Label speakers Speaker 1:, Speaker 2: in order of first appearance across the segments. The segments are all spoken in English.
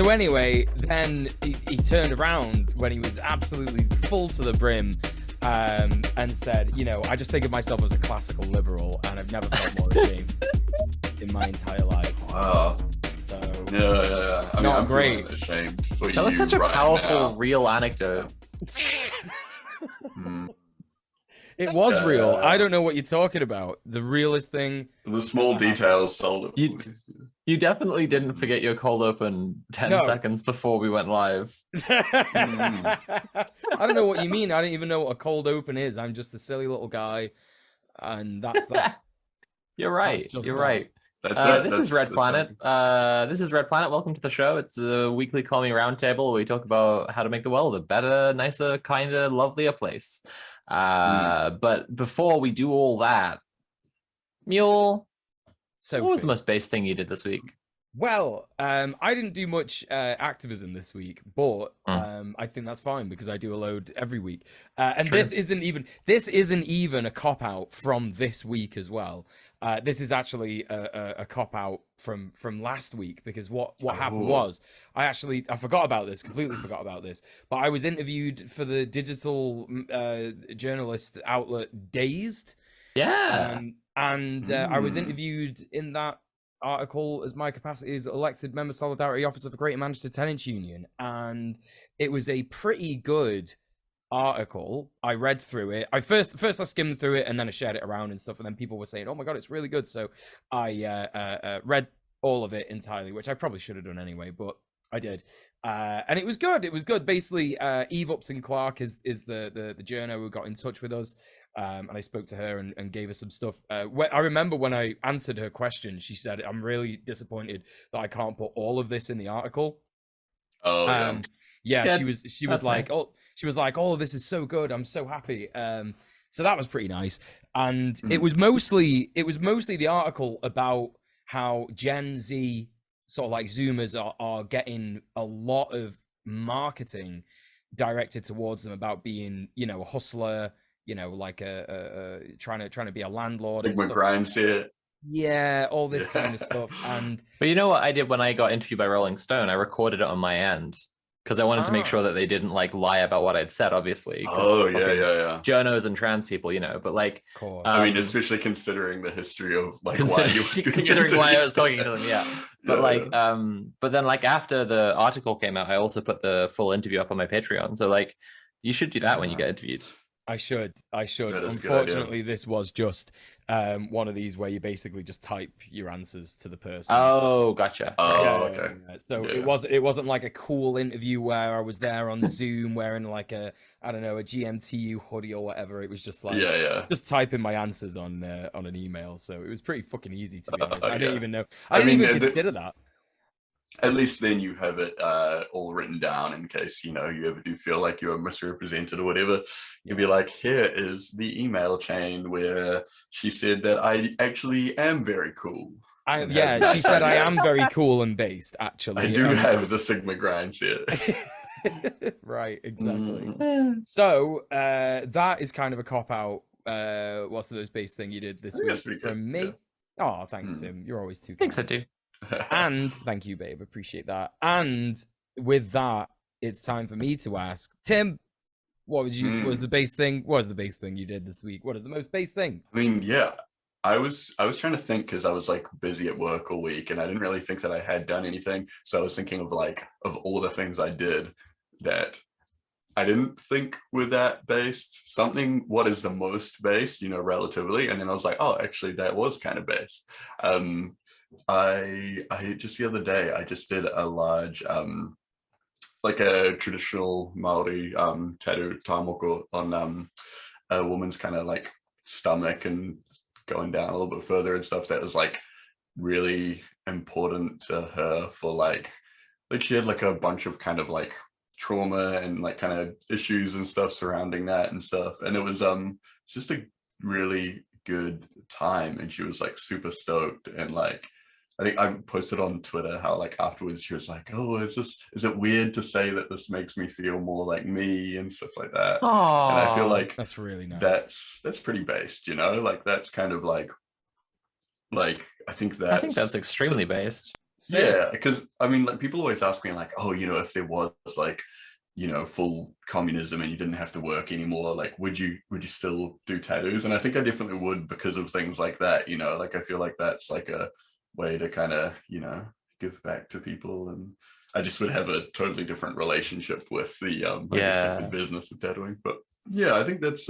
Speaker 1: So anyway, then he turned around when he was absolutely full to the brim, and said, you know, I just think of myself as a classical liberal, and I've never felt more ashamed in my entire life.
Speaker 2: Wow.
Speaker 1: So
Speaker 2: Yeah. I mean,
Speaker 1: not
Speaker 2: I'm
Speaker 1: great.
Speaker 2: feeling ashamed for you.
Speaker 3: That was such a
Speaker 2: right
Speaker 3: powerful,
Speaker 2: now.
Speaker 3: real anecdote.
Speaker 1: It was real. I don't know what you're talking about. The realest thing.
Speaker 2: The small details sold it.
Speaker 3: You definitely didn't forget your cold open 10 seconds before we went live.
Speaker 1: I don't know what you mean. I don't even know what a cold open is. I'm just a silly little guy, and that's that.
Speaker 3: You're right. You're right. This is Red Planet. This is Red Planet. Welcome to the show. It's the weekly Call Me Roundtable where we talk about how to make the world a better, nicer, kinder, lovelier place. But before we do all that, Mule, what was the most base thing you did this week?
Speaker 1: Well, I didn't do much activism this week, but I think that's fine because I do a load every week. And
Speaker 3: True.
Speaker 1: this isn't even a cop out from this week as well. This is actually a cop out from last week, because what happened was I forgot about this, completely forgot about this. But I was interviewed for the digital journalist outlet Dazed.
Speaker 3: Yeah.
Speaker 1: I was interviewed in that article as my capacity as elected member solidarity officer for Greater Manchester Tenants Union, and it was a pretty good article. I read through it. I first skimmed through it, and then I shared it around and stuff, and then people were saying, oh my god, it's really good. So I read all of it entirely, which I probably should have done anyway, but I did, and it was good. It was good. Basically, Eve Upton Clark is the journo who got in touch with us, and I spoke to her and gave her some stuff. I remember when I answered her question, she said, "I'm really disappointed that I can't put all of this in the article."
Speaker 2: Oh
Speaker 1: yeah. She was like,
Speaker 3: nice.
Speaker 1: "Oh, this is so good. I'm so happy." So that was pretty nice, and it was mostly the article about how Gen Z, sort of like Zoomers, are getting a lot of marketing directed towards them about being, you know, a hustler, you know, like trying to be a landlord.
Speaker 2: Big McGrind it.
Speaker 1: Yeah, all this kind of stuff.
Speaker 3: But you know what I did when I got interviewed by Rolling Stone? I recorded it on my end because I wanted to make sure that they didn't like lie about what I'd said, obviously.
Speaker 2: Oh yeah.
Speaker 3: Journos and trans people, you know, but like,
Speaker 2: I mean, especially considering the history of like
Speaker 3: considering why I was talking to them, yeah. But but then like after the article came out, I also put the full interview up on my Patreon. So like, you should do that when you get interviewed.
Speaker 1: I should. Unfortunately, this was just one of these where you basically just type your answers to the person.
Speaker 3: Oh, gotcha.
Speaker 2: Oh, okay.
Speaker 1: So it wasn't like a cool interview where I was there on Zoom wearing like a GMTU hoodie or whatever. It was just like just typing my answers on an email. So it was pretty fucking easy, to be honest. I didn't even know. I didn't even consider that.
Speaker 2: At least then you have it all written down in case, you know, you ever do feel like you are misrepresented or whatever. You'll be like, here is the email chain where she said that I actually am very cool.
Speaker 1: She said I am very cool and based, actually.
Speaker 2: I do have the Sigma grind set.
Speaker 1: Right, exactly. So that is kind of a cop-out. What's the most base thing you did this week from me? Yeah. Oh, thanks, Tim. You're always too kind.
Speaker 3: Thanks, I do.
Speaker 1: And thank you, babe. Appreciate that. And with that, it's time for me to ask Tim, what was the base thing? What was the base thing you did this week? What is the most base thing?
Speaker 2: I mean, yeah, I was trying to think because I was like busy at work all week and I didn't really think that I had done anything. So I was thinking of all the things I did that I didn't think were that based. What is the most based, you know, relatively? And then I was like, oh, actually, that was kind of based. I just the other day I just did a large like a traditional Maori tattoo taimoko on a woman's kind of like stomach and going down a little bit further and stuff that was like really important to her for like she had like a bunch of kind of like trauma and like kind of issues and stuff surrounding that and stuff, and it was just a really good time, and she was like super stoked. And like I think I posted on Twitter how like afterwards she was like, oh, is it weird to say that this makes me feel more like me and stuff like that?
Speaker 3: Aww,
Speaker 2: and I feel like
Speaker 1: that's really nice.
Speaker 2: That's pretty based, you know, like that's kind of like I think that's
Speaker 3: extremely based.
Speaker 2: Yeah, because I mean, like people always ask me like, oh, if there was like, full communism and you didn't have to work anymore, like would you still do tattoos? And I think I definitely would, because of things like that. Like I feel like that's like a way to kind of give back to people, and I just would have a totally different relationship with the I guess like the business of tattooing. But yeah, I think that's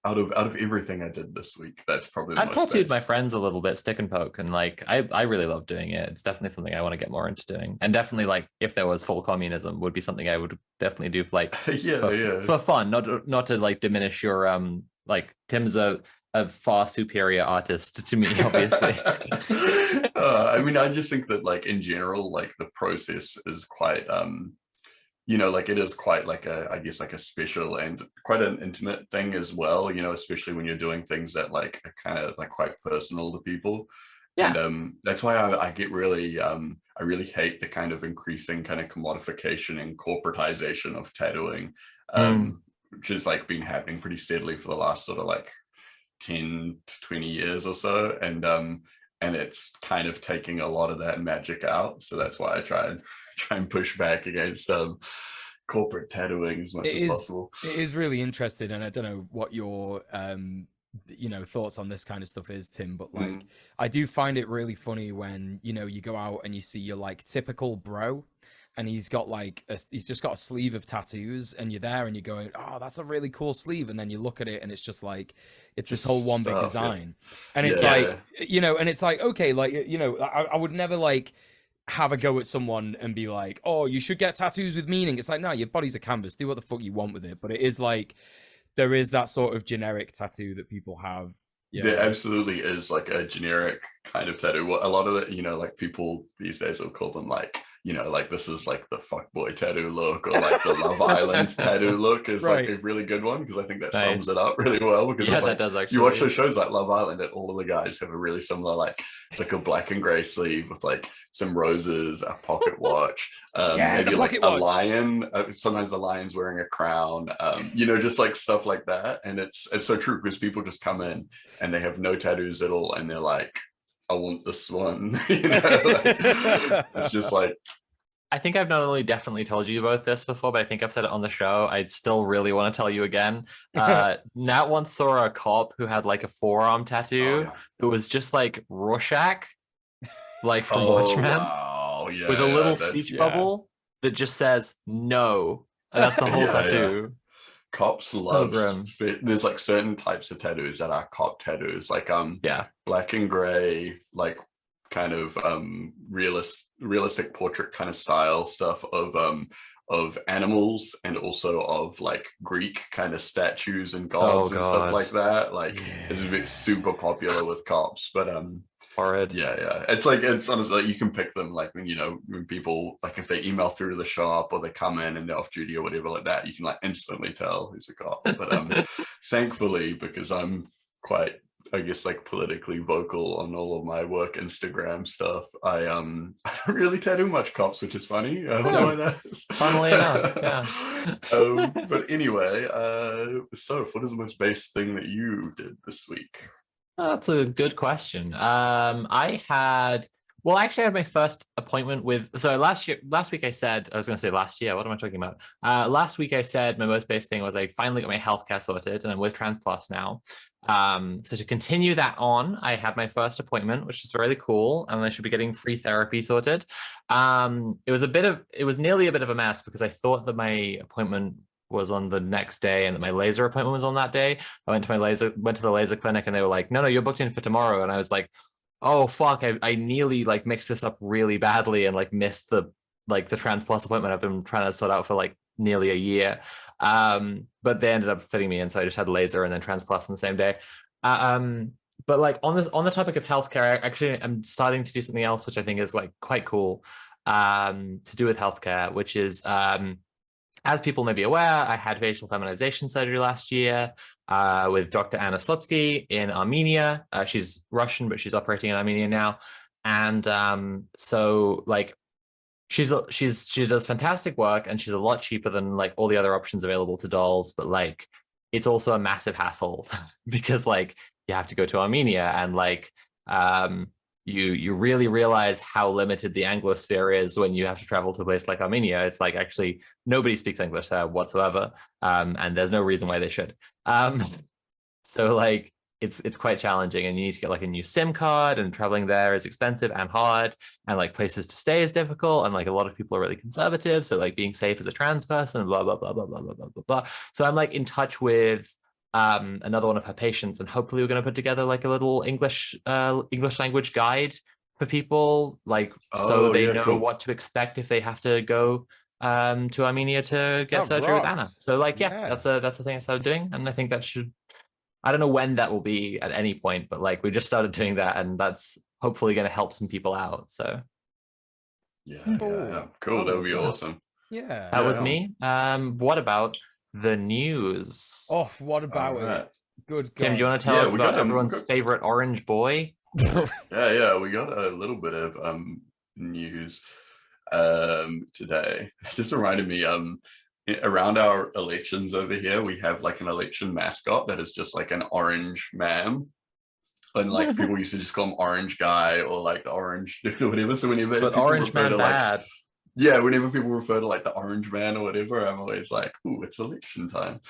Speaker 2: out of everything I did this week, that's probably
Speaker 3: I've tattooed my friends a little bit, stick and poke, and like I really love doing it. It's definitely something I want to get more into doing, and definitely like if there was full communism, would be something I would definitely do for like for fun, not to like diminish your like Tim's a far superior artist to me, obviously.
Speaker 2: I mean, I just think that like in general, like the process is quite like it is quite like I guess like a special and quite an intimate thing as well, especially when you're doing things that like are kind of like quite personal to people. Yeah. And that's why I get really I really hate the kind of increasing kind of commodification and corporatization of tattooing, which has like been happening pretty steadily for the last sort of like 10 to 20 years or so, and it's kind of taking a lot of that magic out. So that's why I try and push back against corporate tattooing as much as possible.
Speaker 1: It is really interesting, and I don't know what your thoughts on this kind of stuff is, Tim, but like I do find it really funny when you go out and you see your like typical bro, and he's got like he's just got a sleeve of tattoos, and you're there and you're going, oh, that's a really cool sleeve, and then you look at it and it's just like it's just this whole one big design, and it's like and it's like, okay, like I would never like have a go at someone and be like, oh, you should get tattoos with meaning. It's like, no, your body's a canvas, do what the fuck you want with it. But it is like there is that sort of generic tattoo that people have.
Speaker 2: There absolutely is like a generic kind of tattoo. A lot of it, like people these days will call them like, like this is like the fuckboy tattoo look, or like the Love Island tattoo look is like a really good one, because I think that sums it up really well. Because it's like,
Speaker 3: that does actually.
Speaker 2: You watch those shows like Love Island, and all of the guys have a really similar like, it's like a black and gray sleeve with like some roses, a pocket watch, maybe like a lion. Sometimes the lion's wearing a crown, just like stuff like that. And it's so true, because people just come in and they have no tattoos at all, and they're like, I want this one. It's just like,
Speaker 3: I think I've not only definitely told you about this before, but I think I've said it on the show. I still really want to tell you again. Nat once saw a cop who had like a forearm tattoo that was just like Rorschach, like from Watchmen, with a little speech bubble that just says no, and that's the whole tattoo.
Speaker 2: Cops love there's like certain types of tattoos that are cop tattoos, like black and gray, like kind of realistic portrait kind of style stuff of animals, and also of like Greek kind of statues and gods and stuff like that. Like it's super popular with cops, but
Speaker 3: horrid.
Speaker 2: It's like, it's honestly like you can pick them, like when people, like if they email through to the shop or they come in and they're off duty or whatever like that, you can like instantly tell who's a cop. But thankfully, because I'm quite, I guess, like politically vocal on all of my work Instagram stuff, I don't really tattoo much cops, which is funny.
Speaker 3: Funnily enough, yeah.
Speaker 2: But anyway, so what is the most base thing that you did this week?
Speaker 3: That's a good question. I had my first appointment with, so last week I said, I was going to say last year, what am I talking about? Last week I said my most basic thing was I finally got my healthcare sorted, and I'm with Trans Plus now. So to continue that on, I had my first appointment, which is really cool, and I should be getting free therapy sorted. It was nearly a bit of a mess, because I thought that my appointment was on the next day and that my laser appointment was on that day. I went to the laser clinic, and they were like, no, you're booked in for tomorrow. And I was like, oh fuck, I nearly like mixed this up really badly and like missed the Trans Plus appointment I've been trying to sort out for like nearly a year. But they ended up fitting me in, so I just had laser and then Trans Plus on the same day. But like on the topic of healthcare, actually I'm starting to do something else which I think is like quite cool to do with healthcare, which is as people may be aware, I had facial feminization surgery last year with Dr. Anna Slutsky in Armenia. She's Russian, but she's operating in Armenia now. And so like she does fantastic work, and she's a lot cheaper than like all the other options available to dolls. But like it's also a massive hassle because like you have to go to Armenia, and like you really realize how limited the Anglosphere is when you have to travel to a place like Armenia. It's like actually nobody speaks English there whatsoever, and there's no reason why they should. So like it's quite challenging, and you need to get like a new SIM card, and traveling there is expensive and hard, and like places to stay is difficult, and like a lot of people are really conservative, so like being safe as a trans person, blah blah blah blah blah blah blah blah blah. So I'm like in touch with another one of her patients, and hopefully we're going to put together like a little English language guide for people, like so they know what to expect if they have to go to Armenia to get surgery with Anna. So like that's a thing I started doing, and I think that should, I don't know when that will be at any point, but like we just started doing that, and that's hopefully going to help some people out. So
Speaker 2: cool. That would be awesome.
Speaker 1: Yeah,
Speaker 3: that was me. What about the news?
Speaker 1: Oh, what about it? Good God.
Speaker 3: Tim, do you want to tell us about everyone's favorite orange boy?
Speaker 2: We got a little bit of news today. It just reminded me around our elections over here, we have like an election mascot that is just like an orange man, and like people used to just call him orange guy or like the orange or whatever. So whenever
Speaker 3: but orange man bad.
Speaker 2: Whenever people refer to like the orange man or whatever, I'm always like, ooh, it's election time.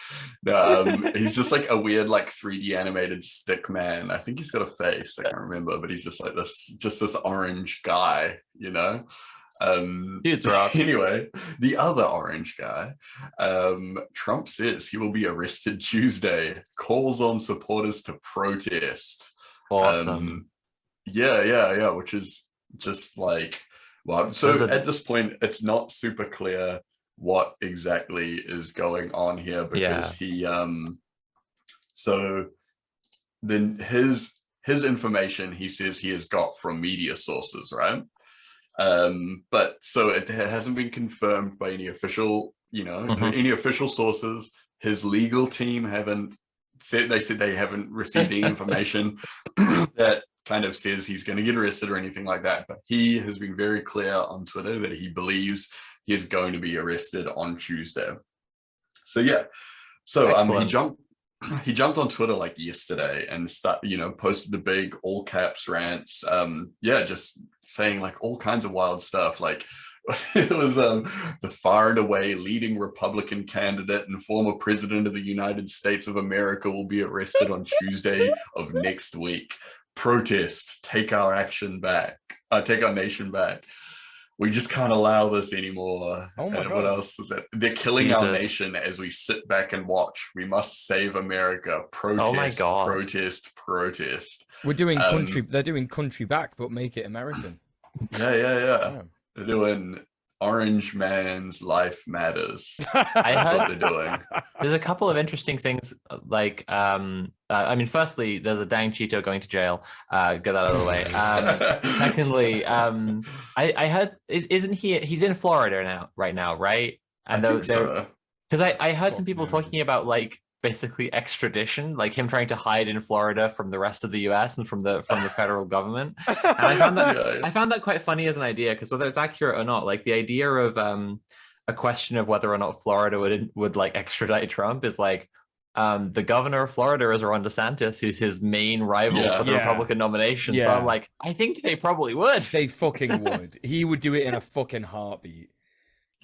Speaker 2: He's just like a weird like 3D animated stick man. I think he's got a face, I can't remember, but he's just like this orange guy, you know.
Speaker 3: Dude's rough.
Speaker 2: Anyway, the other orange guy, Trump says he will be arrested Tuesday, calls on supporters to protest.
Speaker 3: Awesome.
Speaker 2: Which is just like, well, so at this point it's not super clear what exactly is going on here, because he so then his information he says he has got from media sources, right? But so it hasn't been confirmed by any official, any official sources. His legal team haven't said, they haven't received any information that kind of says he's going to get arrested or anything like that. But he has been very clear on Twitter that he believes he is going to be arrested on Tuesday. So he jumped on Twitter like yesterday and posted the big all caps rants. Just saying like all kinds of wild stuff. Like it was the far and away leading Republican candidate and former president of the United States of America will be arrested on Tuesday of next week. Protest, take our nation back. We just can't allow this anymore.
Speaker 1: Oh my God.
Speaker 2: What else was that? They're killing our nation as we sit back and watch. We must save America. Protest,
Speaker 3: oh my God.
Speaker 2: Protest.
Speaker 1: We're doing country. They're doing country back, but make it American.
Speaker 2: Yeah. They're doing Orange Man's Life Matters. That's what they're doing.
Speaker 3: There's a couple of interesting things. Like, firstly, there's a dang Cheeto going to jail. Get that out of the way. Secondly, I heard, isn't he's in Florida right now, right? And because I heard some people talking about like basically extradition, like him trying to hide in Florida from the rest of the US and from the federal government. And I found that quite funny as an idea, because whether it's accurate or not, like the idea of a question of whether or not Florida would like extradite Trump is like the governor of Florida is Ron DeSantis, who's his main rival for the Republican nomination. So I'm like, I think they probably would.
Speaker 1: They fucking would. He would do it in a fucking heartbeat.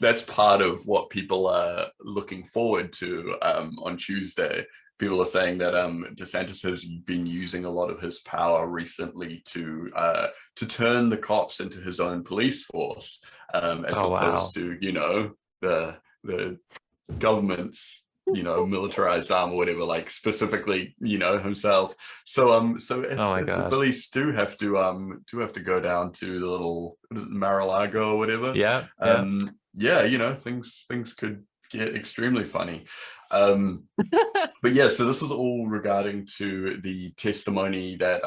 Speaker 2: That's part of what people are looking forward to on Tuesday. People are saying that DeSantis has been using a lot of his power recently to turn the cops into his own police force, as opposed to the government's militarized arm or whatever, like specifically himself. So if the police do have to go down to the little Mar-a-Lago or whatever, things could get extremely funny. But so this is all regarding to the testimony that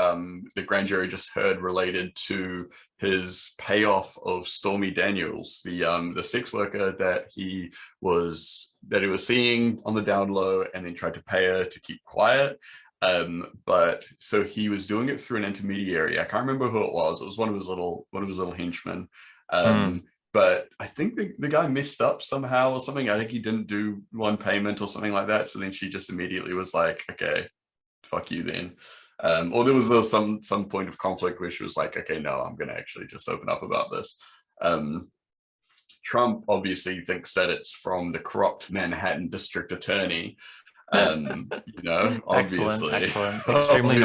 Speaker 2: the grand jury just heard related to his payoff of Stormy Daniels, the sex worker that he was seeing on the down low, and then tried to pay her to keep quiet. But so he was doing it through an intermediary. I can't remember who it was. It was one of his little henchmen. But I think the guy messed up somehow or something. I think he didn't do one payment or something like that. So then she just immediately was like, okay, fuck you then. Or there was some point of conflict where she was like, okay, no, I'm going to actually just open up about this. Trump obviously thinks that it's from the corrupt Manhattan district attorney. You know, obviously.
Speaker 3: Excellent. Extremely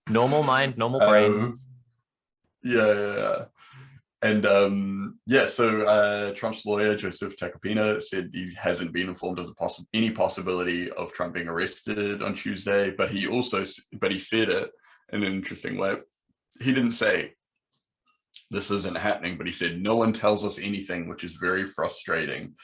Speaker 3: normal mind, normal brain.
Speaker 2: Yeah. And so Trump's lawyer, Joseph Tacopina, said he hasn't been informed of any possibility of Trump being arrested on Tuesday, but he said it in an interesting way. He didn't say this isn't happening, but he said no one tells us anything, which is very frustrating.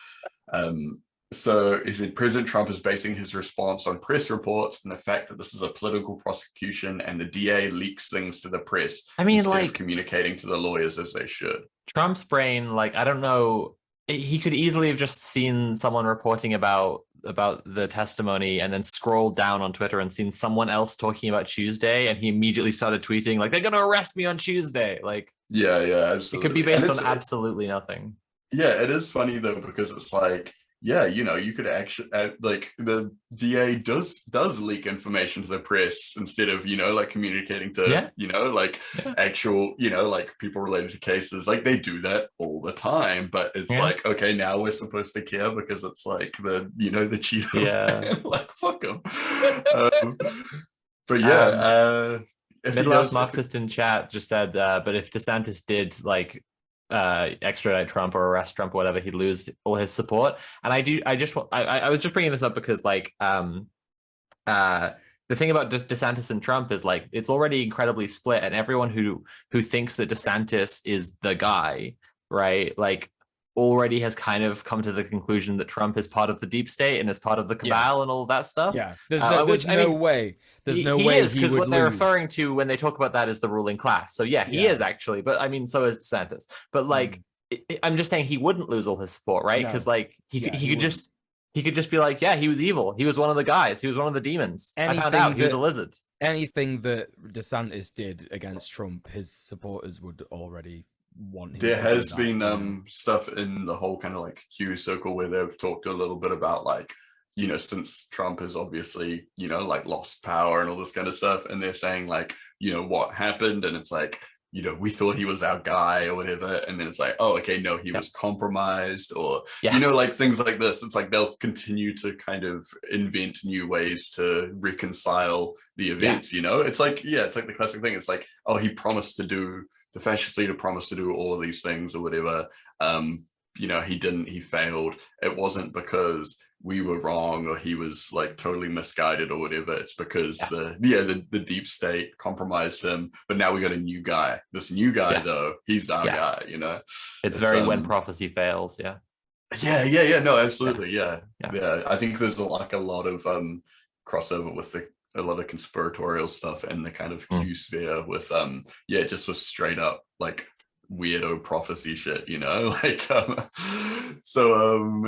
Speaker 2: So he said President Trump is basing his response on press reports and the fact that this is a political prosecution and the DA leaks things to the press instead of communicating to the lawyers as they should.
Speaker 3: Trump's brain, like, I don't know, he could easily have just seen someone reporting about the testimony and then scrolled down on Twitter and seen someone else talking about Tuesday, and he immediately started tweeting like, they're going to arrest me on Tuesday. Like,
Speaker 2: yeah, absolutely.
Speaker 3: It could be based on absolutely nothing.
Speaker 2: Yeah, it is funny though, because it's like, yeah, you know, you could actually like the DA does leak information to the press instead of, you know, like communicating to, you know, like actual, you know, like people related to cases. Like they do that all the time, but it's like, okay, now we're supposed to care because it's like the, you know, the Cheeto man. Like fuck them. But yeah,
Speaker 3: Midlife Marxist in chat just said, but if DeSantis did like extradite Trump or arrest Trump or whatever, he'd lose all his support. And I was just bringing this up because like the thing about DeSantis and Trump is like it's already incredibly split, and everyone who thinks that DeSantis is the guy, right, like already has kind of come to the conclusion that Trump is part of the deep state and is part of the cabal and all of that stuff.
Speaker 1: Yeah, there's no way. There's no way
Speaker 3: he is, because what they're referring to when they talk about that is the ruling class. So yeah, he is actually, but I mean, so is DeSantis. But like, I'm just saying he wouldn't lose all his support, right? Because like he could just be like, yeah, he was evil. He was one of the guys. He was one of the demons. I found out he was a lizard.
Speaker 1: Anything that DeSantis did against Trump, his supporters would already want him.
Speaker 2: There has been stuff in the whole kind of like Q circle where they've talked a little bit about like, you know, since Trump has obviously, you know, like lost power and all this kind of stuff, and they're saying like, you know, what happened, and it's like, you know, we thought he was our guy or whatever, and then it's like, oh, okay, no, he was compromised, or you know, like things like this. It's like they'll continue to kind of invent new ways to reconcile the events. You know, it's like it's like the classic thing. It's like, oh, the fascist leader promised to do all of these things or whatever. You know, he didn't, he failed. It wasn't because we were wrong or he was like totally misguided or whatever. It's because the deep state compromised him, but now we got a new guy. This new guy though, he's our guy, you know.
Speaker 3: It's very when prophecy fails.
Speaker 2: No, absolutely. Yeah. I think there's a lot of crossover with a lot of conspiratorial stuff in the kind of Q sphere with just with straight up like weirdo prophecy shit, you know, like so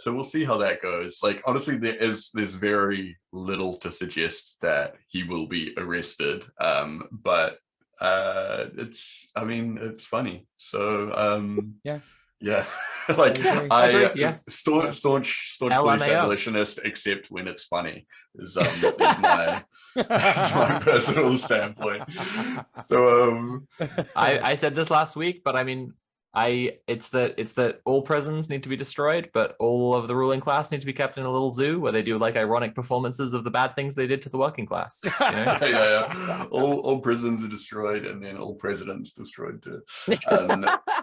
Speaker 2: we'll see how that goes. Like honestly, there's very little to suggest that he will be arrested, but it's funny. So like staunch police abolitionist, except when it's funny is my personal standpoint. So
Speaker 3: I said this last week, but I mean, it's that all prisons need to be destroyed, but all of the ruling class need to be kept in a little zoo where they do like ironic performances of the bad things they did to the working class. You know?
Speaker 2: All prisons are destroyed, and then all presidents destroyed too.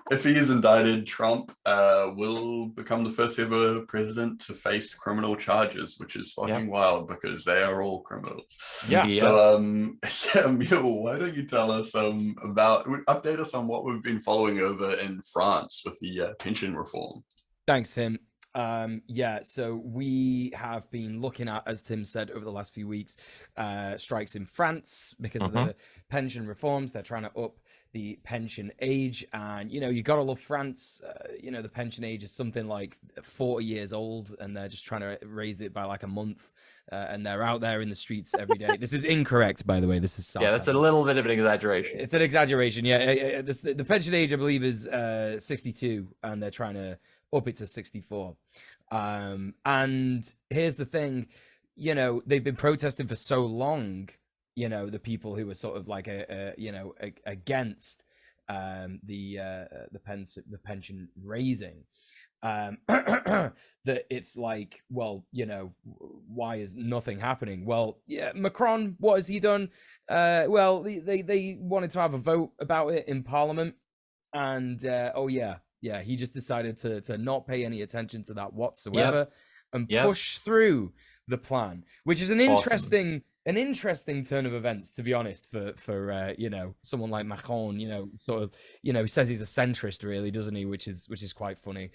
Speaker 2: If he is indicted, Trump will become the first ever president to face criminal charges, which is fucking wild because they are all criminals. So Emil, why don't you tell us update us on what we've been following over in France with the pension reform.
Speaker 1: Thanks, Tim. So we have been looking at, as Tim said, over the last few weeks, strikes in France because of the pension reforms. They're trying to up the pension age, and you know, you gotta love France. You know, the pension age is something like 40 years old, and they're just trying to raise it by like a month. And they're out there in the streets every day. This is incorrect, by the way. This is sarcasm.
Speaker 3: That's a little bit of an exaggeration.
Speaker 1: It's an exaggeration. The pension age, I believe, is 62, and they're trying to up it to 64. And here's the thing, you know, they've been protesting for so long you know, the people who were sort of like against the pension raising, that it's like, well, you know, why is nothing happening? Well, yeah, Macron, what has he done? Well, they wanted to have a vote about it in Parliament, and he just decided to not pay any attention to that whatsoever, and push through the plan, which is an interesting turn of events, to be honest, for you know, someone like Macron. You know, sort of, you know, he says he's a centrist, really, doesn't he? Which is quite funny,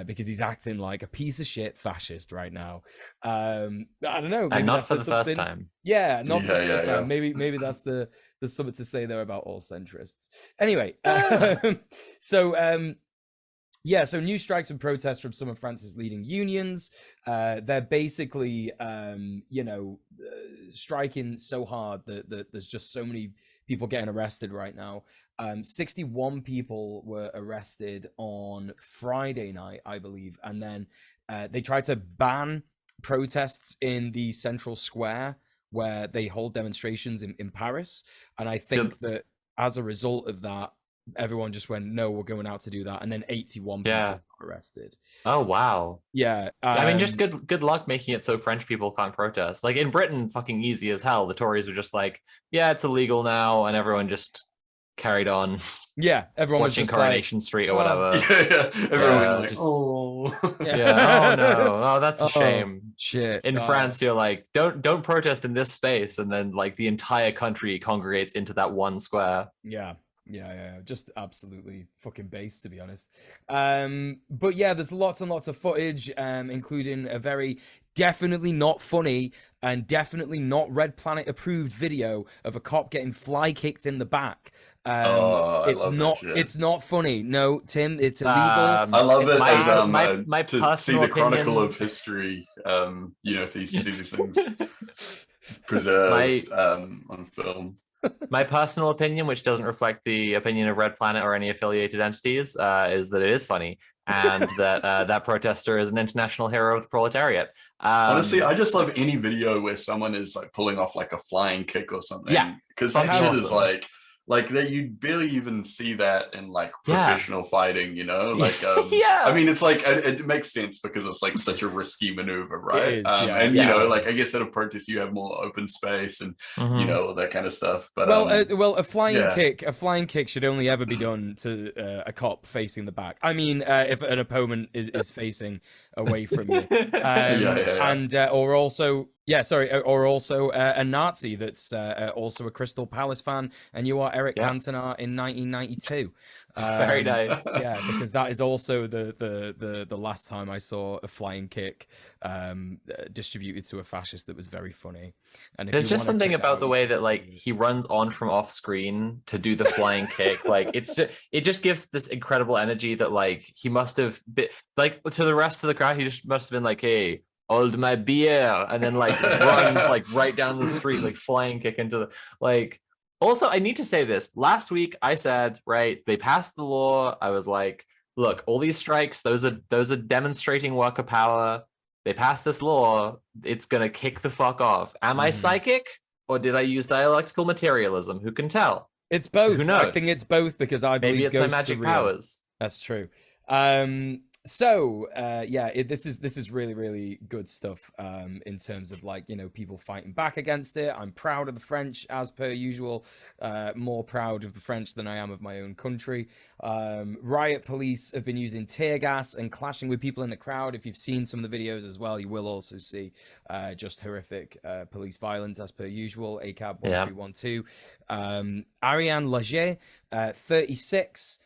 Speaker 1: because he's acting like a piece of shit fascist right now. I don't know, maybe
Speaker 3: and not for the first time.
Speaker 1: Yeah, not for the first time. Maybe that's there's something to say there about all centrists. Anyway, so new strikes and protests from some of France's leading unions. They're basically, striking so hard that there's just so many people getting arrested right now. 61 people were arrested on Friday night, I believe. And then they tried to ban protests in the central square where they hold demonstrations in Paris. And I think that as a result of that, everyone just went, no, we're going out to do that, and then 81 people got arrested.
Speaker 3: Oh wow.
Speaker 1: Yeah.
Speaker 3: I mean, just good luck making it so French people can't protest. Like in Britain, fucking easy as hell. The Tories were just like, yeah, it's illegal now, and everyone just carried on.
Speaker 1: Yeah, everyone
Speaker 3: watching
Speaker 1: was just
Speaker 3: Coronation Street or whatever.
Speaker 2: Everyone
Speaker 3: like, oh no, oh that's a shame.
Speaker 1: Shit.
Speaker 3: In France, you're like, don't protest in this space, and then like the entire country congregates into that one square.
Speaker 1: Yeah, just absolutely fucking based, to be honest. But yeah, there's lots and lots of footage, including a very definitely not funny and definitely not Red Planet approved video of a cop getting fly kicked in the back. It's not funny. No, Tim, it's illegal.
Speaker 2: I love it
Speaker 3: my
Speaker 2: to see the
Speaker 3: opinion.
Speaker 2: chronicle of history. If these things preserved on film.
Speaker 3: My personal opinion, which doesn't reflect the opinion of Red Planet or any affiliated entities, is that it is funny, and that that protester is an international hero of the proletariat.
Speaker 2: Honestly, I just love any video where someone is like pulling off like a flying kick or something.
Speaker 3: Yeah,
Speaker 2: because that shit is like that you barely even see that in like professional fighting, you know, like I mean, it's like it makes sense because it's like such a risky maneuver, right? You know, like I guess at a protest you have more open space and you know, all that kind of stuff. But
Speaker 1: a flying kick should only ever be done to a cop facing the back. I mean, if an opponent is facing away from you, and or also a Nazi that's also a Crystal Palace fan, and you are Eric Cantona in 1992.
Speaker 3: Very nice.
Speaker 1: Yeah, because that is also the last time I saw a flying kick distributed to a fascist that was very funny. And
Speaker 3: there's just something about the way that like he runs on from off screen to do the flying kick. Like it just gives this incredible energy that like he must have been like to the rest of the crowd. He just must have been like, hey, hold my beer, and then like runs like right down the street, like flying kick into the like. Also, I need to say this. Last week I said, right, they passed the law. I was like, look, all these strikes, those are demonstrating worker power. They passed this law. It's gonna kick the fuck off. Am I psychic, or did I use dialectical materialism? Who can tell?
Speaker 1: It's both.
Speaker 3: Who knows?
Speaker 1: I think it's both, because I believe
Speaker 3: maybe it's my magic powers.
Speaker 1: That's true. This is really, really good stuff in terms of like, you know, people fighting back against it. I'm proud of the French, as per usual, more proud of the French than I am of my own country. Riot police have been using tear gas and clashing with people in the crowd. If you've seen some of the videos as well, you will also see just horrific police violence, as per usual. ACAB 1312. Ariane Lager, 36,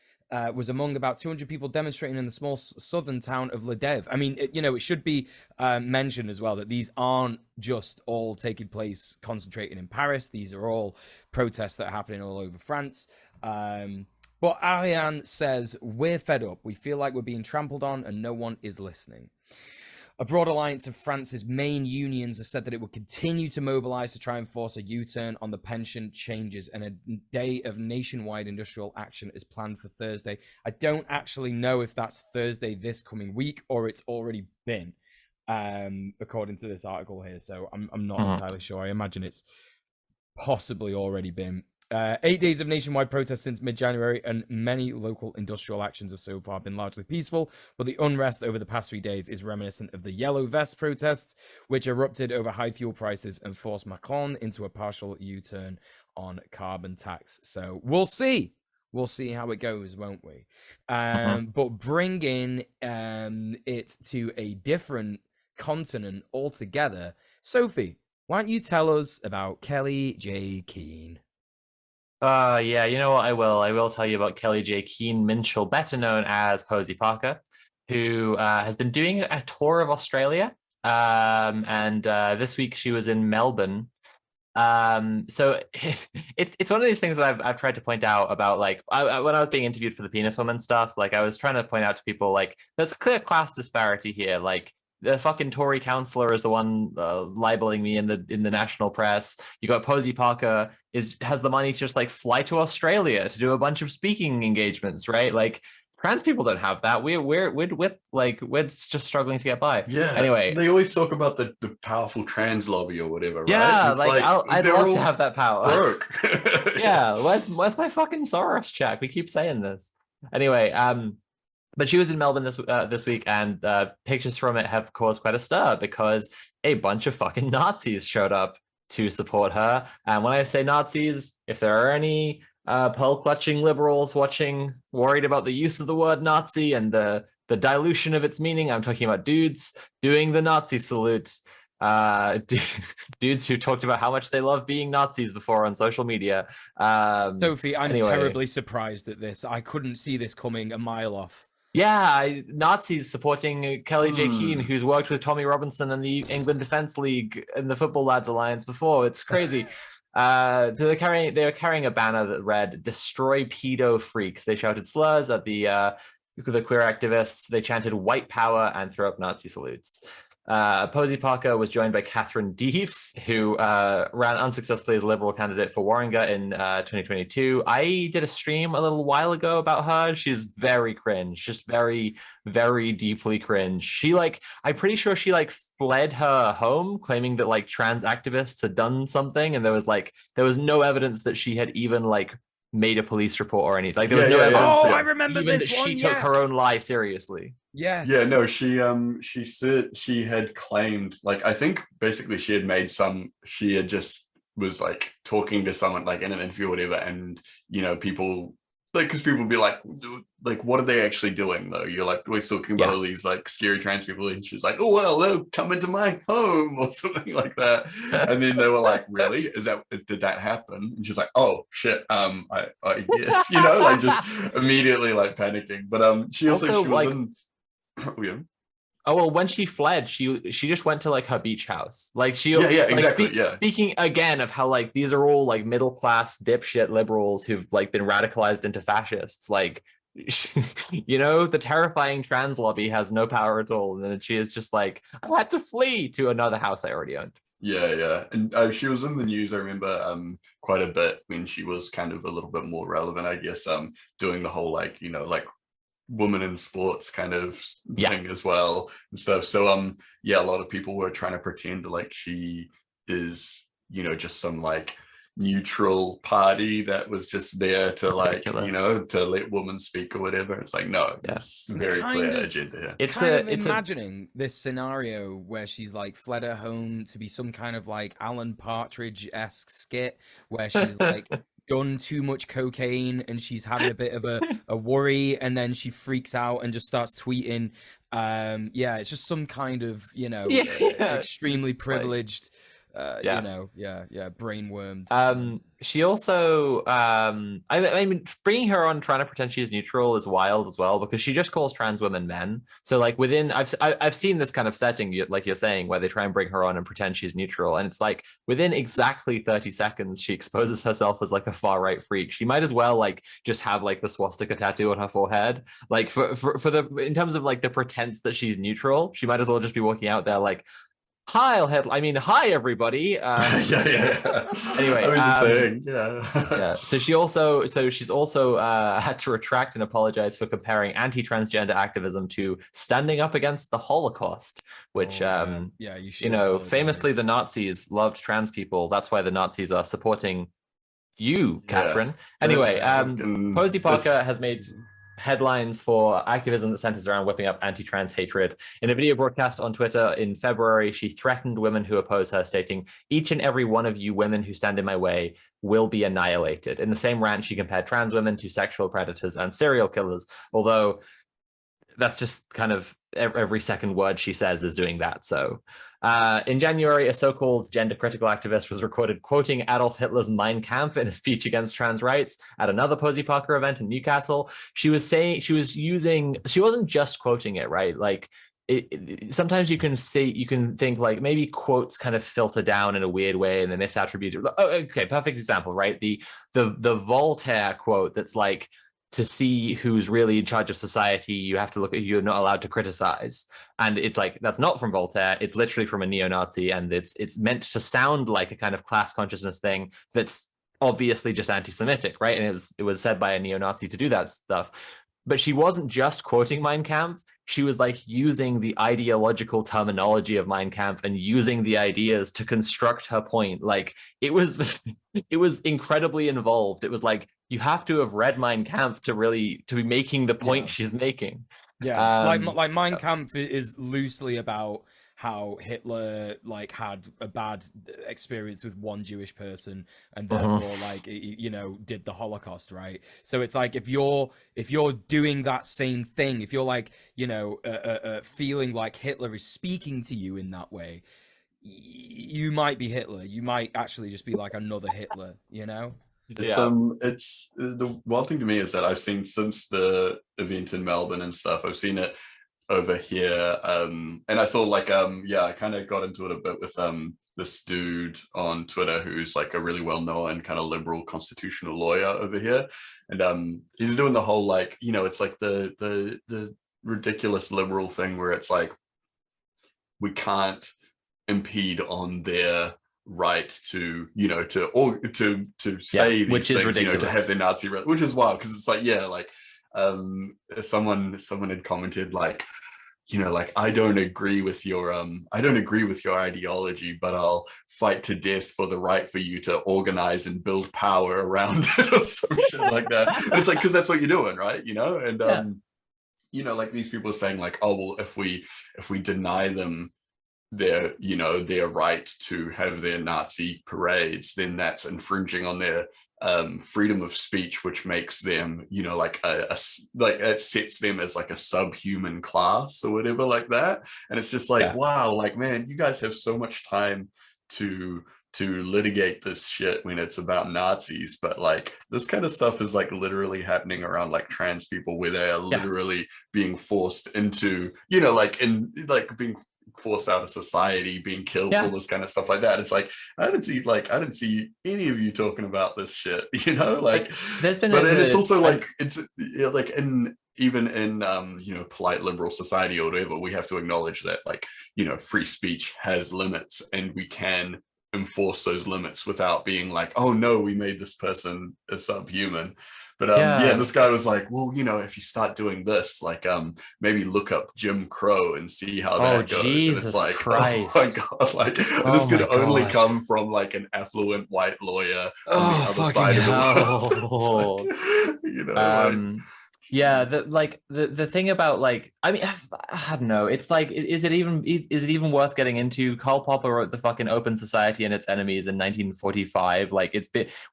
Speaker 1: was among about 200 people demonstrating in the small southern town of Ledev. I mean, it should be mentioned as well that these aren't just all taking place concentrated in Paris. These are all protests that are happening all over France. But Ariane says, we're fed up. We feel like we're being trampled on and no one is listening. A broad alliance of France's main unions has said that it will continue to mobilize to try and force a U-turn on the pension changes, and a day of nationwide industrial action is planned for Thursday. I don't actually know if that's Thursday this coming week or it's already been, according to this article here. So I'm not entirely sure. I imagine it's possibly already been. 8 days of nationwide protests since mid-January, and many local industrial actions have so far been largely peaceful, but the unrest over the past 3 days is reminiscent of the Yellow Vest protests, which erupted over high fuel prices and forced Macron into a partial U-turn on carbon tax. So we'll see. We'll see how it goes, won't we? But bringing it to a different continent altogether, Sophie, why don't you tell us about Kelly J. Keane?
Speaker 3: Yeah, you know what? I will tell you about Kelly J. Keane Minshall, better known as Posey Parker, who has been doing a tour of Australia. And this week she was in Melbourne. So it's one of these things that I've tried to point out about, like, when I was being interviewed for the Penis Woman stuff, like I was trying to point out to people, like, there's a clear class disparity here. Like, the fucking Tory councillor is the one libeling me in the national press. You got Posey Parker has the money to just like fly to Australia to do a bunch of speaking engagements, right? Like, trans people don't have that. We're just struggling to get by.
Speaker 2: Yeah.
Speaker 3: Anyway,
Speaker 2: they always talk about the powerful trans lobby or whatever, right?
Speaker 3: Yeah, I'd love to have that power.
Speaker 2: Broke.
Speaker 3: Yeah, where's my fucking Soros check? We keep saying this. Anyway, but she was in Melbourne this week, and pictures from it have caused quite a stir because a bunch of fucking Nazis showed up to support her. And when I say Nazis, if there are any pearl-clutching liberals watching, worried about the use of the word Nazi and the dilution of its meaning, I'm talking about dudes doing the Nazi salute. Dudes who talked about how much they love being Nazis before on social media.
Speaker 1: Sophie, I'm terribly surprised at this. I couldn't see this coming a mile off.
Speaker 3: Yeah, Nazis supporting Kelly J. Keane, who's worked with Tommy Robinson and the England Defence League and the Football Lads Alliance before. It's crazy. So they were carrying a banner that read "Destroy pedo freaks." They shouted slurs at the queer activists. They chanted "White Power" and threw up Nazi salutes. Posey Parker was joined by Catherine Deves, who ran unsuccessfully as a Liberal candidate for Warringah in 2022. I did a stream a little while ago about her. She's very cringe, just very, very deeply cringe. I'm pretty sure she fled her home, claiming that like trans activists had done something, and there was no evidence that she had even made a police report or anything. Like, there was no evidence.
Speaker 1: Oh, I remember this one.
Speaker 3: She took her own lie seriously.
Speaker 1: Yes.
Speaker 2: Yeah, no, she said she had claimed, I think basically she had just was talking to someone in an interview or whatever, and people because people would be like, what are they actually doing though? You're always talking about all these scary trans people, and she's like, oh well, they'll come into my home or something like that. And then they were like, really? Did that happen? And she's like, oh shit, I guess, just immediately panicking. But she was in
Speaker 3: Oh well, when she fled, she just went to her beach house.
Speaker 2: Exactly.
Speaker 3: Speaking again of how these are all middle class dipshit liberals who've been radicalized into fascists. The terrifying trans lobby has no power at all, and then she is just I had to flee to another house I already owned.
Speaker 2: Yeah, and she was in the news. I remember quite a bit when she was kind of a little bit more relevant, I guess. Doing the whole woman in sports kind of thing as well and stuff. So a lot of people were trying to pretend she is just some neutral party that was just there to to let women speak or whatever. It's no, it's very clear agenda here.
Speaker 1: It's imagining this scenario where she's fled her home to be some kind of Alan Partridge-esque skit where she's done too much cocaine and she's having a bit of a worry, and then she freaks out and just starts tweeting. It's just some kind of extremely privileged brainwormed.
Speaker 3: She also I mean, bringing her on trying to pretend she's neutral is wild as well, because she just calls trans women men. So within I've seen this kind of setting, like you're saying, where they try and bring her on and pretend she's neutral, and it's within exactly 30 seconds she exposes herself as a far right freak. She might as well just have the swastika tattoo on her forehead. For the in terms of the pretense that she's neutral, she might as well just be walking out there hi everybody. Anyway,
Speaker 2: I was just saying, yeah.
Speaker 3: So she's also had to retract and apologize for comparing anti-transgender activism to standing up against the Holocaust, which
Speaker 1: you should
Speaker 3: famously the Nazis loved trans people. That's why the Nazis are supporting you, Catherine. Anyway, Posey Parker has made headlines for activism that centers around whipping up anti-trans hatred. In a video broadcast on Twitter in February, she threatened women who oppose her, stating, "Each and every one of you women who stand in my way will be annihilated." In the same rant, she compared trans women to sexual predators and serial killers, although that's just kind of every second word she says is doing that. So in January, a so-called gender critical activist was recorded quoting Adolf Hitler's Mein Kampf in a speech against trans rights at another Posey Parker event in Newcastle. She wasn't just quoting it, right? Like sometimes you can think like maybe quotes kind of filter down in a weird way and then misattributed. Oh, okay, perfect example, right? The Voltaire quote that's like, to see who's really in charge of society, you have to look at who you're not allowed to criticize. And it's like, that's not from Voltaire. It's literally from a neo-Nazi, and it's meant to sound like a kind of class consciousness thing that's obviously just anti-Semitic, right? And it was said by a neo-Nazi to do that stuff. But she wasn't just quoting Mein Kampf. She was like using the ideological terminology of Mein Kampf and using the ideas to construct her point. Like it was incredibly involved. It was like, you have to have read Mein Kampf to be making the point she's making.
Speaker 1: Yeah, like Mein Kampf is loosely about how Hitler like had a bad experience with one Jewish person and therefore like did the Holocaust, right? So it's like if you're doing that same thing, if you're like feeling like Hitler is speaking to you in that way, you might be Hitler. You might actually just be like another Hitler,
Speaker 2: It's the one thing to me is that I've seen since the event in Melbourne and stuff, I've seen it over here, and I saw like I kind of got into it a bit with this dude on Twitter who's like a really well-known kind of liberal constitutional lawyer over here, and he's doing the whole like it's like the ridiculous liberal thing where it's like we can't impede on their right to say these things, to have their Nazi, which is wild because it's like someone had commented like I don't agree with your ideology, but I'll fight to death for the right for you to organize and build power around it or some shit like that. And it's like, because that's what you're doing, right? And like these people are saying like, oh well, if we deny them their right to have their Nazi parades, then that's infringing on their freedom of speech, which makes them it sets them as like a subhuman class or whatever like that. And it's just like wow, like man, you guys have so much time to litigate this shit when it's about Nazis, but like this kind of stuff is like literally happening around like trans people where they are literally being forced into being forced out of society, being killed, all this kind of stuff like that. It's like I didn't see any of you talking about this shit, there's been, but it's also like it's like even in polite liberal society or whatever, we have to acknowledge that like free speech has limits, and we can enforce those limits without being like, oh no, we made this person a subhuman. But this guy was like, well, if you start doing this, like maybe look up Jim Crow and see how that goes.
Speaker 3: Jesus,
Speaker 2: and it's like,
Speaker 3: Christ.
Speaker 2: oh my god, like this could only come from like an affluent white lawyer on the other side of the world.
Speaker 3: The thing about like, I mean, I don't know. It's like, is it even worth getting into? Karl Popper wrote the fucking Open Society and Its Enemies in 1945. Like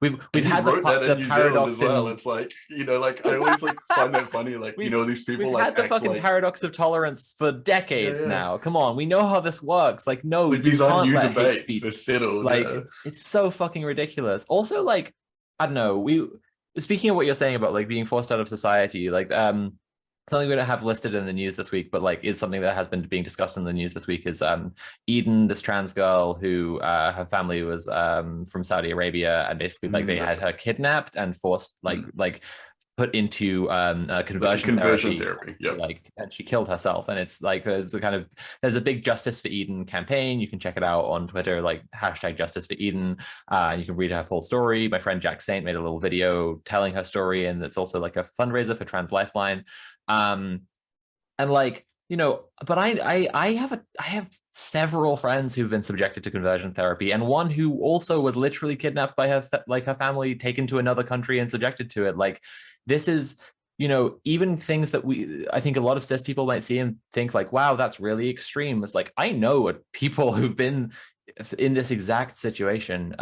Speaker 3: we've had the paradox
Speaker 2: as well. It's like I always like find that funny. Like these people
Speaker 3: we've had the fucking paradox of tolerance for decades now. Come on, we know how this works. Like no,
Speaker 2: like,
Speaker 3: you can't let
Speaker 2: debates,
Speaker 3: hate speech.
Speaker 2: they're settled.
Speaker 3: Like it's so fucking ridiculous. Also, like I don't know. Speaking of what you're saying about like being forced out of society, like something we don't have listed in the news this week, but like is something that has been being discussed in the news this week is Eden, this trans girl who her family was from Saudi Arabia, and basically like they had her kidnapped and forced like put into conversion
Speaker 2: therapy. Yeah.
Speaker 3: Like, and she killed herself. And it's like there's a big Justice for Eden campaign. You can check it out on Twitter, like #Justice for Eden. And you can read her full story. My friend Jack Saint made a little video telling her story, and it's also like a fundraiser for Trans Lifeline. And like, you know, but I have several friends who've been subjected to conversion therapy, and one who also was literally kidnapped by her family, taken to another country and subjected to it. Like, this is, you know, even things that I think a lot of cis people might see and think like, wow, that's really extreme. It's like, I know people who've been in this exact situation.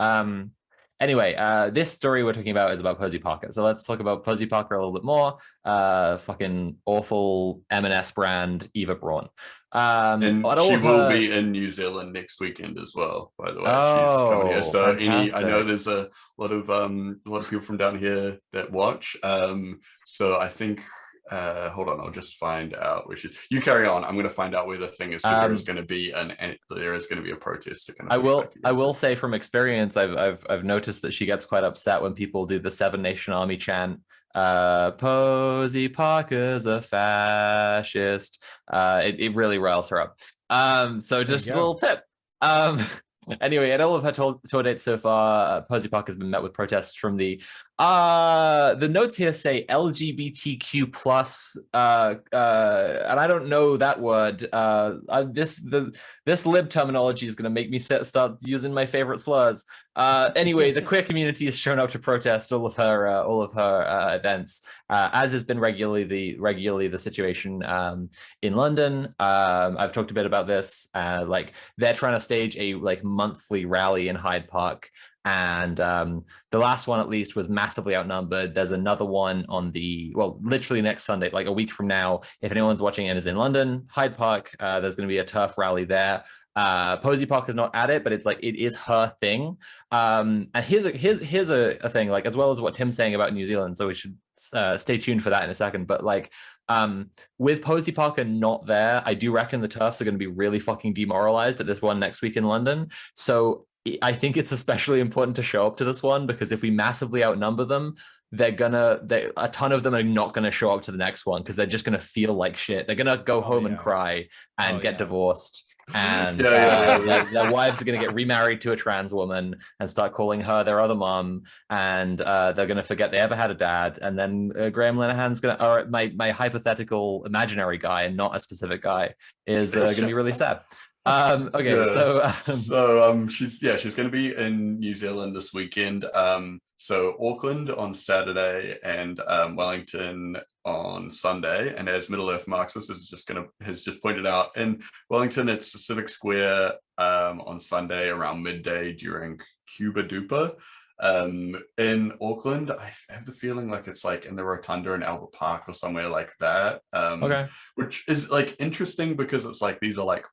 Speaker 3: Anyway, this story we're talking about is about Posey Parker. So let's talk about Posey Parker a little bit more. Fucking awful M&S brand Eva Braun.
Speaker 2: And she will be in New Zealand next weekend as well, by the way. She's coming here. So I know there's a lot of people from down here that watch. So I think hold on, I'll just find out which is. You carry on. I'm going to find out where the thing is, because there is going to be a protest. To kind of
Speaker 3: I will say from experience, I've noticed that she gets quite upset when people do the Seven Nation Army chant. Posey Parker's a fascist. It really riles her up. So just a little tip. Anyway, at all of her tour dates so far, Posey Parker has been met with protests from the notes here say LGBTQ plus, and I don't know that word. This lib terminology is going to make me start using my favorite slurs. Anyway, the queer community has shown up to protest all of her events, as has been regularly the situation in London. I've talked a bit about this. Like, they're trying to stage a monthly rally in Hyde Park, and the last one at least was massively outnumbered. There's another one on literally next Sunday, like a week from now. If anyone's watching and is in London, Hyde Park, there's going to be a turf rally there. Posey Parker's not at it, but it's like, it is her thing. And here's a thing, like, as well as what Tim's saying about New Zealand, so we should stay tuned for that in a second. But like, with Posey Parker not there, I do reckon the turfs are going to be really fucking demoralized at this one next week in London. So I think it's especially important to show up to this one, because if we massively outnumber them, a ton of them are not going to show up to the next one, because they're just going to feel like shit. They're going to go home and cry and get divorced. And their wives are going to get remarried to a trans woman and start calling her their other mom, and they're going to forget they ever had a dad. And then Graham Linehan's going to, or my hypothetical imaginary guy and not a specific guy, is going to be really sad. Okay, yeah.
Speaker 2: She's going to be in New Zealand this weekend. So Auckland on Saturday and Wellington on Sunday. And as Middle Earth Marxist has just pointed out, in Wellington it's the Civic Square on Sunday around midday during Cuba Duper. In Auckland, I have the feeling like it's like in the Rotunda in Albert Park or somewhere like that.
Speaker 3: Okay,
Speaker 2: which is like interesting, because it's like these are like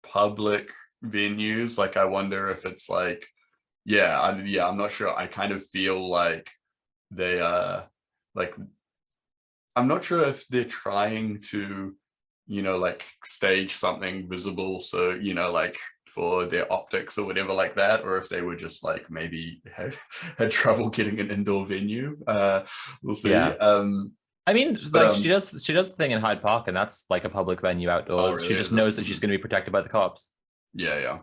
Speaker 2: public venues. Like, I wonder if it's like, I'm not sure. I kind of feel like they like, I'm not sure if they're trying to, like stage something visible, so like for their optics or whatever like that, or if they were just like maybe had trouble getting an indoor venue. We'll see.
Speaker 3: I mean, like, she does the thing in Hyde Park, and that's like a public venue outdoors. Really? She just knows that she's going to be protected by the cops.
Speaker 2: Yeah.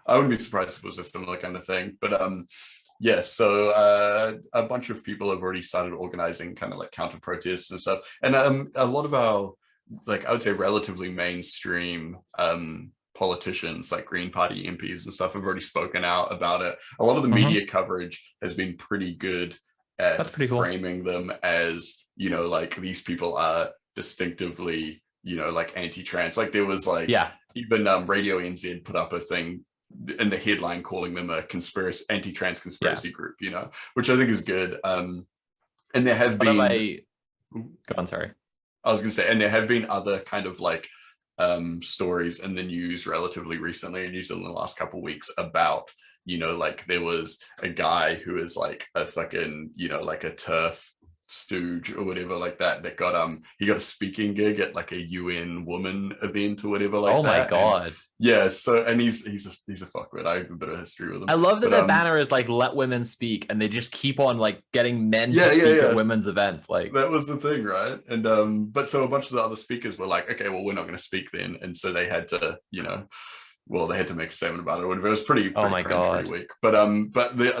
Speaker 2: I wouldn't be surprised if it was a similar kind of thing. But so a bunch of people have already started organizing kind of like counter protests and stuff. And a lot of our, like, I would say relatively mainstream politicians, like Green Party MPs and stuff, have already spoken out about it. A lot of the media coverage has been pretty good at framing them as, like, these people are distinctively, like anti-trans. Like, there was like, even Radio NZ put up a thing in the headline calling them a anti-trans conspiracy group, which I think is good. And there have been
Speaker 3: go on, sorry.
Speaker 2: I was gonna say, and there have been other kind of like stories in the news relatively recently in New Zealand in the last couple of weeks about, like, there was a guy who is like a fucking, like a TERF stooge or whatever like that got he got a speaking gig at like a UN woman event or whatever like that.
Speaker 3: Oh my god.
Speaker 2: And yeah, so and he's a fuckwit. I have a bit of history with him.
Speaker 3: I love that their banner is like "Let women speak," and they just keep on like getting men to speak at women's events. Like
Speaker 2: that was the thing, right? And but so a bunch of the other speakers were like, okay, well, we're not going to speak then, and so they had to, well, they had to make a statement about it or whatever. It was pretty
Speaker 3: oh my god,
Speaker 2: pretty weak. But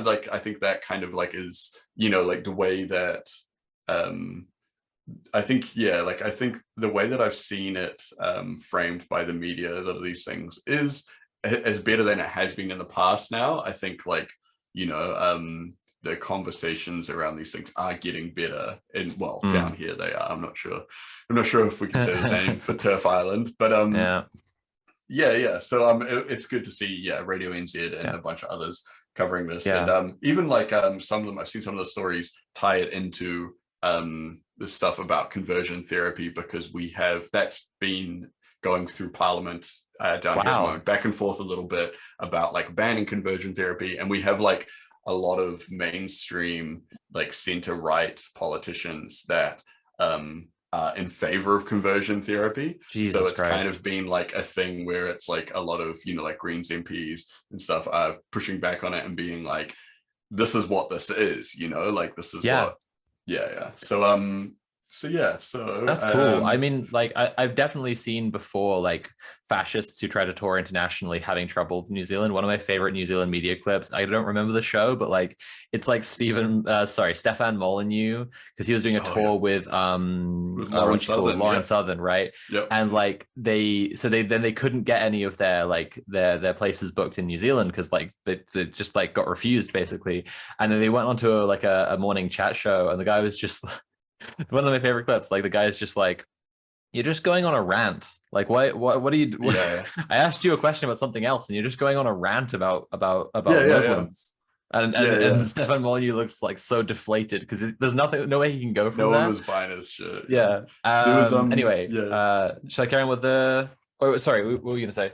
Speaker 2: like I think that kind of like is like the way that I think the way that I've seen it framed by the media, a lot of these things is better than it has been in the past now. I think like the conversations around these things are getting better, and down here they are. I'm not sure if we can say the same for Turf Island, but yeah. So it's good to see Radio NZ and a bunch of others covering this, and even like some of them, I've seen some of the stories tie it into the stuff about conversion therapy, because that's been going through Parliament down here, back and forth a little bit about like banning conversion therapy, and we have like a lot of mainstream like center-right politicians that are in favor of conversion therapy. So it's kind of been like a thing where it's like a lot of like Greens MPs and stuff are pushing back on it and being like, this is what this is, like this is what so
Speaker 3: that's cool. I mean, like I've definitely seen before like fascists who try to tour internationally having trouble with New Zealand. One of my favorite New Zealand media clips, I don't remember the show, but like it's like Stefan Molyneux, because he was doing a tour with
Speaker 2: Lauren
Speaker 3: Southern, right?
Speaker 2: Yep.
Speaker 3: And like they couldn't get any of their places booked in New Zealand because like they just like got refused basically. And then they went onto a morning chat show, and the guy was just one of my favorite clips, like the guy is just like, you're just going on a rant. Like, what are you? I asked you a question about something else, and you're just going on a rant about Muslims. And Stefan Molyneux looks like so deflated because there's no way he can go from that.
Speaker 2: No one was buying his shit.
Speaker 3: Yeah. Anyway, should I carry on with the? Oh, sorry. What were you gonna say?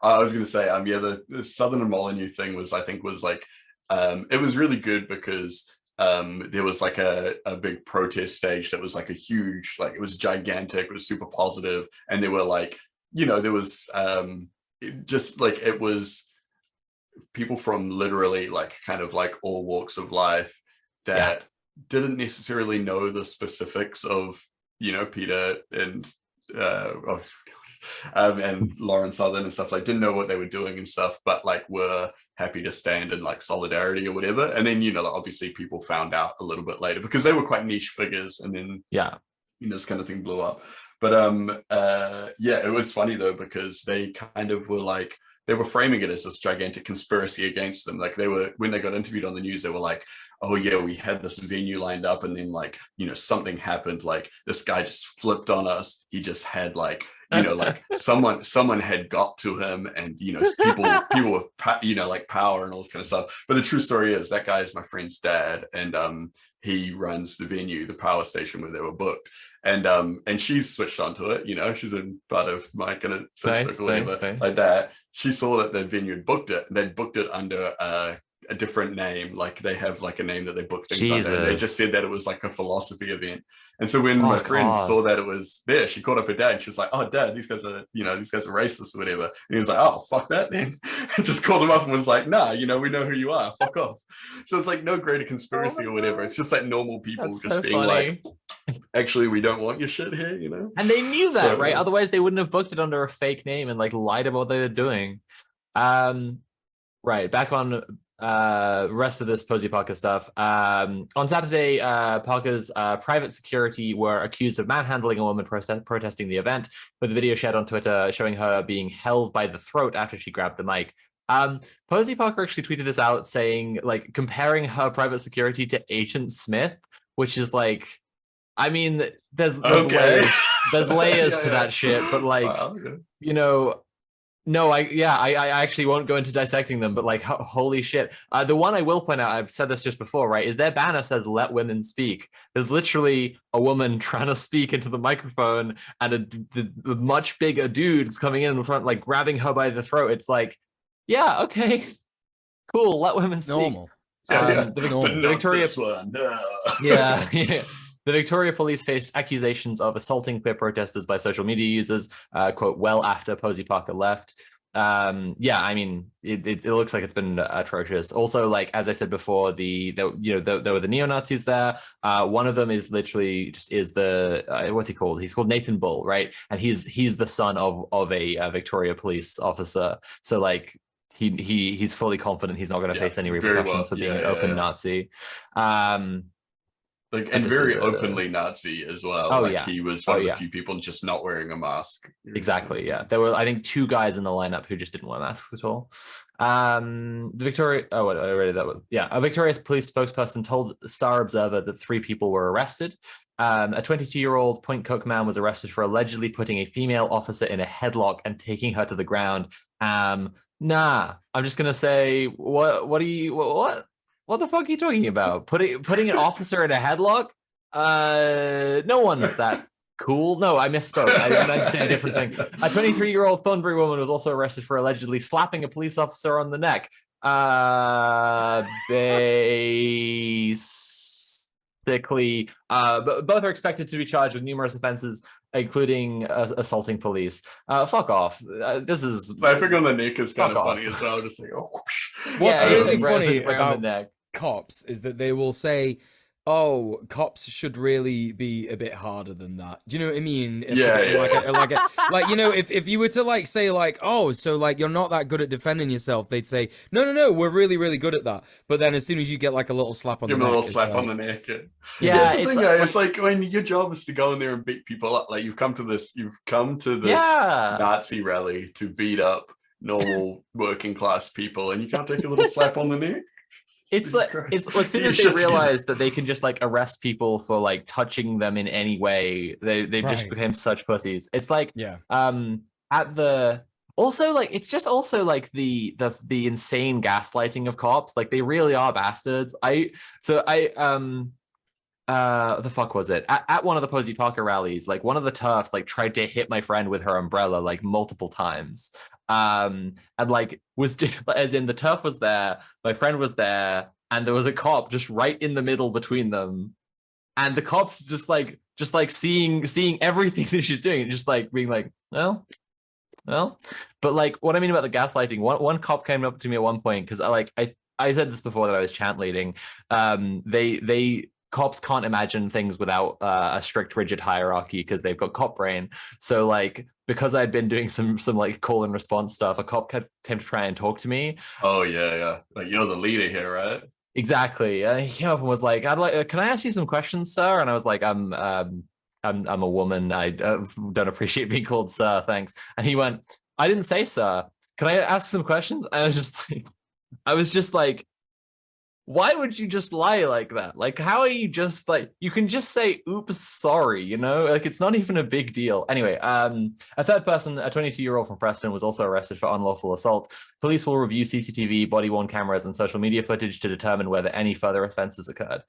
Speaker 2: I was gonna say, the Southern and Molyneux thing was like, it was really good because. There was like a big protest stage that was like a huge, like it was gigantic, it was super positive, and there were like, there was it was people from literally like kind of like all walks of life that didn't necessarily know the specifics of Peter and Lauren Southern and stuff, like didn't know what they were doing and stuff, but like were happy to stand in like solidarity or whatever. And then obviously people found out a little bit later because they were quite niche figures, and then this kind of thing blew up. But it was funny though, because they kind of were like, they were framing it as this gigantic conspiracy against them. Like when they got interviewed on the news, they were like, oh yeah, we had this venue lined up, and then like something happened, like this guy just flipped on us. He just had like like someone had got to him, and people with like power and all this kind of stuff. But the true story is that guy is my friend's dad, and he runs the venue, the power station where they were booked, and she's switched onto it. She's a part of my kind of social circle, like that. She saw that the venue had booked it. They'd booked it under a different name, like they have like a name that they book things under. And they just said that it was like a philosophy event. And so when my friend saw that it was there, she called up her dad and she was like, oh dad, these guys are racist or whatever. And he was like, oh fuck that then. And just called him up and was like, nah, we know who you are, fuck off. So it's like no greater conspiracy or whatever. It's just like normal people being like, actually we don't want your shit here,
Speaker 3: And they knew that, right? Otherwise they wouldn't have booked it under a fake name and like lied about what they were doing. Right, back on rest of this Posey Parker stuff. On Saturday, Parker's private security were accused of manhandling a woman protesting the event, with a video shared on Twitter showing her being held by the throat after she grabbed the mic. Posey Parker actually tweeted this out, saying, like, comparing her private security to Agent Smith, which is like, I mean, there's layers to that shit, but like, No, I actually won't go into dissecting them, but like, holy shit. The one I will point out, I've said this just before, right, is their banner says, let women speak. There's literally a woman trying to speak into the microphone and a much bigger dude coming in front, like grabbing her by the throat. It's like, yeah, okay, cool, let women speak.
Speaker 1: Normal.
Speaker 3: The Victoria one. No. Yeah. The Victoria police faced accusations of assaulting queer protesters by social media users, quote, well after Posey Parker left. Yeah, I mean, it looks like it's been atrocious. Also, like as I said before, there were the neo-Nazis there. One of them is literally what's he called? He's called Nathan Bull, right? And he's the son of a Victoria police officer. So like he's fully confident he's not going to face any repercussions for being an open Nazi.
Speaker 2: Like, and very openly Nazi as well.
Speaker 3: Oh,
Speaker 2: like
Speaker 3: yeah.
Speaker 2: He was one of the few people just not wearing a mask.
Speaker 3: Exactly, yeah. There were, I think, 2 guys in the lineup who just didn't wear masks at all. The Victoria... Oh, I already that was... Yeah, a Victoria police spokesperson told Star Observer that 3 people were arrested. A 22-year-old Point Cook man was arrested for allegedly putting a female officer in a headlock and taking her to the ground. Nah, I'm just going to say, what the fuck are you talking about? Putting an officer in a headlock? No one's that cool. No, I misspoke. I meant to say a different thing. A 23-year-old Thornbury woman was also arrested for allegedly slapping a police officer on the neck. Basically, both are expected to be charged with numerous offenses, including assaulting police. Fuck off. This is...
Speaker 2: Slapping on the neck is kind of funny as well. Just like, oh.
Speaker 1: What's really funny about cops is that they will say, oh, cops should really be a bit harder than that. Do you know what I mean? Like, you know, if you were to like say like, oh, so like you're not that good at defending yourself, they'd say, no, we're really, really good at that. But then as soon as you get like a little slap on the neck,
Speaker 2: a little slap on the neck.
Speaker 3: Yeah,
Speaker 2: it's like when your job is to go in there and beat people up. Like you've come to this Nazi rally to beat up normal working class people, and you can't take a little slap on the neck.
Speaker 3: It's like as soon as they realize that they can just like arrest people for like touching them in any way, they've just become such pussies. It's like also like it's just also like the insane gaslighting of cops. Like they really are bastards. The fuck was it? At one of the Posey Parker rallies, like one of the TERFs like tried to hit my friend with her umbrella like multiple times. And like as in the TERF was there, my friend was there, and there was a cop just right in the middle between them, and the cops just like seeing everything that she's doing and just like being like, well, but like what I mean about the gaslighting, one cop came up to me at one point because I said this before that I was chant leading. Cops can't imagine things without a strict, rigid hierarchy because they've got cop brain. So like, because I'd been doing some like call and response stuff, a cop came to try and talk to me.
Speaker 2: Oh yeah. Like you're the leader here, right?
Speaker 3: Exactly. He came up and was like, can I ask you some questions, sir? And I was like, I'm a woman. I don't appreciate being called sir. Thanks. And he went, I didn't say sir. Can I ask some questions? And I was just like, why would you just lie like that? Like, how are you just like, you can just say, oops, sorry, you know? Like, it's not even a big deal. Anyway, a third person, a 22-year-old from Preston, was also arrested for unlawful assault. Police will review CCTV, body-worn cameras, and social media footage to determine whether any further offenses occurred.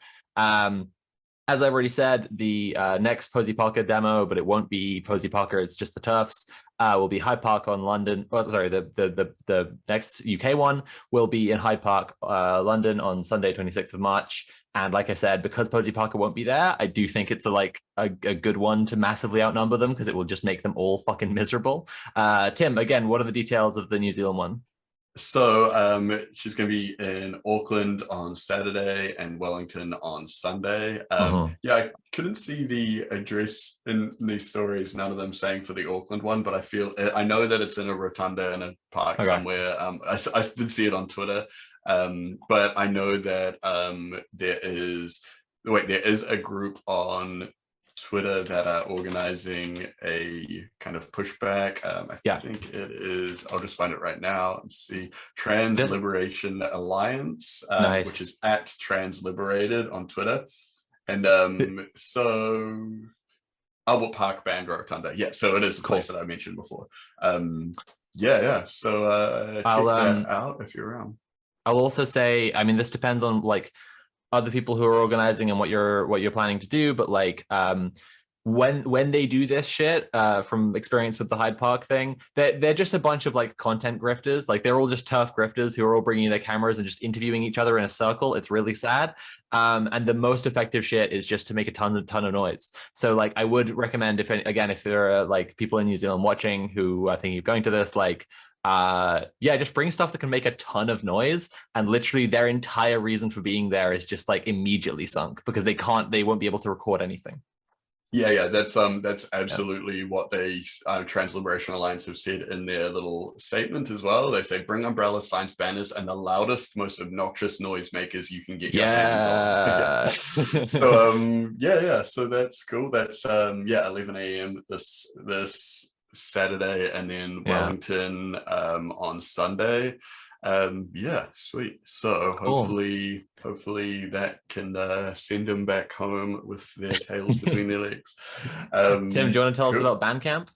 Speaker 3: As I've already said, the next Posey Parker demo, but it won't be Posey Parker, it's just the TERFs, will be Hyde Park on London. Oh, sorry, the next UK one will be in Hyde Park, London on Sunday, 26th of March. And like I said, because Posey Parker won't be there, I do think it's a good one to massively outnumber them because it will just make them all fucking miserable. Tim, again, what are the details of the New Zealand one?
Speaker 2: So she's going to be in Auckland on Saturday and Wellington on Sunday. Yeah, I couldn't see the address in these stories, none of them saying for the Auckland one, but I know that it's in a rotunda in a park somewhere. I did see it on Twitter, but I know that there is a group on Twitter that are organizing a kind of pushback. I think it is, I'll just find it right now and see, Trans Liberation Alliance, which is at Trans Liberated on Twitter. And so Albert Park Band Rotunda. Yeah, so it is the place that I mentioned before. So check that out if you're around.
Speaker 3: I'll also say, I mean, this depends on like other people who are organizing and what you're planning to do, but like when they do this shit, from experience with the Hyde Park thing, they're just a bunch of like content grifters. Like they're all just turf grifters who are all bringing their cameras and just interviewing each other in a circle. It's really sad. And the most effective shit is just to make a ton of noise. So like I would recommend, if there are like people in New Zealand watching who are thinking of going to this, like just bring stuff that can make a ton of noise, and literally their entire reason for being there is just like immediately sunk because they won't be able to record anything.
Speaker 2: Yeah, that's absolutely what they Trans-Liberation Alliance have said in their little statement as well. They say bring umbrella signs, banners, and the loudest, most obnoxious noisemakers you can get your hands on. So so that's cool. That's 11 a.m. this Saturday, and then Wellington on Sunday. Sweet. So hopefully that can send them back home with their tails between their legs.
Speaker 3: Tim, do you want to tell us about Bandcamp?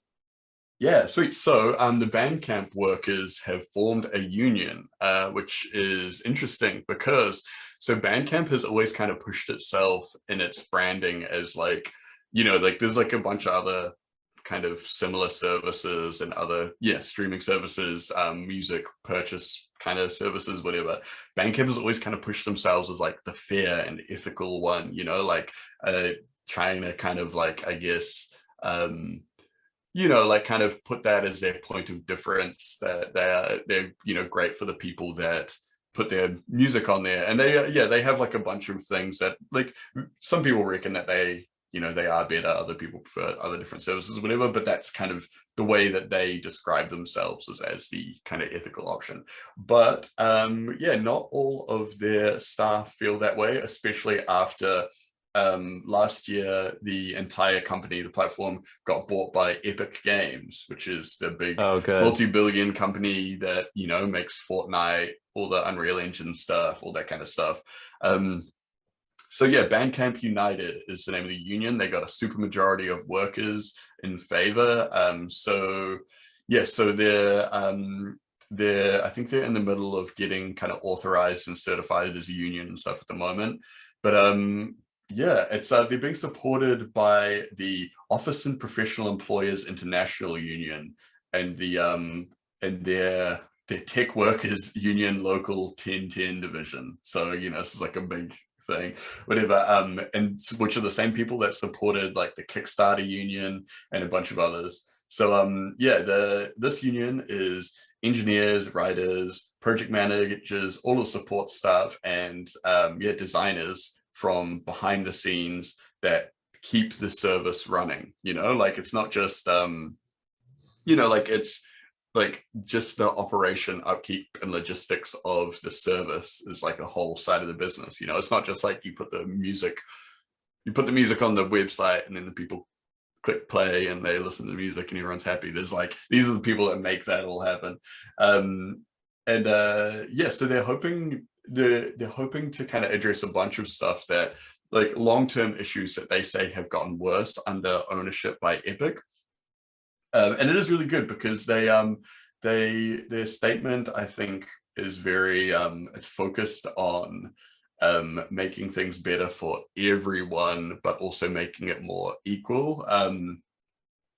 Speaker 2: Yeah, sweet. So the Bandcamp workers have formed a union, which is interesting because Bandcamp has always kind of pushed itself in its branding as like, there's like a bunch of other kind of similar services and other streaming services, music purchase kind of services, whatever. Bandcamp has always kind of pushed themselves as like the fair and ethical one, trying to kind of like, I guess, like kind of put that as their point of difference, that they're great for the people that put their music on there. And they have like a bunch of things that, like, some people reckon that they are better, other people prefer other different services, whatever, but that's kind of the way that they describe themselves as the kind of ethical option. But not all of their staff feel that way, especially after last year, the entire company, the platform, got bought by Epic Games, which is the big multi-billion company that, makes Fortnite, all the Unreal Engine stuff, all that kind of stuff. Bandcamp United is the name of the union. They got a supermajority of workers in favor. I think they're in the middle of getting kind of authorized and certified as a union and stuff at the moment. But they're being supported by the Office and Professional Employers International Union and their Tech Workers Union Local 1010 division. So this is like a big thing, whatever, and which are the same people that supported like the Kickstarter union and a bunch of others. So this union is engineers, writers, project managers, all the support staff, and designers from behind the scenes that keep the service running. It's not just it's like just the operation, upkeep, and logistics of the service is like a whole side of the business. It's not just like you put the music on the website and then the people click play and they listen to the music and everyone's happy. There's like, these are the people that make that all happen. So they're hoping to kind of address a bunch of stuff that, like, long-term issues that they say have gotten worse under ownership by Epic. And it is really good because their statement, I think, is very it's focused on making things better for everyone, but also making it more equal.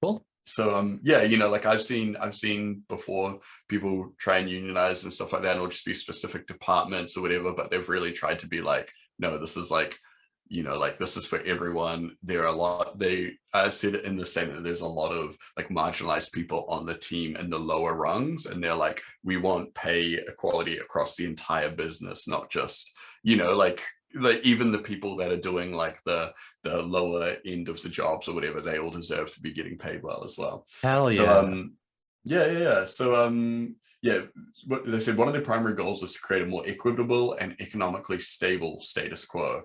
Speaker 3: Cool.
Speaker 2: So like I've seen before people try and unionize and stuff like that, or just be specific departments or whatever, but they've really tried to be like, no, this is like, like this is for everyone. There are a lot, they said it in the statement, there's a lot of like marginalized people on the team in the lower rungs, and they're like, we want pay equality across the entire business, not just, like even the people that are doing like the lower end of the jobs or whatever, they all deserve to be getting paid well as well.
Speaker 3: Hell yeah.
Speaker 2: So what they said, one of their primary goals is to create a more equitable and economically stable status quo.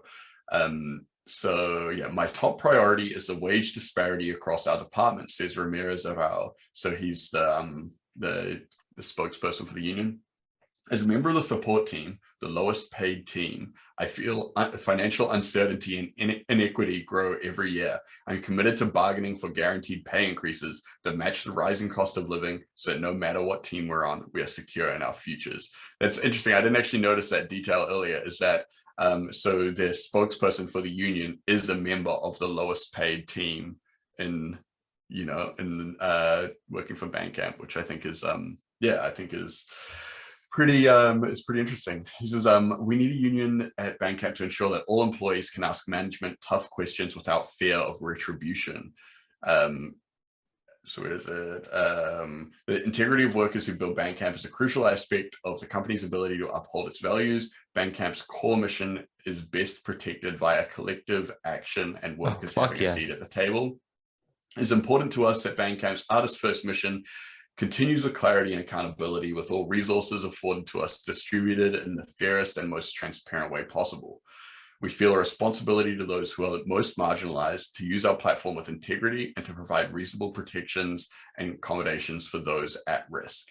Speaker 2: My top priority is the wage disparity across our department, says Ramirez Arao. So he's the spokesperson for the union. As a member of the support team, the lowest paid team, I feel financial uncertainty and inequity grow every year. I'm committed to bargaining for guaranteed pay increases that match the rising cost of living, so that no matter what team we're on, we are secure in our futures. That's interesting. I didn't actually notice that detail earlier, is that so their spokesperson for the union is a member of the lowest paid team in working for Bandcamp, which I think is pretty interesting. He says, we need a union at Bandcamp to ensure that all employees can ask management tough questions without fear of retribution. So is it the integrity of workers who build Bandcamp is a crucial aspect of the company's ability to uphold its values. Bandcamp's core mission is best protected via collective action and workers having a seat at the table. It's important to us that Bandcamp's Artist First mission continues with clarity and accountability, with all resources afforded to us distributed in the fairest and most transparent way possible. We feel a responsibility to those who are most marginalized to use our platform with integrity and to provide reasonable protections and accommodations for those at risk.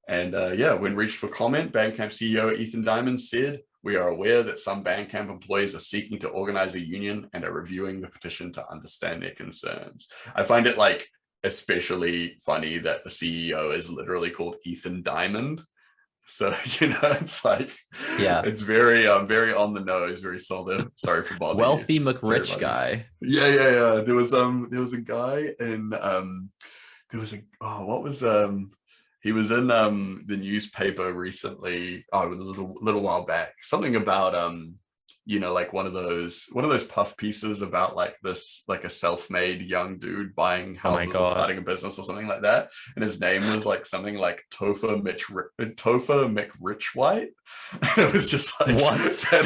Speaker 2: And when reached for comment, Bandcamp CEO Ethan Diamond said, "We are aware that some Bandcamp employees are seeking to organize a union and are reviewing the petition to understand their concerns." I find it like especially funny that the CEO is literally called Ethan Diamond. So, it's like, it's very on the nose, very solid. Sorry for bothering
Speaker 3: wealthy
Speaker 2: you.
Speaker 3: McRich guy.
Speaker 2: Yeah. There was a guy in he was in the newspaper recently, a little while back, something about like one of those puff pieces about like a self-made young dude buying houses or starting a business or something like that, and his name was like something like Topher McRichwhite. It was just like, what? That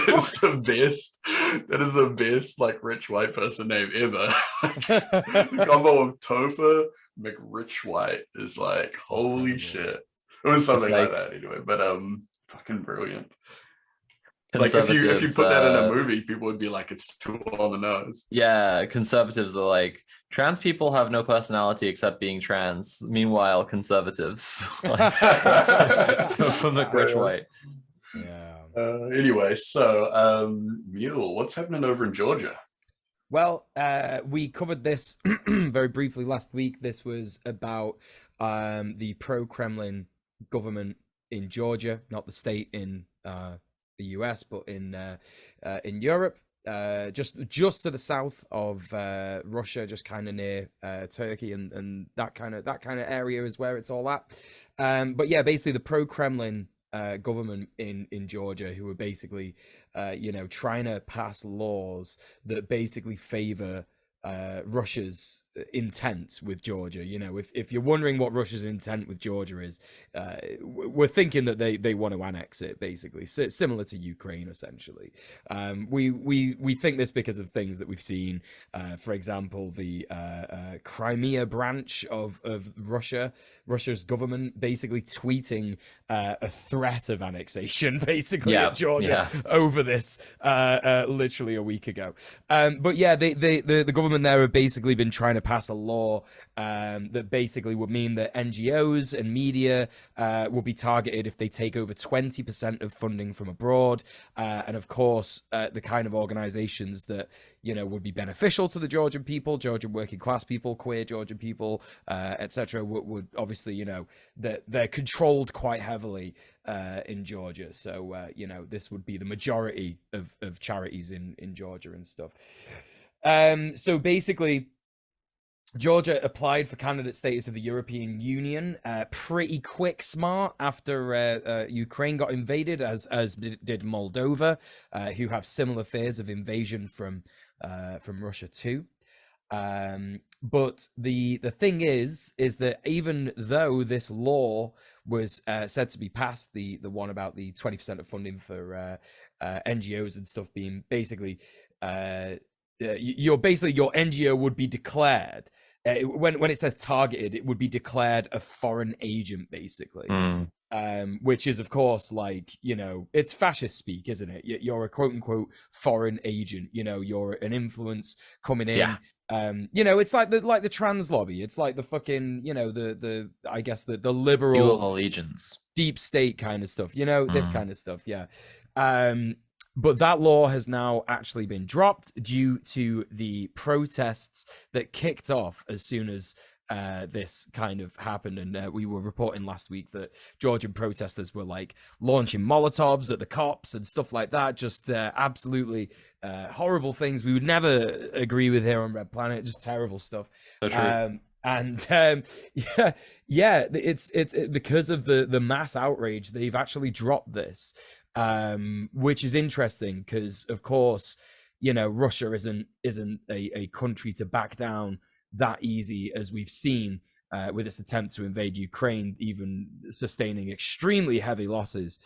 Speaker 2: is the best like rich white person name ever. The combo of Topher McRichwhite is like, holy shit. It was something like that anyway, but fucking brilliant. Like if you put that in a movie, people would be like, it's too on the nose.
Speaker 3: Yeah, conservatives are like, trans people have no personality except being trans. Meanwhile, conservatives like from the White.
Speaker 2: Yeah. Anyway, so Mule, what's happening over in Georgia?
Speaker 1: Well, we covered this very briefly last week. This was about the pro-Kremlin government in Georgia, not the state in the US, but in Europe, just to the south of Russia, just kind of near Turkey and that kind of area is where it's all at. But yeah, basically the pro-Kremlin government in Georgia, who are basically trying to pass laws that basically favor Russia's intent with Georgia. If you're wondering what Russia's intent with Georgia is, we're thinking that they want to annex it, basically, similar to Ukraine, essentially. We think this because of things that we've seen. For example, the Crimea branch of Russia's government basically tweeting a threat of annexation, basically, at Georgia over this literally a week ago. But yeah, the government there have basically been trying to pass a law that basically would mean that NGOs and media will be targeted if they take over 20% of funding from abroad. And of course, the kind of organizations that, would be beneficial to the Georgian people, Georgian working class people, queer Georgian people, etc., would obviously, that they're controlled quite heavily in Georgia. So, this would be the majority of charities in Georgia and stuff. So basically, Georgia applied for candidate status of the European Union pretty smart after Ukraine got invaded, as did Moldova, who have similar fears of invasion from Russia too. But the thing is that even though this law was said to be passed, the one about the 20% of funding for NGOs and stuff being basically your NGO would be declared when it says targeted, it would be declared a foreign agent, basically. Which is, of course, like, it's fascist speak, isn't it? You're a quote unquote foreign agent. You're an influence coming in. It's like the trans lobby. It's like the fucking, I guess the liberal
Speaker 3: dual allegiance,
Speaker 1: deep state kind of stuff. This kind of stuff. Yeah. But that law has now actually been dropped due to the protests that kicked off as soon as this kind of happened, and we were reporting last week that Georgian protesters were like launching Molotovs at the cops and stuff like that, just absolutely horrible things we would never agree with here on Red Planet, just terrible stuff.
Speaker 3: So true.
Speaker 1: It's because of the mass outrage they've actually dropped this, which is interesting because of course, you know, Russia isn't a country to back down that easy, as we've seen with its attempt to invade Ukraine, even sustaining extremely heavy losses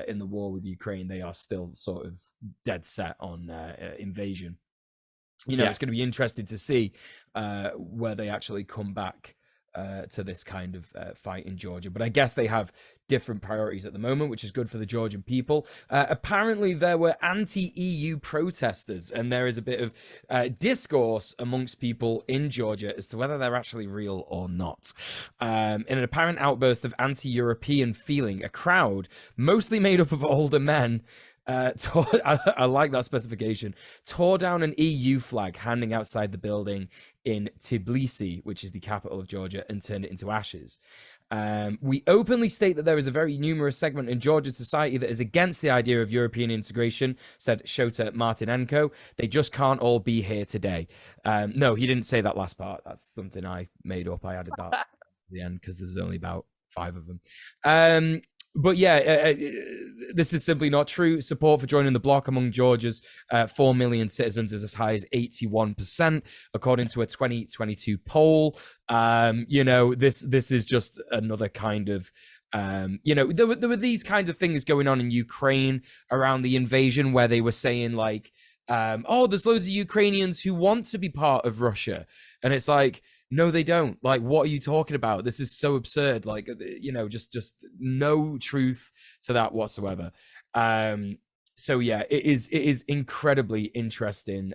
Speaker 1: in the war with Ukraine. They are still sort of dead set on invasion. You know, it's going to be interesting to see where they actually come back to this kind of fight in Georgia. But I guess they have different priorities at the moment, which is good for the Georgian people. Apparently, there were anti-EU protesters, and there is a bit of discourse amongst people in Georgia as to whether they're actually real or not. In an apparent outburst of anti-European feeling, a crowd, mostly made up of older men, I like that specification, tore down an EU flag hanging outside the building in Tbilisi, which is the capital of Georgia, and turned it into ashes. We openly state that there is a very numerous segment in Georgian society that is against the idea of European integration, said Shota Martinenko. They just can't all be here today. No, he didn't say that last part. That's something I made up. I added that at the end because there's only about 5 of them. But yeah, this is simply not true. Support for joining the bloc among Georgia's 4 million citizens is as high as 81%, according to a 2022 poll. You know, this is just another kind of, you know, there were these kinds of things going on in Ukraine around the invasion where they were saying like, oh, there's loads of Ukrainians who want to be part of Russia. And it's like, no, they don't. Like, what are you talking about? This is so absurd. Like, you know, just no truth to that whatsoever. So yeah, it is incredibly interesting.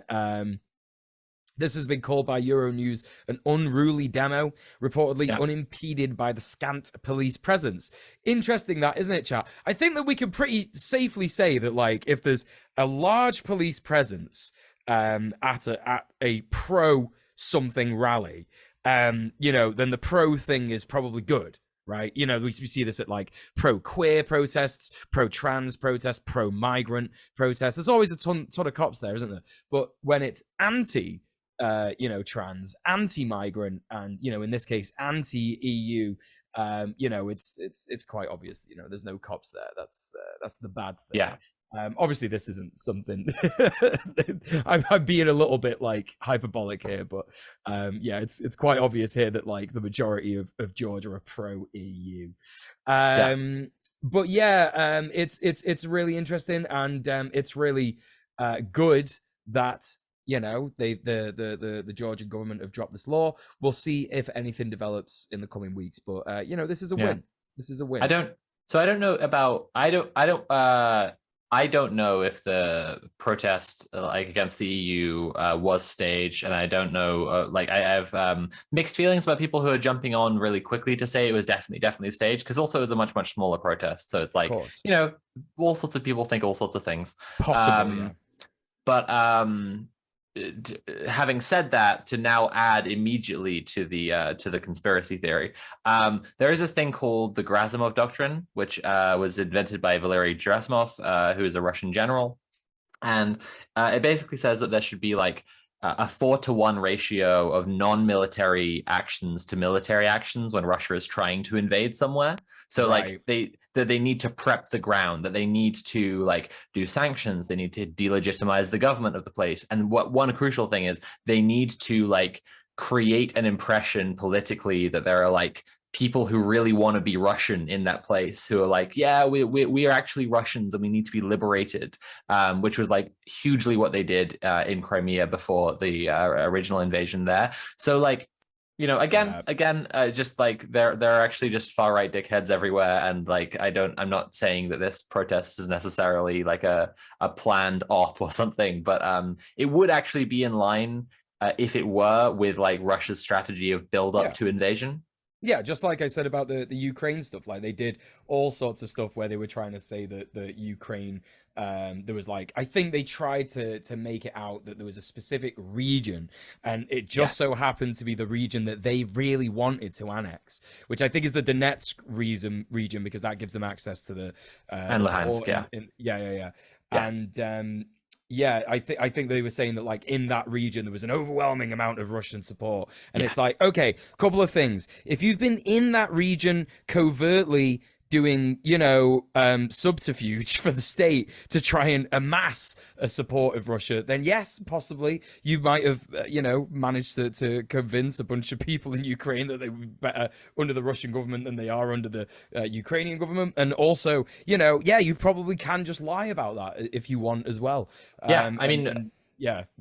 Speaker 1: This has been called by Euronews an unruly demo, reportedly unimpeded by the scant police presence. Interesting that, isn't it, chat? I think that we can pretty safely say that, like, if there's a large police presence at a pro something rally, you know, then the pro thing is probably good, right? You know, we see this at like pro-queer protests, pro-trans protests, pro-migrant protests. There's always a ton of cops there, isn't there? But when it's anti, you know, trans, anti-migrant, and, you know, in this case, anti-EU, you know, it's quite obvious, you know, there's no cops there. That's the bad thing.
Speaker 3: Yeah.
Speaker 1: Obviously, this isn't something I'm being a little bit like hyperbolic here, but yeah, it's quite obvious here that like the majority of Georgia are pro EU. But yeah, it's really interesting, and it's really good that, you know, the Georgian government have dropped this law. We'll see if anything develops in the coming weeks, but you know, this is a win. This is a win.
Speaker 3: I don't know if the protest like against the EU was staged, and I don't know. Like, I have mixed feelings about people who are jumping on really quickly to say it was definitely staged, because also it was a much smaller protest. So it's like, you know, all sorts of people think all sorts of things.
Speaker 1: Possibly, yeah.
Speaker 3: But having said that, to now add immediately to the conspiracy theory, there is a thing called the Gerasimov doctrine, which was invented by Valery Gerasimov, who is a Russian general, and it basically says that there should be like a 4-to-1 ratio of non-military actions to military actions when Russia is trying to invade somewhere. So like they need to prep the ground, that they need to like do sanctions, they need to delegitimize the government of the place. And what one crucial thing is, they need to like create an impression politically that there are like people who really want to be Russian in that place, who are like, yeah, we are actually Russians and we need to be liberated, which was like hugely what they did in Crimea before the original invasion there. So like, you know, again, just like there are actually just far right dickheads everywhere, and like I'm not saying that this protest is necessarily like a planned op or something, but it would actually be in line if it were with like Russia's strategy of build up to invasion.
Speaker 1: Yeah, just like I said about the Ukraine stuff, like they did all sorts of stuff where they were trying to say that the Ukraine, there was like, I think they tried to make it out that there was a specific region, and it just so happened to be the region that they really wanted to annex, which I think is the Donetsk region, because that gives them access to the
Speaker 3: and Luhansk,
Speaker 1: yeah. And yeah, I think they were saying that like in that region there was an overwhelming amount of Russian support, and it's like, okay, couple of things. If you've been in that region covertly doing, subterfuge for the state to try and amass a support of Russia, then yes, possibly you might have, managed to convince a bunch of people in Ukraine that they were better under the Russian government than they are under the Ukrainian government. And also, you probably can just lie about that if you want as well.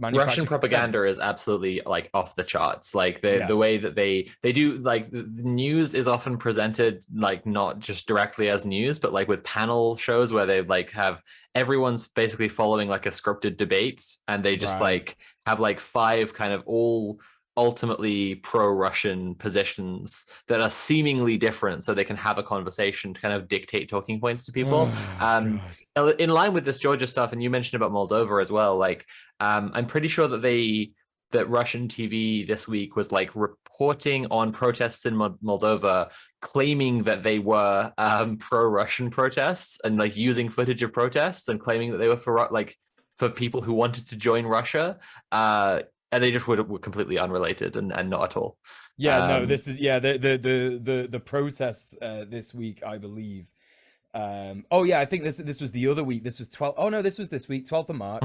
Speaker 3: Russian propaganda is absolutely like off the charts. Like the way that they do, like the news is often presented like not just directly as news, but like with panel shows where they like have everyone's basically following like a scripted debate, and they just like have like 5 kind of all ultimately pro-Russian positions that are seemingly different, so they can have a conversation to kind of dictate talking points to people. In line with this Georgia stuff, and you mentioned about Moldova as well, like I'm pretty sure that Russian TV this week was like reporting on protests in Moldova, claiming that they were pro-Russian protests, and like using footage of protests and claiming that they were for people who wanted to join Russia. And they just were completely unrelated and not at all.
Speaker 1: This is the protests this week, I believe. I think this was the other week. This was 12. Oh no, this was this week, 12th of March.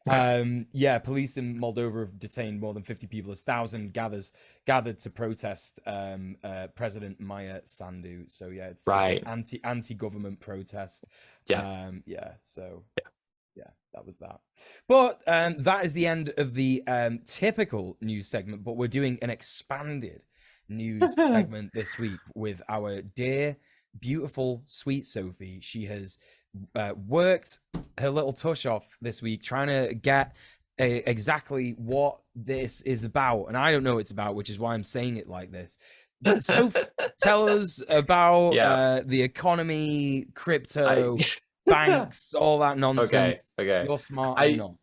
Speaker 1: Okay. Police in Moldova have detained more than 50 people as thousands gathered to protest President Maya Sandu. So it's an anti-government protest. That was that. But that is the end of the typical news segment, but we're doing an expanded news segment this week with our dear, beautiful, sweet Sophie. She has worked her little tush off this week trying to get exactly what this is about. And I don't know what it's about, which is why I'm saying it like this. Sophie, tell us about the economy, crypto... banks, all that nonsense.
Speaker 3: Okay.
Speaker 1: You're smart. I'm not.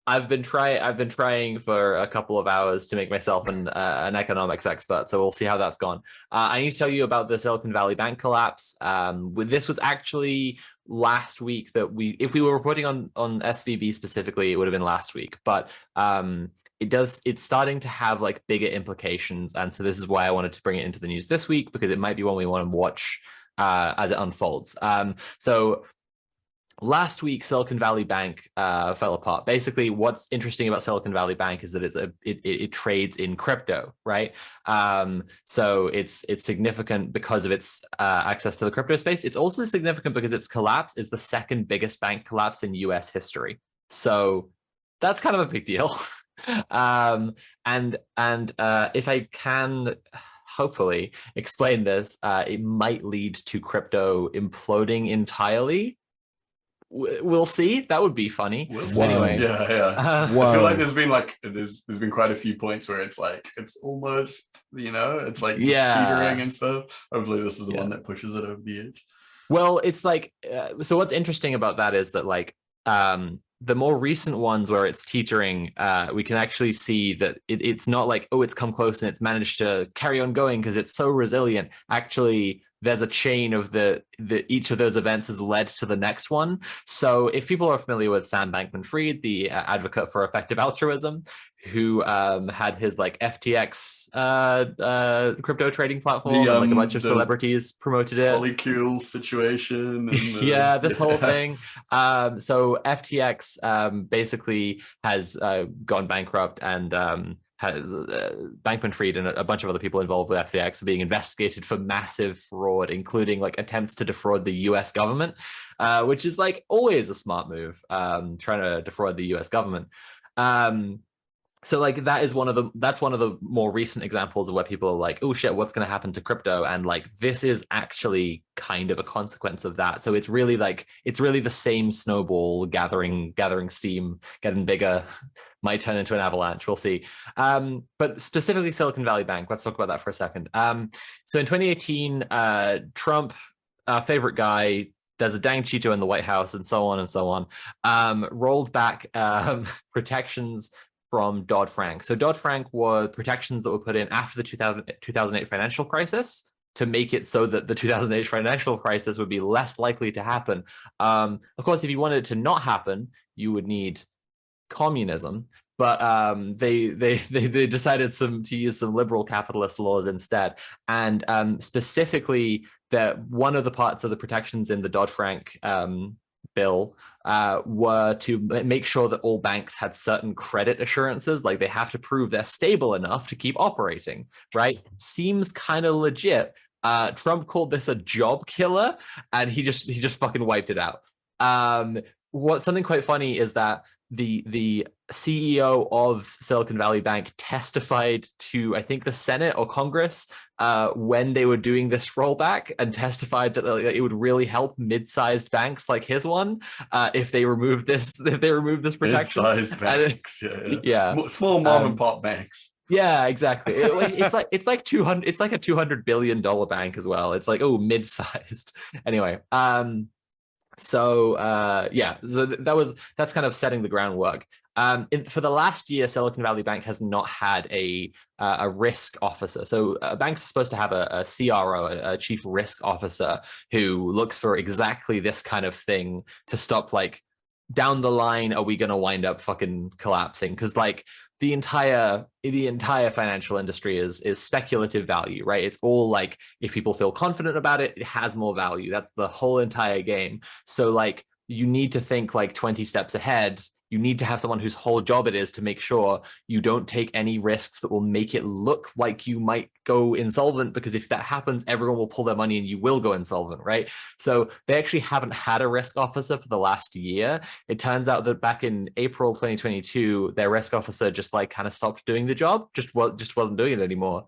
Speaker 3: I've been trying for a couple of hours to make myself an economics expert, so we'll see how that's gone. I need to tell you about the Silicon Valley Bank collapse. This was actually last week that if we were reporting on SVB specifically, it would have been last week, but it's starting to have like bigger implications, and so this is why I wanted to bring it into the news this week, because it might be one we want to watch as it unfolds. So last week, Silicon Valley Bank fell apart. Basically, what's interesting about Silicon Valley Bank is that it trades in crypto, right? So it's significant because of its access to the crypto space. It's also significant because its collapse is the second biggest bank collapse in US history. So that's kind of a big deal. And if I can hopefully explain this, it might lead to crypto imploding entirely. We'll see. That would be funny. Anyway,
Speaker 2: I feel like there's been quite a few points where it's like it's almost it's like teetering and stuff. Hopefully, this is the one that pushes it over the edge.
Speaker 3: Well, it's like so. What's interesting about that is that like the more recent ones where it's teetering, we can actually see that it's not like, oh, it's come close and it's managed to carry on going because it's so resilient. Actually, there's a chain of each of those events has led to the next one. So if people are familiar with Sam Bankman-Fried, the advocate for effective altruism, who had his like FTX crypto trading platform, and like a bunch of celebrities promoted it.
Speaker 2: Polycule situation.
Speaker 3: And this whole thing. So FTX basically has gone bankrupt, and Bankman-Fried and a bunch of other people involved with FTX are being investigated for massive fraud, including like attempts to defraud the US government, which is like always a smart move, trying to defraud the US government. So like that's one of the more recent examples of where people are like, oh shit, what's going to happen to crypto? And like this is actually kind of a consequence of that. So it's really the same snowball gathering steam, getting bigger, might turn into an avalanche. We'll see. But specifically Silicon Valley Bank, let's talk about that for a second. So in 2018, Trump, favorite guy, there's a dang Cheeto in the White House and so on and so on, rolled back protections from Dodd-Frank. So Dodd-Frank were protections that were put in after the 2008 financial crisis to make it so that the 2008 financial crisis would be less likely to happen. Of course, if you wanted it to not happen, you would need communism. But they decided to use some liberal capitalist laws instead. And specifically, that one of the parts of the protections in the Dodd-Frank bill were to make sure that all banks had certain credit assurances, like they have to prove they're stable enough to keep operating, right? Seems kind of legit. Trump called this a job killer, and he just fucking wiped it out. Something quite funny is that the CEO of Silicon Valley Bank testified to, I think, the Senate or Congress when they were doing this rollback, and testified that it would really help mid-sized banks like his one if they removed this protection.
Speaker 2: Mid-sized banks,
Speaker 3: yeah.
Speaker 2: Small mom and pop banks.
Speaker 3: Yeah, exactly. It's like a $200 billion bank as well. It's like, oh, mid-sized. Anyway, so that's kind of setting the groundwork. For the last year, Silicon Valley Bank has not had a risk officer. So banks are supposed to have a CRO, a chief risk officer, who looks for exactly this kind of thing to stop, like, down the line, are we going to wind up fucking collapsing? Because, like, the entire financial industry is speculative value, right? It's all like, if people feel confident about it, it has more value. That's the whole entire game. So, like, you need to think like 20 steps ahead. You need to have someone whose whole job it is to make sure you don't take any risks that will make it look like you might go insolvent, because if that happens, everyone will pull their money and you will go insolvent, right? So they actually haven't had a risk officer for the last year. It turns out that back in April 2022, their risk officer just like kind of stopped doing the job, just wasn't doing it anymore,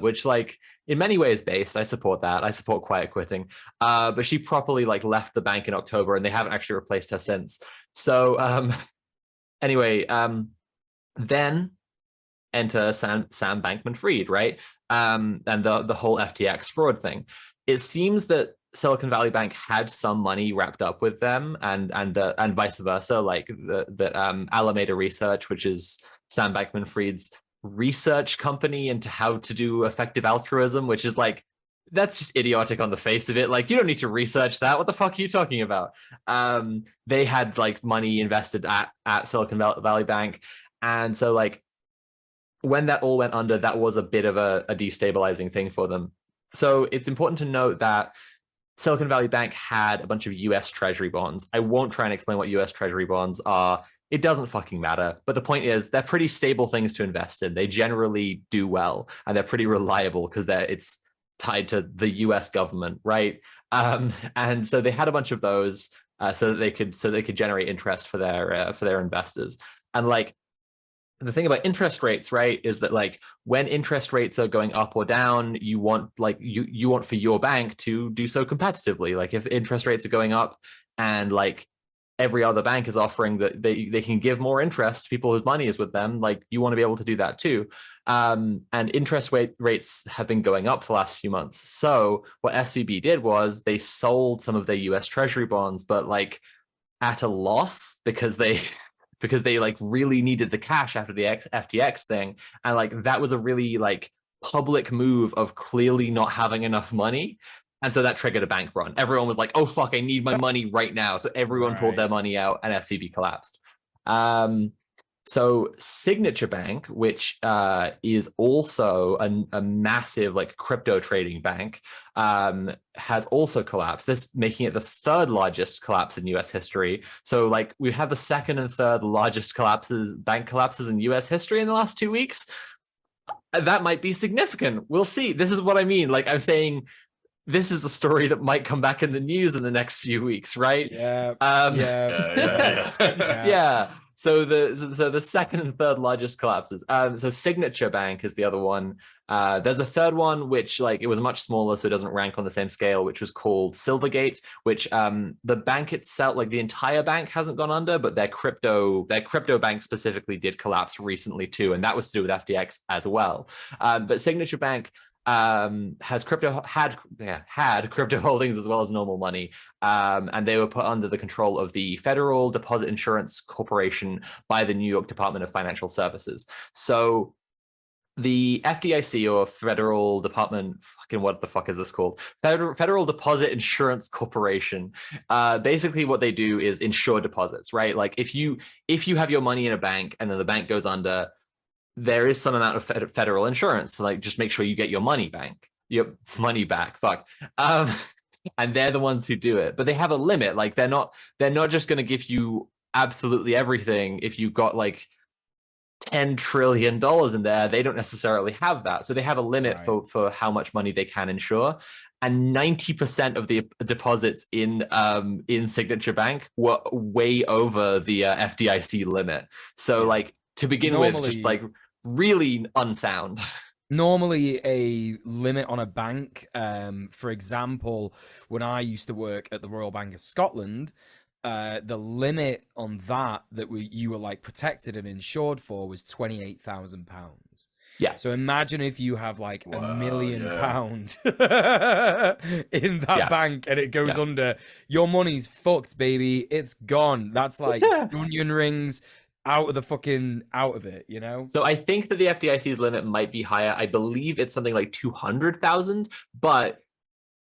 Speaker 3: which, like, in many ways based, I support that. I support quiet quitting. But she properly, like, left the bank in October, and they haven't actually replaced her since. So anyway, then enter Sam Bankman-Fried, right? And the whole FTX fraud thing. It seems that Silicon Valley Bank had some money wrapped up with them, and vice versa. Like the Alameda Research, which is Sam Bankman-Fried's research company into how to do effective altruism, which is like, that's just idiotic on the face of it. Like, you don't need to research that. What the fuck are you talking about? They had like money invested at Silicon Valley Bank. And so, like, when that all went under, that was a bit of a destabilizing thing for them. So it's important to note that Silicon Valley Bank had a bunch of US Treasury bonds. I won't try and explain what US Treasury bonds are. It doesn't fucking matter. But the point is, they're pretty stable things to invest in. They generally do well, and they're pretty reliable because it's tied to the US government, right? And so they had a bunch of those so that they could generate interest for their investors. And, like, the thing about interest rates, right, is that, like, when interest rates are going up or down, you want, like, you want for your bank to do so competitively. Like, if interest rates are going up and, like, every other bank is offering that they can give more interest to people whose money is with them, like, you want to be able to do that too. And interest rates have been going up the last few months. So what SVB did was they sold some of their US Treasury bonds, but, like, at a loss, because they like really needed the cash after the FTX thing. And, like, that was a really, like, public move of clearly not having enough money. And so that triggered a bank run. Everyone was like, oh, fuck, I need my money right now. So everyone pulled their money out, and SVB collapsed. So Signature Bank, which is also a massive, like, crypto trading bank, has also collapsed. This making it the third largest collapse in US history. So, like, we've had the second and third largest bank collapses in US history in the last 2 weeks. That might be significant. We'll see. This is what I mean. Like, I'm saying, this is a story that might come back in the news in the next few weeks, right?
Speaker 1: Yeah.
Speaker 3: Yeah. So the second and third largest collapses. So Signature Bank is the other one. There's a third one which it was much smaller, so it doesn't rank on the same scale, which was called Silvergate, which the bank itself, the entire bank hasn't gone under, but their crypto bank specifically did collapse recently too, and that was to do with FTX as well. But Signature Bank had crypto holdings as well as normal money, and they were put under the control of the Federal Deposit Insurance Corporation by the New York Department of Financial Services. So the FDIC, or Federal Department, what the fuck is this called? Federal Deposit Insurance Corporation. Basically what they do is insure deposits, right? Like if you have your money in a bank and then the bank goes under, there is some amount of federal insurance to just make sure you get your money back. And they're the ones who do it, but they have a limit. Like they're not just going to give you absolutely everything. If you've got $10 trillion in there, they don't necessarily have that. So they have a limit for how much money they can insure. And 90% of the deposits in Signature Bank were way over the FDIC limit. So to begin with, just really unsound.
Speaker 1: Normally a limit on a bank, for example, when I used to work at the Royal Bank of Scotland, the limit on that you were protected and insured for was £28,000.
Speaker 3: Yeah.
Speaker 1: So imagine if you have £1 million in that bank and it goes under, your money's fucked, baby. It's gone. That's onion rings out of it, you know?
Speaker 3: So I think that the FDIC's limit might be higher. I believe it's something like 200,000, but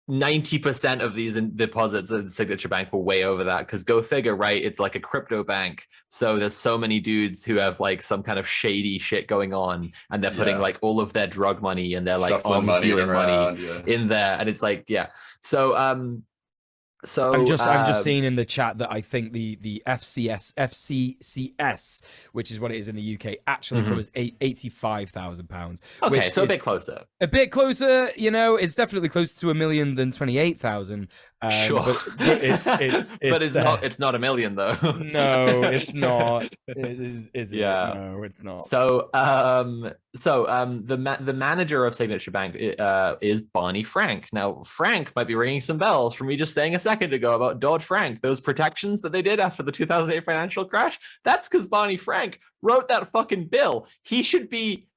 Speaker 3: 90% of these deposits in Signature Bank were way over that, because go figure, right? It's like a crypto bank. So there's so many dudes who have some kind of shady shit going on, and they're putting all of their drug money and their arms dealing money in there. And it's So
Speaker 1: I'm just seeing in the chat that I think the FCCS, which is what it is in the UK, actually covers £85,000.
Speaker 3: Okay, so a bit closer.
Speaker 1: A bit closer, you know. It's definitely closer to $1 million than 28,000.
Speaker 3: Sure,
Speaker 1: but it's
Speaker 3: but it's not $1 million though.
Speaker 1: No, it's not. Is it?
Speaker 3: Yeah,
Speaker 1: no, it's not.
Speaker 3: So the manager of Signature Bank is Barney Frank. Now Frank might be ringing some bells from me just saying a second ago about Dodd-Frank, those protections that they did after the 2008 financial crash. That's because Barney Frank wrote that fucking bill. He should be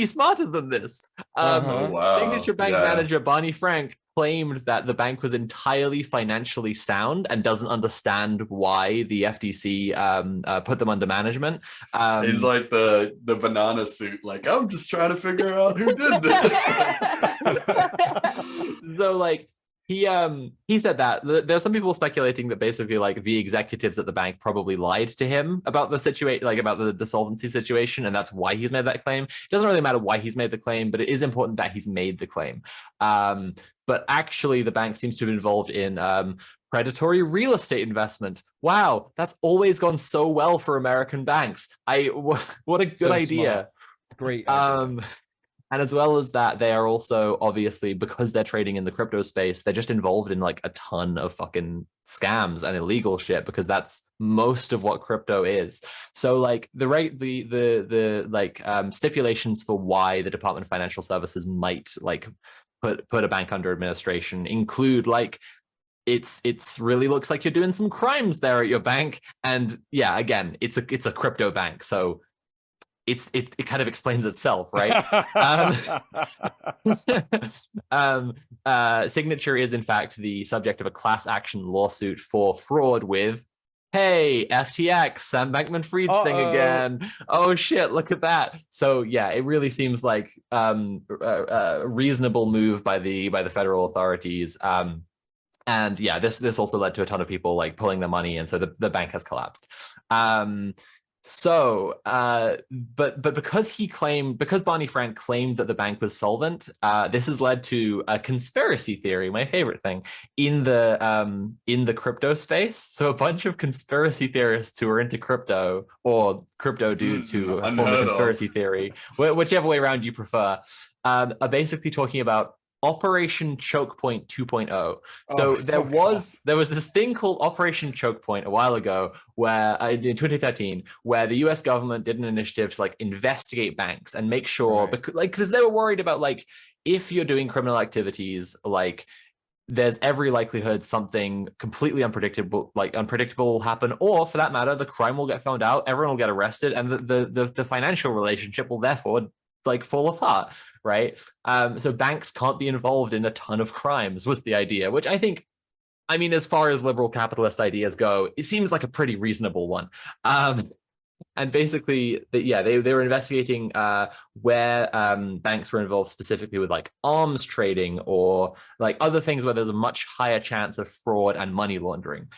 Speaker 3: smarter than this. Signature Bank manager Barney Frank claimed that the bank was entirely financially sound and doesn't understand why the FDC put them under management.
Speaker 2: He's like the banana suit, I'm just trying to figure out who did this.
Speaker 3: So he said that there's some people speculating that basically the executives at the bank probably lied to him about the situation, about the solvency situation, and that's why he's made that claim. It doesn't really matter why he's made the claim, but it is important that he's made the claim. But actually the bank seems to have been involved in predatory real estate investment. Wow, that's always gone so well for American banks. What a good idea.
Speaker 1: Smart. Great idea.
Speaker 3: And as well as that, they are also, obviously, because they're trading in the crypto space, they're just involved in a ton of fucking scams and illegal shit, because that's most of what crypto is. So the stipulations for why the Department of Financial Services might put a bank under administration include it's really looks like you're doing some crimes there at your bank, and again, it's a crypto bank, so it kind of explains itself, right? Signature is in fact the subject of a class action lawsuit for fraud with, hey, FTX, Sam Bankman-Fried's thing again. Oh shit, look at that. So it really seems like a reasonable move by the federal authorities. And this also led to a ton of people pulling their money, and so the bank has collapsed. But because Barney Frank claimed that the bank was solvent, this has led to a conspiracy theory, my favorite thing, in the crypto space. So a bunch of conspiracy theorists who are into crypto, or crypto dudes who form a conspiracy theory, whichever way around you prefer, are basically talking about Operation Choke Point 2.0. So there was this thing called Operation Choke Point a while ago, where in 2013, where the U.S. government did an initiative to like investigate banks and make sure, because they were worried about like if you're doing criminal activities, like there's every likelihood something completely unpredictable will happen, or for that matter, the crime will get found out, everyone will get arrested, and the financial relationship will therefore like fall apart. Right. So banks can't be involved in a ton of crimes was the idea, which I think, I mean, as far as liberal capitalist ideas go, it seems like a pretty reasonable one. And basically, they were investigating where banks were involved specifically with like arms trading or like other things where there's a much higher chance of fraud and money laundering.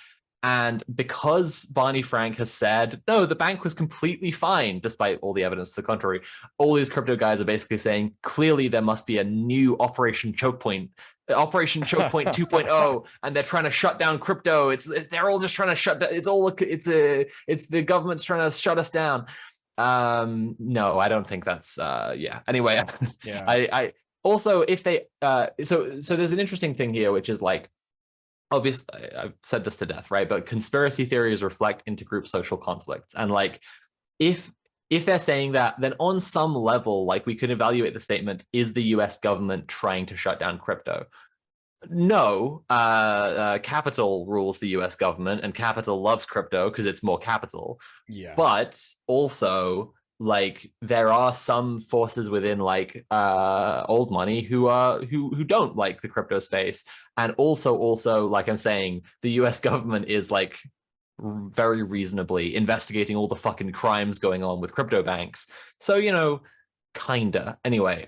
Speaker 3: And because Barney Frank has said, no, the bank was completely fine, despite all the evidence to the contrary, all these crypto guys are basically saying, clearly there must be a new Operation Choke Point 2.0, and they're trying to shut down crypto. They're all just trying to shut down. It's the government's trying to shut us down. No, I don't think that's, Anyway, yeah. I also, if they, so there's an interesting thing here, which is like, obviously, I've said this to death, right? But conspiracy theories reflect intergroup social conflicts. And like, if they're saying that, then on some level, like we could evaluate the statement, is the US government trying to shut down crypto? No, capital rules the US government, and capital loves crypto because it's more capital.
Speaker 1: Yeah.
Speaker 3: But also, like there are some forces within like old money who don't like the crypto space, and also like I'm saying, the US government is like very reasonably investigating all the fucking crimes going on with crypto banks. So kinda. Anyway,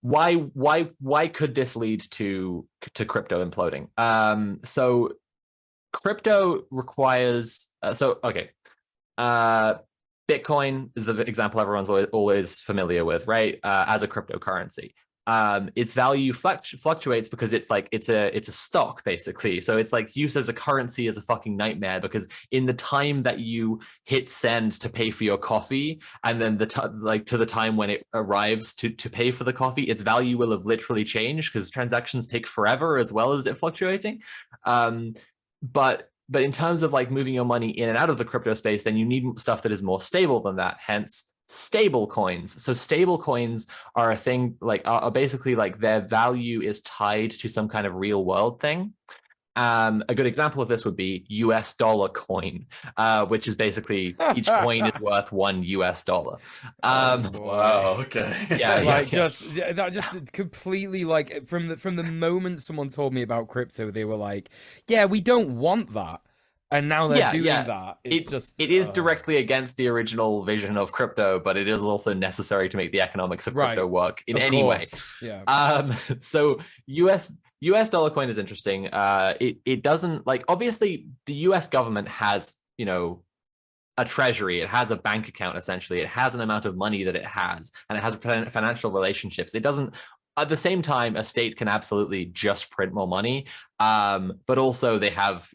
Speaker 3: why could this lead to crypto imploding? So crypto requires Bitcoin is the example everyone's always familiar with, right? As a cryptocurrency, its value fluctuates because it's a stock basically. So it's like use as a currency is a fucking nightmare, because in the time that you hit send to pay for your coffee, and then to the time when it arrives to pay for the coffee, its value will have literally changed because transactions take forever as well as it fluctuating. But in terms of like moving your money in and out of the crypto space, then you need stuff that is more stable than that, hence stable coins. So stable coins are a thing, like are basically like their value is tied to some kind of real world thing. A good example of this would be US dollar coin, which is basically each coin is worth $1.
Speaker 2: Wow. Okay.
Speaker 1: That just completely like from the moment someone told me about crypto, they were like, "Yeah, we don't want that." And now they're doing that.
Speaker 3: It is directly against the original vision of crypto, but it is also necessary to make the economics of crypto work in any way. Yeah. So US dollar coin is interesting. It doesn't, like, obviously the US government has, a treasury, it has a bank account, essentially. It has an amount of money that it has, and it has financial relationships. It doesn't, at the same time, a state can absolutely just print more money, but also they have,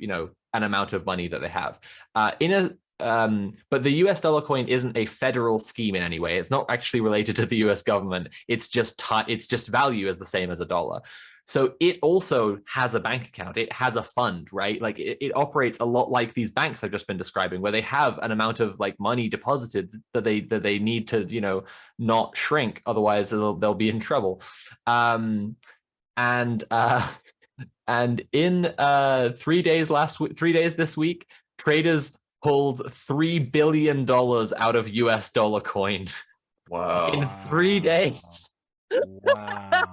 Speaker 3: an amount of money that they have. But the US dollar coin isn't a federal scheme in any way. It's not actually related to the US government. It's just value is the same as a dollar. So it also has a bank account. It has a fund, right? Like it operates a lot like these banks I've just been describing, where they have an amount of like money deposited that they need to, not shrink. Otherwise they'll be in trouble. And in 3 days this week, traders pulled $3 billion out of US dollar coin.
Speaker 2: Wow.
Speaker 3: In 3 days.
Speaker 1: Wow.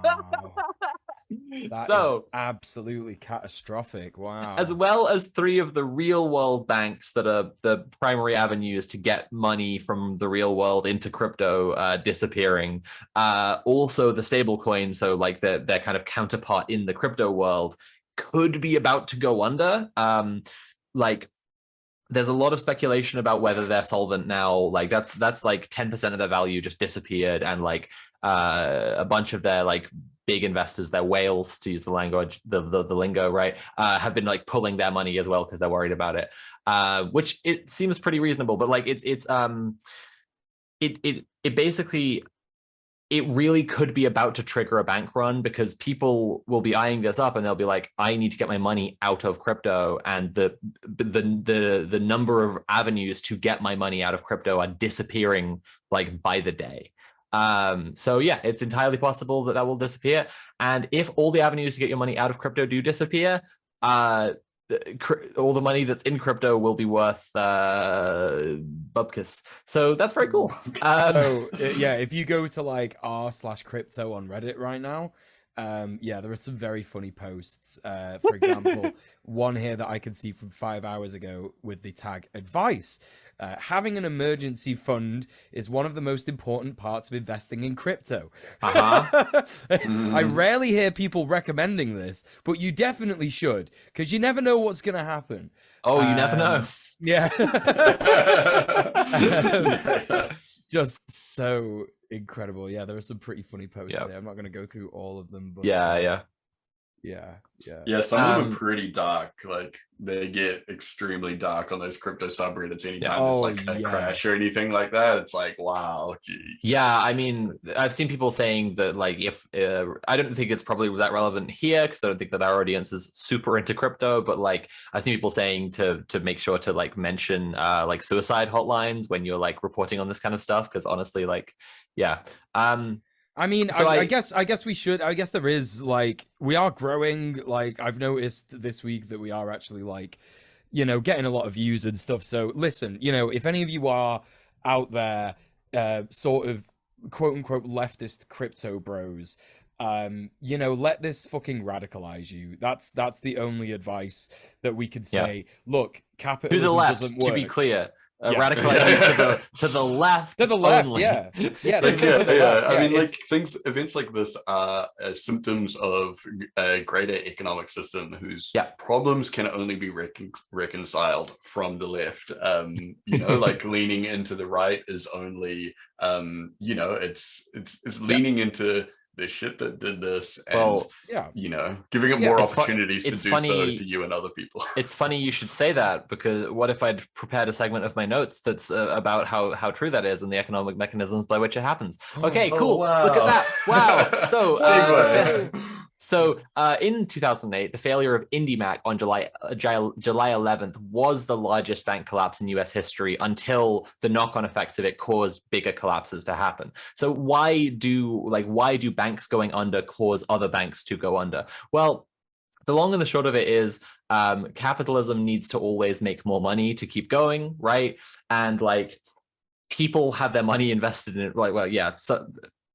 Speaker 1: That is absolutely catastrophic. Wow.
Speaker 3: As well as 3 of the real world banks that are the primary avenues to get money from the real world into crypto disappearing. Also the stable coin, so like their kind of counterpart in the crypto world, could be about to go under. There's a lot of speculation about whether they're solvent now. Like that's like 10% of their value just disappeared, and like a bunch of their like big investors, their whales, to use the language, the lingo, right, have been like pulling their money as well because they're worried about it, which it seems pretty reasonable. But like it basically, it really could be about to trigger a bank run, because people will be eyeing this up and they'll be like, I need to get my money out of crypto, and the number of avenues to get my money out of crypto are disappearing like by the day. So yeah, it's entirely possible that will disappear. And if all the avenues to get your money out of crypto do disappear, all the money that's in crypto will be worth bubkus. So that's very cool.
Speaker 1: So yeah, if you go to like r/crypto on Reddit right now, yeah, there are some very funny posts. For example, one here that I can see from 5 hours ago with the tag advice. Having an emergency fund is one of the most important parts of investing in crypto. I rarely hear people recommending this, but you definitely should, because you never know what's going to happen.
Speaker 3: Oh, you never know.
Speaker 1: Yeah. Just so incredible. Yeah, there are some pretty funny posts there. I'm not going to go through all of them. But,
Speaker 3: yeah.
Speaker 2: Some of them are pretty dark. Like, they get extremely dark on those crypto subreddits anytime there's like a crash or anything like that. It's like, wow, geez.
Speaker 3: Yeah, I mean, I've seen people saying that, like, if I don't think it's probably that relevant here, because I don't think that our audience is super into crypto, but like I've seen people saying to make sure to like mention like suicide hotlines when you're like reporting on this kind of stuff, because honestly, like, yeah.
Speaker 1: I mean, so I guess we should. I guess there is, like, we are growing. Like, I've noticed this week that we are actually, like, you know, getting a lot of views and stuff. So listen, you know, if any of you are out there, sort of quote unquote leftist crypto bros, you know, let this fucking radicalize you. That's the only advice that we could say. Look, capitalism
Speaker 3: to the left,
Speaker 1: doesn't work.
Speaker 3: To be clear. Radicalizing to the left.
Speaker 1: To the left,
Speaker 3: only.
Speaker 1: yeah.
Speaker 2: I mean, like, events like this are symptoms of a greater economic system whose problems can only be reconciled from the left. You know, like leaning into the right is only, you know, it's leaning into the shit that did this, and you know, giving it more opportunities to do so to you and other people.
Speaker 3: It's funny you should say that, because what if I'd prepared a segment of my notes that's about how true that is and the economic mechanisms by which it happens. Okay, cool. Wow. Look at that. Wow. So in 2008, the failure of IndyMac on July 11th was the largest bank collapse in US history, until the knock-on effects of it caused bigger collapses to happen. So why do banks going under cause other banks to go under? Well, the long and the short of it is, capitalism needs to always make more money to keep going, right? And like, people have their money invested in it. Like, well, yeah, so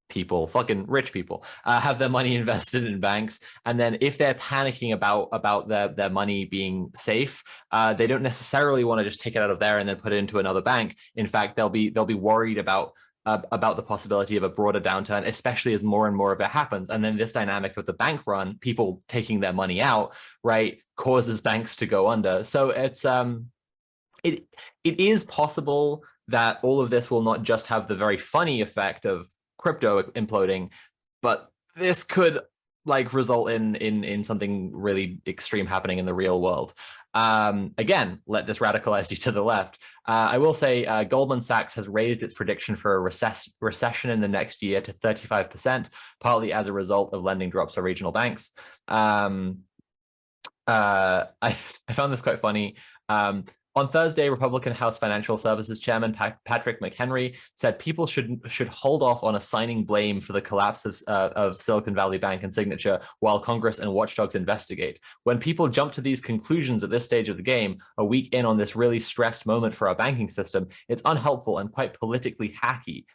Speaker 3: people, fucking rich people, have their money invested in banks, and then if they're panicking about their money being safe, they don't necessarily want to just take it out of there and then put it into another bank. In fact, they'll be worried about the possibility of a broader downturn, especially as more and more of it happens. And then this dynamic of the bank run, people taking their money out, right, causes banks to go under. So it's it is possible that all of this will not just have the very funny effect of crypto imploding, but this could like result in something really extreme happening in the real world. Again, let this radicalize you to the left. I will say Goldman Sachs has raised its prediction for a recession in the next year to 35%, partly as a result of lending drops for regional banks. I found this quite funny. On Thursday, Republican House Financial Services Chairman Patrick McHenry said people should hold off on assigning blame for the collapse of Silicon Valley Bank and Signature while Congress and watchdogs investigate. When people jump to these conclusions at this stage of the game, a week in on this really stressed moment for our banking system, it's unhelpful and quite politically hacky.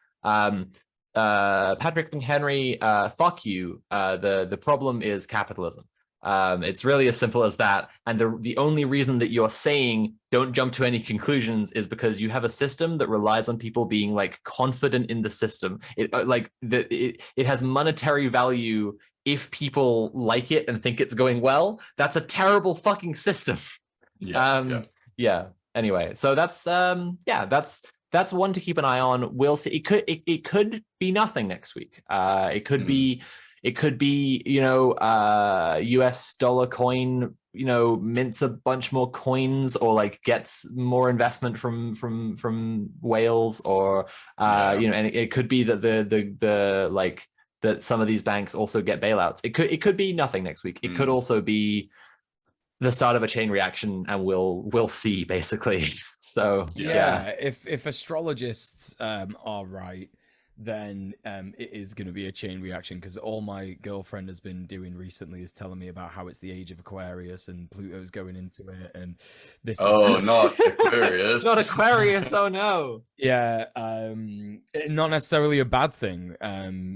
Speaker 3: Patrick McHenry, fuck you. The problem is capitalism. It's really as simple as that. And the only reason that you're saying don't jump to any conclusions is because you have a system that relies on people being like confident in the system. It has monetary value if people like it and think it's going well. That's a terrible fucking system. Anyway, so that's one to keep an eye on. We'll see. It could be nothing next week. It could be It could be, US dollar coin, mints a bunch more coins, or like gets more investment from whales, or and it could be that the like that some of these banks also get bailouts. It could be nothing next week. It could also be the start of a chain reaction, and we'll see, basically. So
Speaker 1: if astrologists are right, then it is going to be a chain reaction, because all my girlfriend has been doing recently is telling me about how it's the age of Aquarius and Pluto's going into it, and this
Speaker 2: not Aquarius.
Speaker 3: Not Aquarius. Oh no.
Speaker 1: Yeah, not necessarily a bad thing.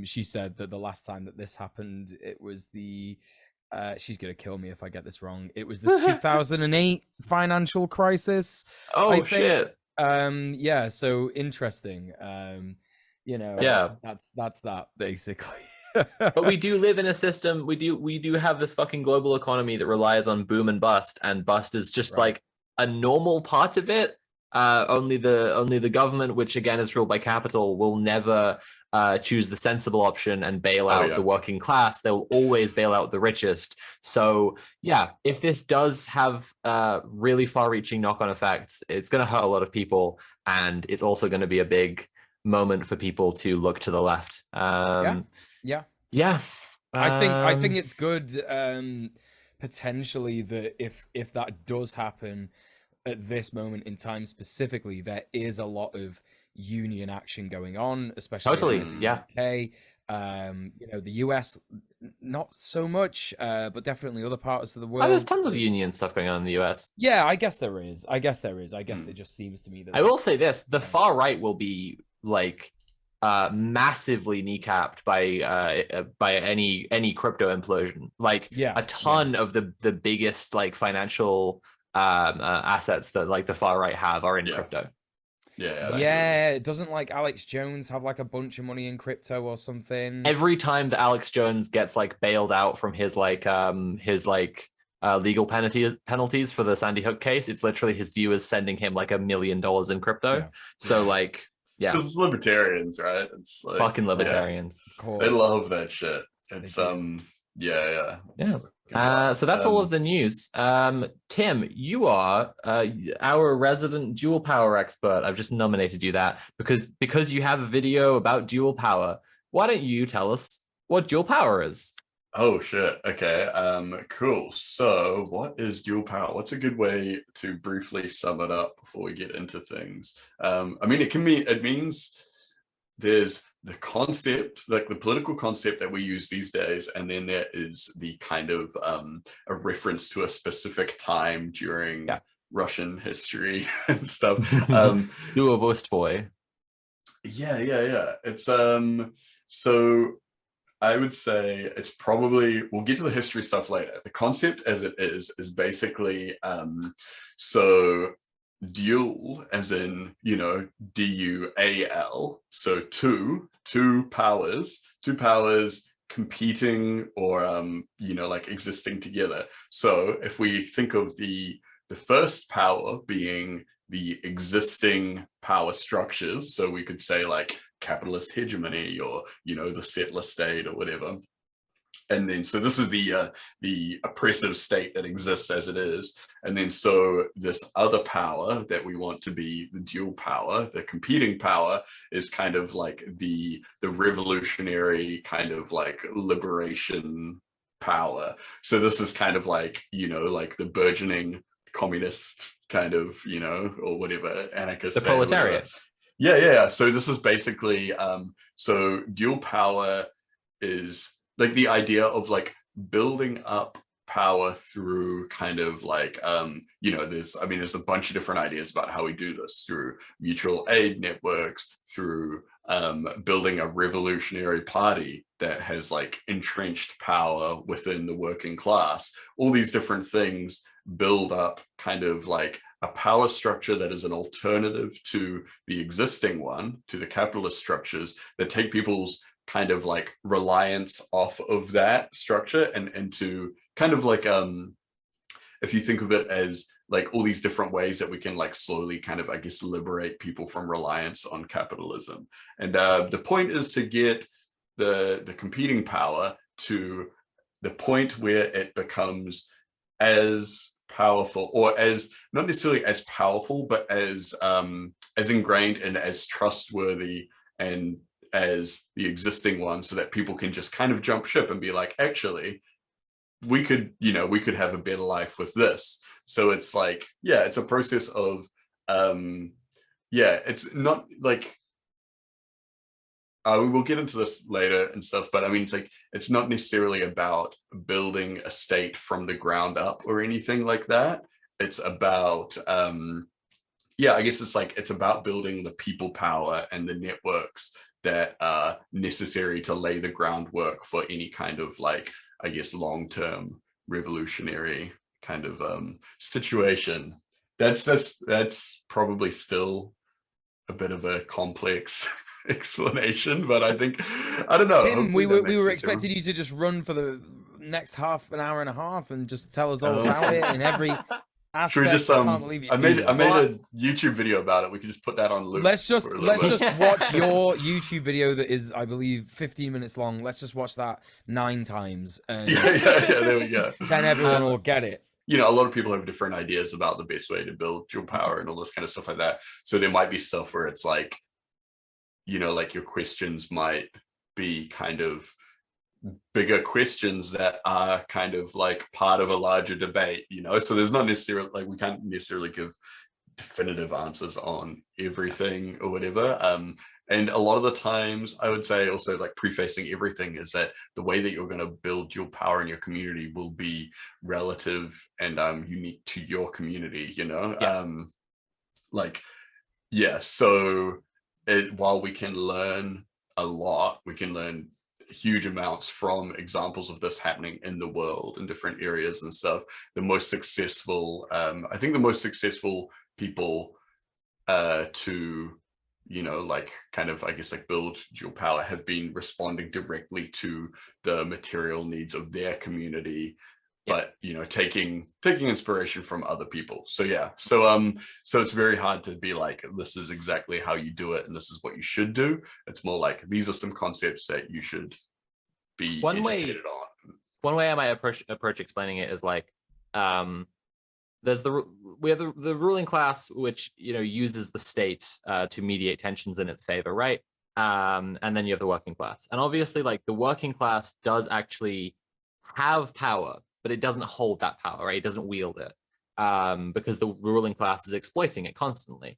Speaker 1: She said that the last time that this happened, it was the she's gonna kill me if I get this wrong. It was the 2008 financial crisis.
Speaker 3: Oh shit.
Speaker 1: Yeah, so interesting. That's that basically.
Speaker 3: But we do live in a system. We do have this fucking global economy that relies on boom and bust is just like a normal part of it. Only the government, which again is ruled by capital, will never choose the sensible option and bail out the working class. They will always bail out the richest. So yeah, if this does have really far-reaching knock-on effects, it's going to hurt a lot of people, and it's also going to be a big moment for people to look to the left.
Speaker 1: Yeah. I think it's good potentially that if that does happen at this moment in time specifically, there is a lot of union action going on, especially in the UK. The US not so much, but definitely other parts of the world.
Speaker 3: There's tons of union stuff going on in the US.
Speaker 1: Yeah, I guess there is. I guess it just seems to me that
Speaker 3: I will say this: the far right will be like massively kneecapped by any crypto implosion. Like a ton of the biggest like financial assets that like the far right have are in crypto.
Speaker 1: Doesn't like Alex Jones have like a bunch of money in crypto or something?
Speaker 3: Every time that Alex Jones gets like bailed out from his legal penalties for the Sandy Hook case, it's literally his viewers sending him like $1 million in crypto. So like this
Speaker 2: is libertarians, right? It's like,
Speaker 3: fucking libertarians.
Speaker 2: They love that shit. It's so
Speaker 3: that's all of the news. Tim, you are our resident dual power expert. I've just nominated you that because you have a video about dual power. Why don't you tell us what dual power is?
Speaker 2: Oh shit. Okay. Cool. So what is dual power? What's a good way to briefly sum it up before we get into things? It means there's the concept, like the political concept that we use these days, and then there is the kind of a reference to a specific time during Russian history and stuff.
Speaker 3: Duovostvoy.
Speaker 2: Yeah. It's so I would say it's probably, we'll get to the history stuff later. The concept as it is basically so dual, as in, DUAL, so two powers competing or like existing together. So if we think of the first power being the existing power structures, so we could say like capitalist hegemony or the settler state or whatever, and then so this is the oppressive state that exists as it is, and then so this other power that we want to be the dual power, the competing power, is kind of like the revolutionary kind of like liberation power. So this is kind of like like the burgeoning communist kind of or whatever, anarchist,
Speaker 3: the proletariat.
Speaker 2: Yeah. So this is basically so dual power is like the idea of like building up power through kind of like there's a bunch of different ideas about how we do this, through mutual aid networks, through building a revolutionary party that has like entrenched power within the working class. All these different things build up kind of like a power structure that is an alternative to the existing one, to the capitalist structures, that take people's kind of like reliance off of that structure and to kind of like if you think of it as like all these different ways that we can like slowly kind of, I guess, liberate people from reliance on capitalism. And the point is to get the competing power to the point where it becomes as powerful, or as not necessarily as powerful, but as ingrained and as trustworthy and as the existing one, so that people can just kind of jump ship and be like, actually, we could have a better life with this. So it's like, yeah, it's a process of it's not like we will get into this later and stuff, but I mean, it's like, it's not necessarily about building a state from the ground up or anything like that. It's about I guess it's about building the people power and the networks that are necessary to lay the groundwork for any kind of, like, I guess, long-term revolutionary kind of situation. That's probably still a bit of a complex explanation, but I think, I don't know.
Speaker 1: Tim, we were expecting you to just run for the next half an hour and a half and just tell us all about it in every aspect.
Speaker 2: Should we just I made a YouTube video about it. We could just put that on loop.
Speaker 1: Let's just watch your YouTube video that is, I believe, 15 minutes long. Let's just watch that 9 times. And
Speaker 2: there we go.
Speaker 1: Then everyone will get it.
Speaker 2: You know, a lot of people have different ideas about the best way to build dual power and all this kind of stuff like that. So there might be stuff where it's like, you know, like your questions might be kind of bigger questions that are kind of like part of a larger debate, you know? So there's not necessarily, like, we can't necessarily give definitive answers on everything or whatever. And a lot of the times, I would say also, like, prefacing everything is that the way that you're going to build dual power in your community will be relative and unique to your community, you know? So while we can learn a lot, we can learn huge amounts from examples of this happening in the world in different areas and stuff. The most successful, I think the most successful people to, you know, like, kind of, I guess, like, build dual power have been responding directly to the material needs of their community, but, you know, taking inspiration from other people. So so it's very hard to be like, this is exactly how you do it and this is what you should do. It's more like, these are some concepts that you should be educated on.
Speaker 3: One way I might approach explaining it is like, we have the ruling class, which, you know, uses the state to mediate tensions in its favor, right? And then you have the working class, and obviously, like, the working class does actually have power, but it doesn't hold that power, right? It doesn't wield it, because the ruling class is exploiting it constantly.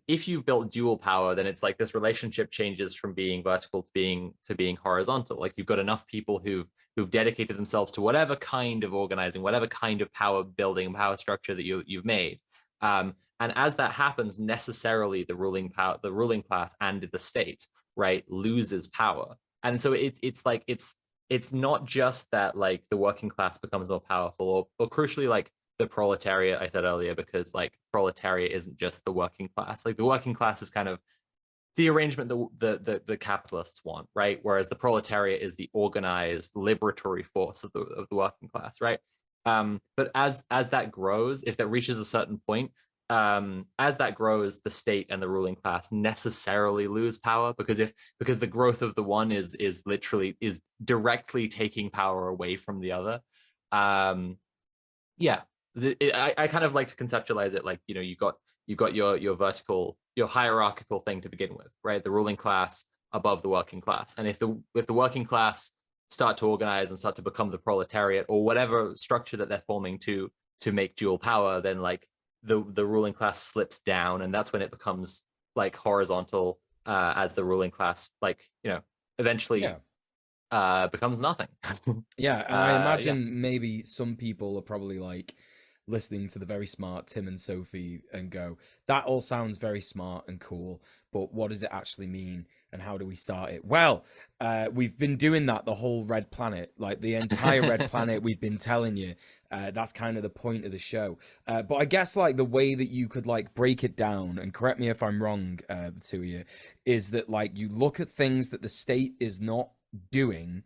Speaker 3: If you've built dual power, then it's like this relationship changes from being vertical to being horizontal. Like, you've got enough people who've dedicated themselves to whatever kind of organizing, whatever kind of power building, power structure that you've made. And as that happens, necessarily the ruling class and the state, right, loses power. And so it's not just that, like, the working class becomes more powerful, or crucially, like, the proletariat, I said earlier, because, like, proletariat isn't just the working class. Like, the working class is kind of the arrangement that the capitalists want, right? Whereas the proletariat is the organized liberatory force of the working class, right? But as that grows, if that reaches a certain point, as that grows, the state and the ruling class necessarily lose power, because the growth of the one is directly taking power away from the other. I kind of like to conceptualize it like, you know, you've got your vertical, your hierarchical thing to begin with, right? The ruling class above the working class, and if the working class start to organize and start to become the proletariat or whatever structure that they're forming to make dual power, then, like, the ruling class slips down, and that's when it becomes, like, horizontal, as the ruling class, like, you know, eventually becomes nothing.
Speaker 1: And I imagine maybe some people are probably, like, listening to the very smart Tim and Sophie and go, that all sounds very smart and cool, but what does it actually mean and how do we start it? Well, we've been doing that the whole Red Planet, like the entire Red Planet. We've been telling you that's kind of the point of the show, but I guess, like, the way that you could, like, break it down, and correct me if I'm wrong, the two of you, is that, like, you look at things that the state is not doing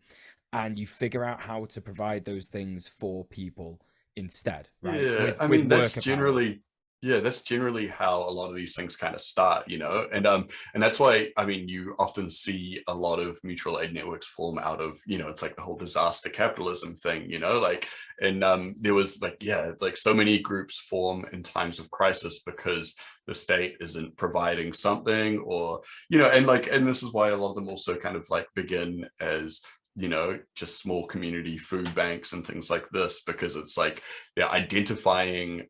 Speaker 1: and you figure out how to provide those things for people instead, right?
Speaker 2: I mean, that's generally Yeah, that's generally how a lot of these things kind of start, you know, and that's why, I mean, you often see a lot of mutual aid networks form out of, you know, it's like the whole disaster capitalism thing, you know, like, and there was like, yeah, like so many groups form in times of crisis because the state isn't providing something, or, you know, and like, and this is why a lot of them also kind of like begin as, you know, just small community food banks and things like this, because it's like they're identifying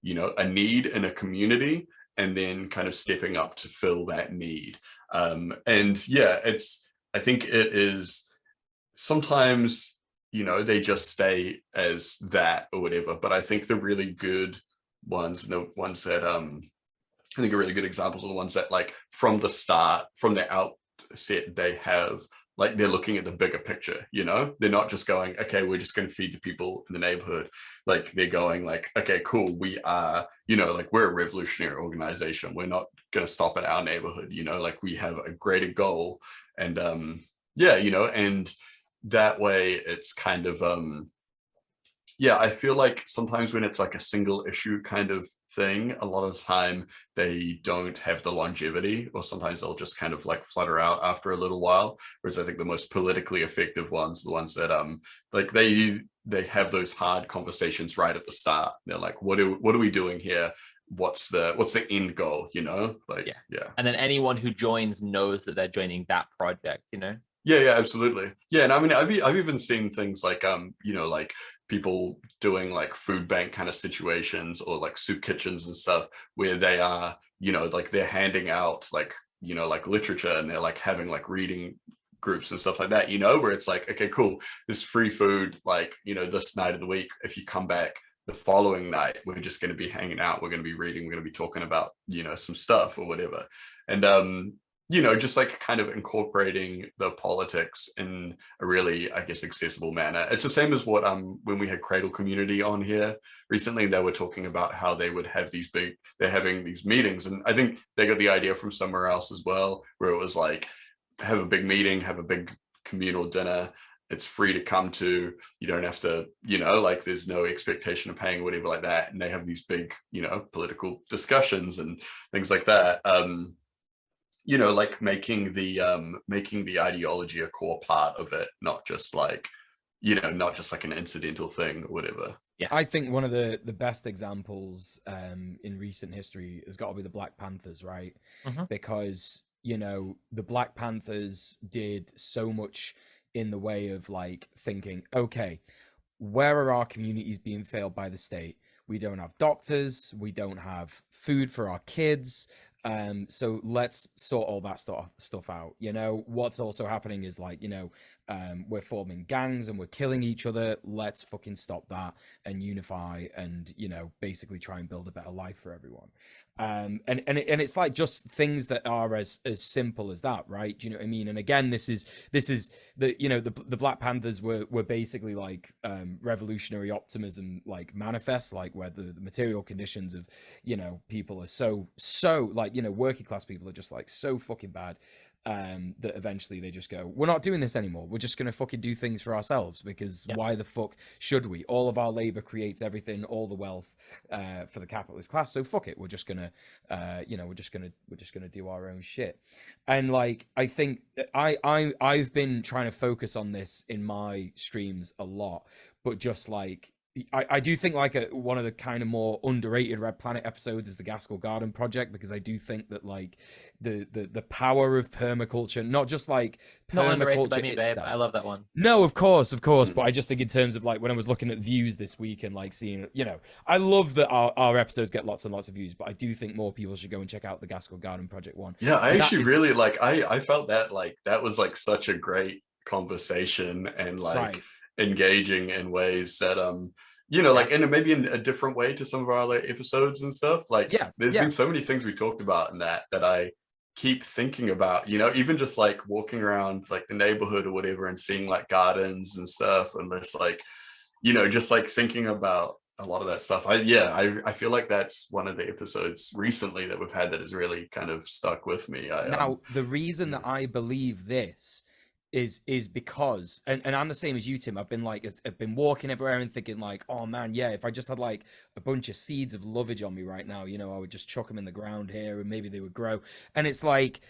Speaker 2: you know, a need in a community and then kind of stepping up to fill that need. And yeah, it's, I think it is sometimes, you know, they just stay as that or whatever, but I think the really good ones, the ones that I think are really good examples are the ones that like from the start, from the outset, they have like they're looking at the bigger picture, you know, they're not just going, okay, we're just going to feed the people in the neighborhood. Like they're going like, okay, cool, we are, you know, like we're a revolutionary organization, we're not going to stop at our neighborhood, you know, like we have a greater goal. And yeah, you know, and that way it's kind of yeah, I feel like sometimes when it's like a single issue kind of thing, a lot of the time they don't have the longevity, or sometimes they'll just kind of like flutter out after a little while. Whereas I think the most politically effective ones, the ones that like they have those hard conversations right at the start. They're like, what are we doing here? What's the end goal, you know? Like yeah.
Speaker 3: And then anyone who joins knows that they're joining that project, you know?
Speaker 2: Yeah, absolutely. Yeah, and I mean, I've even seen things like you know, like people doing like food bank kind of situations or like soup kitchens and stuff where they are, you know, like they're handing out like, you know, like literature, and they're like having like reading groups and stuff like that, you know, where it's like, okay, cool, this free food, like, you know, this night of the week, if you come back the following night, we're just going to be hanging out, we're going to be reading, we're going to be talking about, you know, some stuff or whatever. And you know, just like kind of incorporating the politics in a really, I guess, accessible manner. It's the same as what when we had Cradle Community on here recently, they were talking about how they would have these they're having these meetings, and I think they got the idea from somewhere else as well, where it was like, have a big meeting, have a big communal dinner, it's free to come to, you don't have to, you know, like there's no expectation of paying or whatever like that, and they have these big, you know, political discussions and things like that. You know, like making the ideology a core part of it, not just like, you know, not just like an incidental thing or whatever.
Speaker 1: Yeah, I think one of the best examples in recent history has got to be the Black Panthers, right? Because, you know, the Black Panthers did so much in the way of like thinking, okay, where are our communities being failed by the state? We don't have doctors, we don't have food for our kids, so let's sort all that stuff out. You know, what's also happening is like, you know, we're forming gangs and we're killing each other. Let's fucking stop that and unify and, you know, basically try and build a better life for everyone. And it's like just things that are as simple as that, right? Do you know what I mean? And again, this is the, you know, the Black Panthers were basically like revolutionary optimism, like manifest, like where the material conditions of, you know, people are so like, you know, working class people are just like so fucking bad, that eventually they just go, we're not doing this anymore, we're just gonna fucking do things for ourselves, because why the fuck should we? All of our labor creates everything, all the wealth for the capitalist class, so fuck it, we're just gonna you know, we're just gonna do our own shit. And like, I think I've been trying to focus on this in my streams a lot, but just like I do think like one of the kind of more underrated Red Planet episodes is the Gaskell Garden Project, because I do think that like the power of permaculture, not just like permaculture,
Speaker 3: not underrated by me, babe. I love that one.
Speaker 1: No, of course, but I just think in terms of like when I was looking at views this week and like seeing, you know, I love that our episodes get lots and lots of views, but I do think more people should go and check out the Gaskell Garden Project one.
Speaker 2: Yeah, I actually really like, I felt that like that was like such a great conversation and like engaging in ways that you know, like, and maybe in a different way to some of our other episodes and stuff. Like, there's been so many things we talked about in that I keep thinking about, you know, even just like walking around like the neighborhood or whatever and seeing like gardens and stuff, and just like, you know, just like thinking about a lot of that stuff. I feel like that's one of the episodes recently that we've had that has really kind of stuck with me.
Speaker 1: Now, the reason that I believe this is because, and I'm the same as you, Tim. I've been walking everywhere and thinking like, oh man, yeah, if I just had like a bunch of seeds of lovage on me right now, you know, I would just chuck them in the ground here and maybe they would grow. And it's like,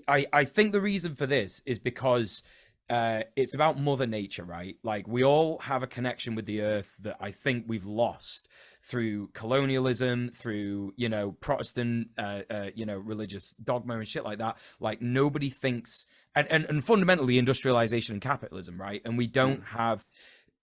Speaker 1: I think the reason for this is because it's about Mother Nature, right? Like we all have a connection with the earth that I think we've lost through colonialism, through, you know, Protestant, you know, religious dogma and shit like that. Like nobody thinks, and fundamentally industrialization and capitalism, right? And we don't have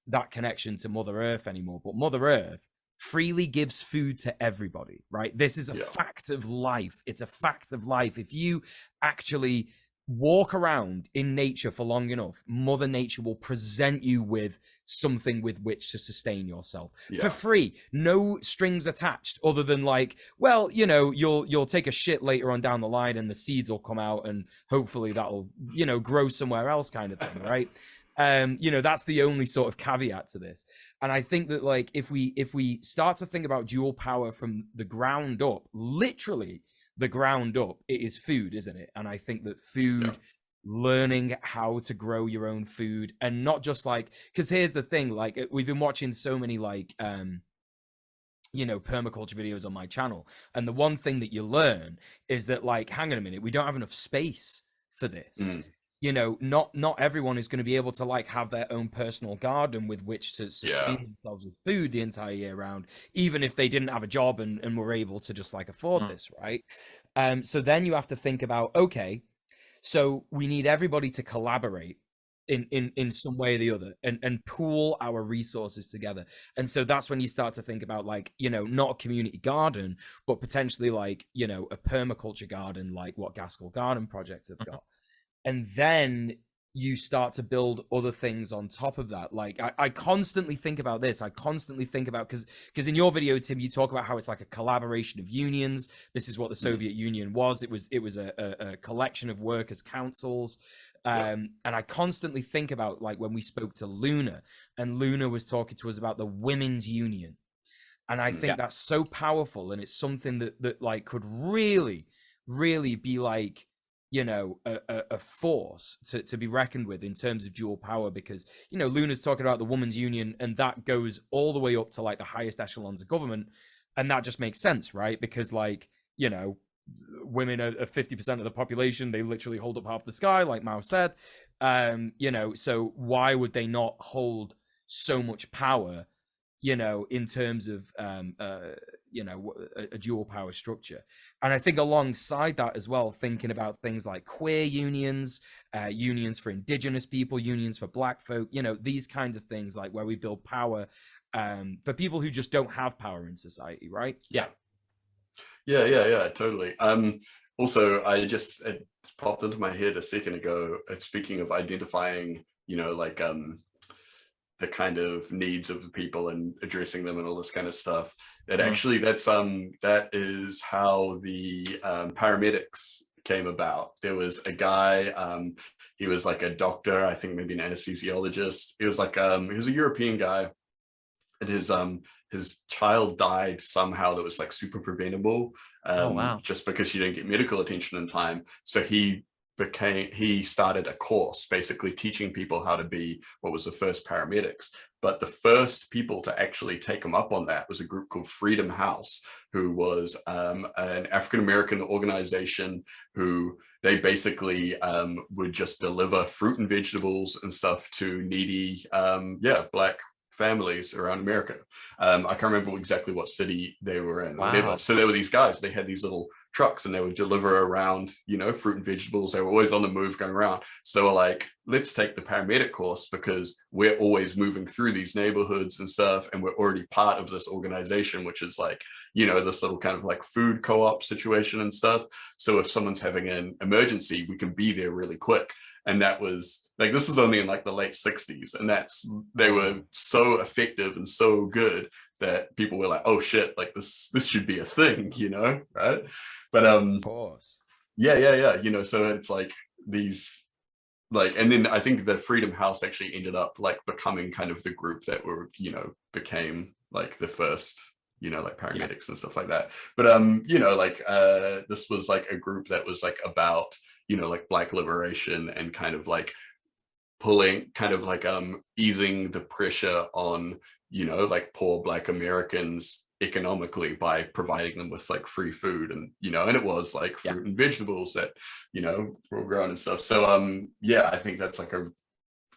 Speaker 1: that connection to Mother Earth anymore. But Mother Earth freely gives food to everybody, right? This is a fact of life. It's a fact of life. If you actually walk around in nature for long enough, Mother Nature will present you with something with which to sustain yourself for free, no strings attached, other than like, well, you know, you'll take a shit later on down the line and the seeds will come out and hopefully that'll, you know, grow somewhere else, kind of thing, right? You know, that's the only sort of caveat to this. And I think that like if we start to think about dual power from the ground up, literally the ground up, it is food, isn't it? And I think that food, learning how to grow your own food, and not just like, because here's the thing, like we've been watching so many like you know, permaculture videos on my channel, and the one thing that you learn is that like, hang on a minute, we don't have enough space for this. You know, not everyone is going to be able to like have their own personal garden with which to sustain themselves with food the entire year round, even if they didn't have a job and were able to just like afford this, right? So then you have to think about, okay, so we need everybody to collaborate in some way or the other and pool our resources together. And so that's when you start to think about like, you know, not a community garden, but potentially like, you know, a permaculture garden, like what Gaskell Garden Project have got. And then you start to build other things on top of that. Like I constantly think about this. I constantly think about, because in your video, Tim, you talk about how it's like a collaboration of unions. This is what the Soviet Union was. It was a collection of workers' councils. And I constantly think about like when we spoke to Luna, and Luna was talking to us about the women's union. And I think that's so powerful. And it's something that like could really, really be like, you know, a force to be reckoned with in terms of dual power, because, you know, Luna's talking about the women's union, and that goes all the way up to like the highest echelons of government. And that just makes sense, right? Because like, you know, women are 50% of the population. They literally hold up half the sky, like Mao said. You know, so why would they not hold so much power, you know, in terms of you know, a dual power structure? And I think alongside that as well, thinking about things like queer unions, unions for indigenous people, unions for black folk, you know, these kinds of things, like where we build power for people who just don't have power in society, right?
Speaker 2: Yeah, totally. Also, it popped into my head a second ago, speaking of identifying, you know, like the kind of needs of the people and addressing them and all this kind of stuff. That actually, that is how the paramedics came about. There was a guy, he was like a doctor, I think maybe an anesthesiologist. He was like, he was a European guy, and his child died somehow that was like super preventable, just because she didn't get medical attention in time. So he started a course basically teaching people how to be what was the first paramedics. But the first people to actually take him up on that was a group called Freedom House, who was an African-American organization who they basically would just deliver fruit and vegetables and stuff to needy black families around America. I can't remember exactly what city they were in. Wow. So there were these guys, they had these little trucks and they would deliver around, you know, fruit and vegetables. They were always on the move going around. So they were like, let's take the paramedic course because we're always moving through these neighborhoods and stuff. And we're already part of this organization, which is like, you know, this little kind of like food co-op situation and stuff. So if someone's having an emergency, we can be there really quick. And that was like, this is only in like the late 60s. And they were so effective and so good that people were like, oh shit, like this should be a thing, you know, right? But of course. Yeah. You know, so it's like these, like, and then I think the Freedom House actually ended up like becoming kind of the group that were, you know, became like the first, you know, like paramedics and stuff like that. But you know, like this was like a group that was like about, you know, like Black liberation and kind of like pulling kind of like easing the pressure on, you know, like poor Black Americans economically by providing them with like free food, and you know, and it was like fruit and vegetables that, you know, were grown and stuff. So yeah, I think that's like a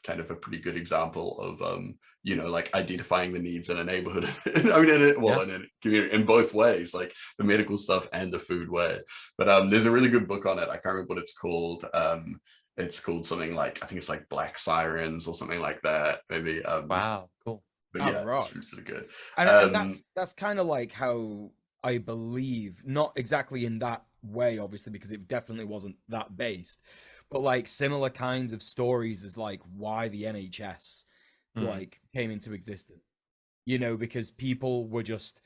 Speaker 2: kind of a pretty good example of you know, like identifying the needs in a neighborhood. I mean, in a community, in both ways, like the medical stuff and the food way. But there's a really good book on it. I can't remember what it's called. It's called something like, I think it's like Black Sirens or something like that, maybe.
Speaker 3: Wow, cool.
Speaker 2: But yeah, it's really good.
Speaker 1: And that's kind of like how I believe, not exactly in that way, obviously, because it definitely wasn't that based, but like similar kinds of stories is like why the NHS like came into existence, you know, because people were just,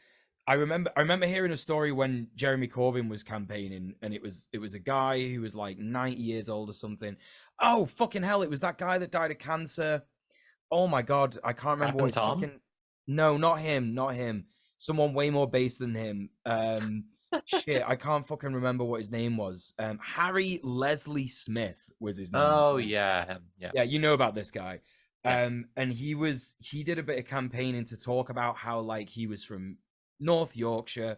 Speaker 1: I remember hearing a story when Jeremy Corbyn was campaigning, and it was a guy who was like 90 years old or something. Oh fucking hell, it was that guy that died of cancer. Oh my god, I can't remember what his fucking... No, not him. Someone way more base than him. Shit, I can't fucking remember what his name was. Harry Leslie Smith was his name.
Speaker 3: Oh yeah, him.
Speaker 1: Yeah, you know about this guy. And he did a bit of campaigning to talk about how like he was from North Yorkshire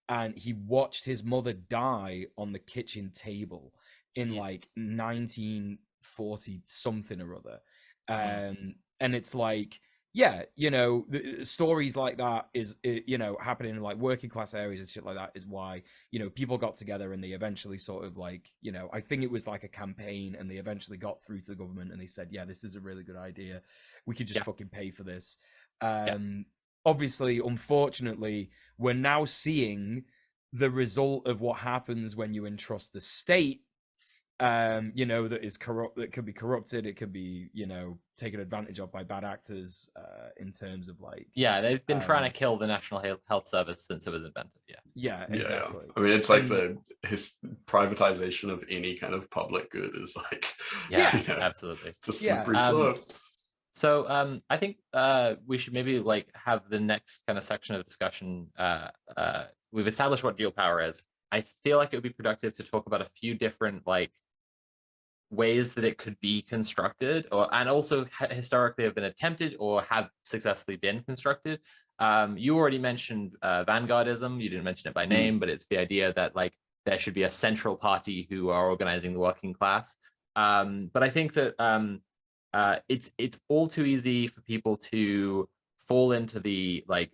Speaker 1: and he watched his mother die on the kitchen table in like 1940 something or other. And it's like, yeah, you know, stories like that is, you know, happening in like working class areas and shit like that is why, you know, people got together and they eventually sort of like, you know, I think it was like a campaign and they eventually got through to the government and they said, yeah, this is a really good idea. We could just fucking pay for this. Obviously, unfortunately, we're now seeing the result of what happens when you entrust the state, you know, that is corrupt, that could be corrupted, it could be, you know, taken advantage of by bad actors, in terms of like,
Speaker 3: they've been trying to kill the National Health Service since it was invented.
Speaker 1: Exactly.
Speaker 2: I mean, it's like his privatization of any kind of public good is like,
Speaker 3: absolutely,
Speaker 2: it's a slippery slope.
Speaker 3: So I think we should maybe like have the next kind of section of discussion. We've established what dual power is. I feel like it would be productive to talk about a few different like ways that it could be constructed, and also historically have been attempted or have successfully been constructed. You already mentioned Vanguardism. You didn't mention it by name, but it's the idea that like there should be a central party who are organizing the working class. But I think that it's all too easy for people to fall into the, like,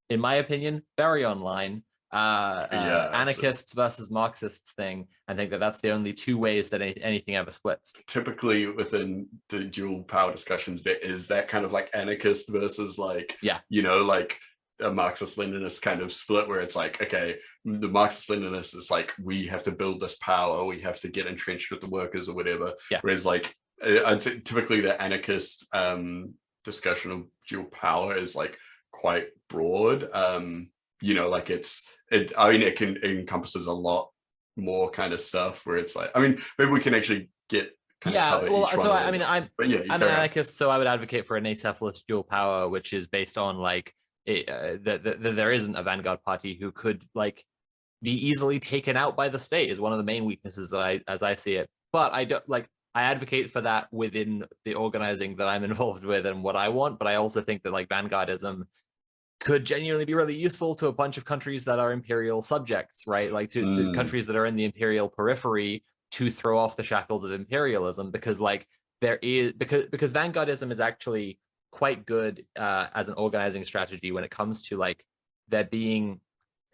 Speaker 3: in my opinion, very online anarchists versus Marxists thing, and think that that's the only two ways that anything ever splits.
Speaker 2: Typically within the dual power discussions, there is that kind of like anarchist versus like, you know, like a Marxist-Leninist kind of split where it's like, okay, the Marxist-Leninist is like, we have to build this power, we have to get entrenched with the workers or whatever. Whereas like, I'd say typically the anarchist discussion of dual power is like quite broad. You know, like I mean, it encompasses a lot more kind of stuff where it's like, I mean, maybe we can actually get kind of cover each one.
Speaker 3: So I mean, I'm an
Speaker 2: anarchist,
Speaker 3: so I would advocate for an acephalous dual power, which is based on like that there isn't a vanguard party who could like be easily taken out by the state is one of the main weaknesses that as I see it. But I don't like, I advocate for that within the organizing that I'm involved with and what I want. But I also think that like Vanguardism could genuinely be really useful to a bunch of countries that are imperial subjects, right? Like to countries that are in the imperial periphery, to throw off the shackles of imperialism, because like because Vanguardism is actually quite good as an organizing strategy when it comes to like there being,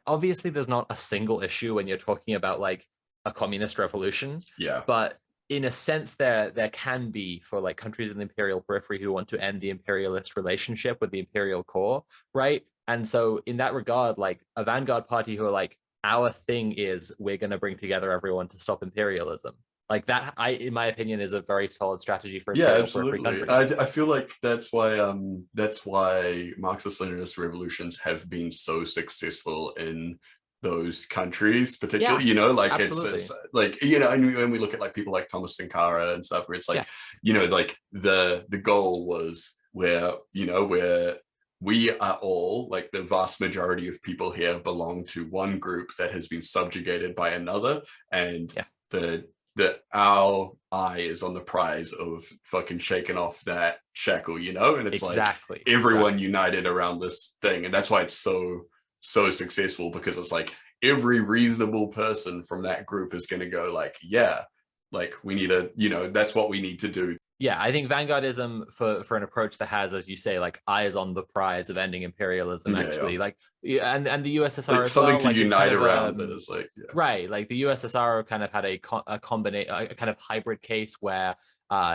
Speaker 3: obviously there's not a single issue when you're talking about like a communist revolution, but in a sense there can be for like countries in the imperial periphery who want to end the imperialist relationship with the imperial core, right? And so in that regard, like a vanguard party who are like, our thing is we're going to bring together everyone to stop imperialism, like that, in my opinion, is a very solid strategy for
Speaker 2: absolutely.
Speaker 3: Periphery countries.
Speaker 2: I feel like that's why Marxist-Leninist revolutions have been so successful in those countries, particularly, you know, like it's like, you know, and when we look at like people like Thomas Sankara and stuff, where it's like, you know, like the goal was where, you know, where we are all, like the vast majority of people here belong to one group that has been subjugated by another, and the that our eye is on the prize of fucking shaking off that shackle, you know? And it's like everyone united around this thing. And that's why it's so successful, because it's like every reasonable person from that group is going to go like, yeah, like we need to, you know, that's what we need to do.
Speaker 3: Yeah, I think Vanguardism for an approach that has, as you say, like eyes on the prize of ending imperialism, like and the USSR
Speaker 2: like
Speaker 3: as
Speaker 2: something
Speaker 3: well,
Speaker 2: to
Speaker 3: like
Speaker 2: unite
Speaker 3: kind of,
Speaker 2: around that is like
Speaker 3: right, like the USSR kind of had a kind of hybrid case where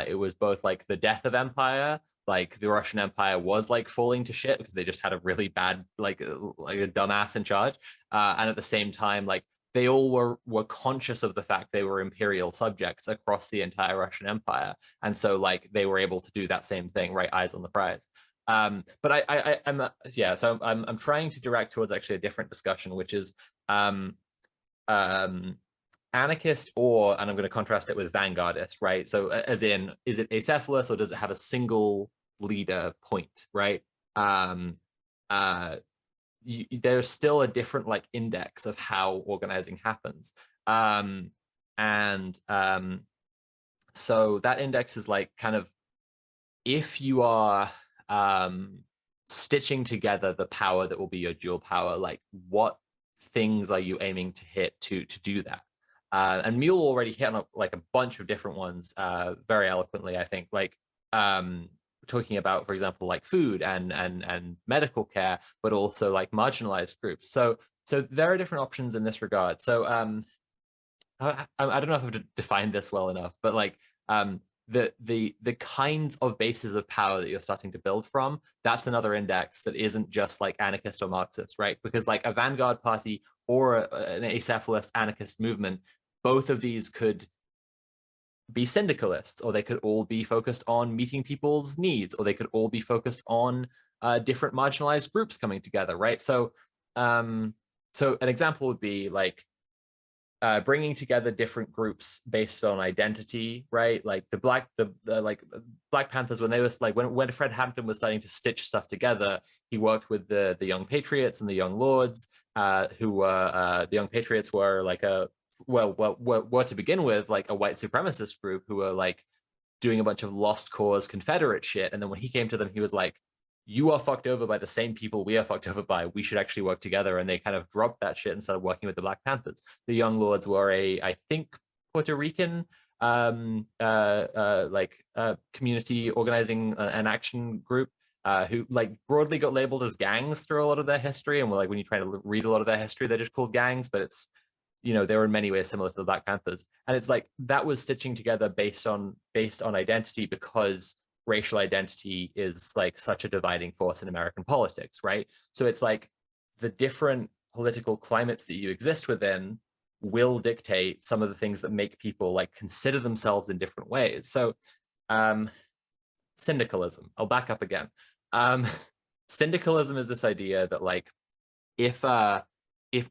Speaker 3: it was both like the death of empire, like the Russian Empire was like falling to shit because they just had a really bad like a dumbass in charge, and at the same time like they all were conscious of the fact they were imperial subjects across the entire Russian Empire, and so like they were able to do that same thing, right? Eyes on the prize. But I'm trying to direct towards actually a different discussion, which is anarchist, and I'm going to contrast it with vanguardist, right? So as in, is it acephalous or does it have a single leader point, right? There's still a different like index of how organizing happens, so that index is like kind of, if you are stitching together the power that will be your dual power, like what things are you aiming to hit to do that? And Mule already hit on like a bunch of different ones very eloquently, I think, like talking about, for example, like food and medical care, but also like marginalized groups. So there are different options in this regard. So I don't know if I've defined this well enough, but like the kinds of bases of power that you're starting to build from, that's another index that isn't just like anarchist or Marxist, right? Because like a vanguard party or an acephalist anarchist movement, both of these could be syndicalists, or they could all be focused on meeting people's needs, or they could all be focused on different marginalized groups coming together, right? So so an example would be like bringing together different groups based on identity, right? Like the Black Panthers, when they was like when Fred Hampton was starting to stitch stuff together, he worked with the Young Patriots and the Young Lords, who were the Young Patriots were like were to begin with like a white supremacist group who were like doing a bunch of lost cause Confederate shit, and then when he came to them, he was like, you are fucked over by the same people we are fucked over by. We should actually work together. And they kind of dropped that shit and started working with the Black Panthers. The Young Lords were I think, Puerto Rican community organizing and action group who like broadly got labeled as gangs through a lot of their history. And like when you try to read a lot of their history, they're just called gangs, but it's, you know, they were in many ways similar to the Black Panthers. And it's like that was stitching together based on identity, because racial identity is like such a dividing force in American politics, right? So it's like the different political climates that you exist within will dictate some of the things that make people like consider themselves in different ways. So syndicalism, I'll back up again. Syndicalism is this idea that like if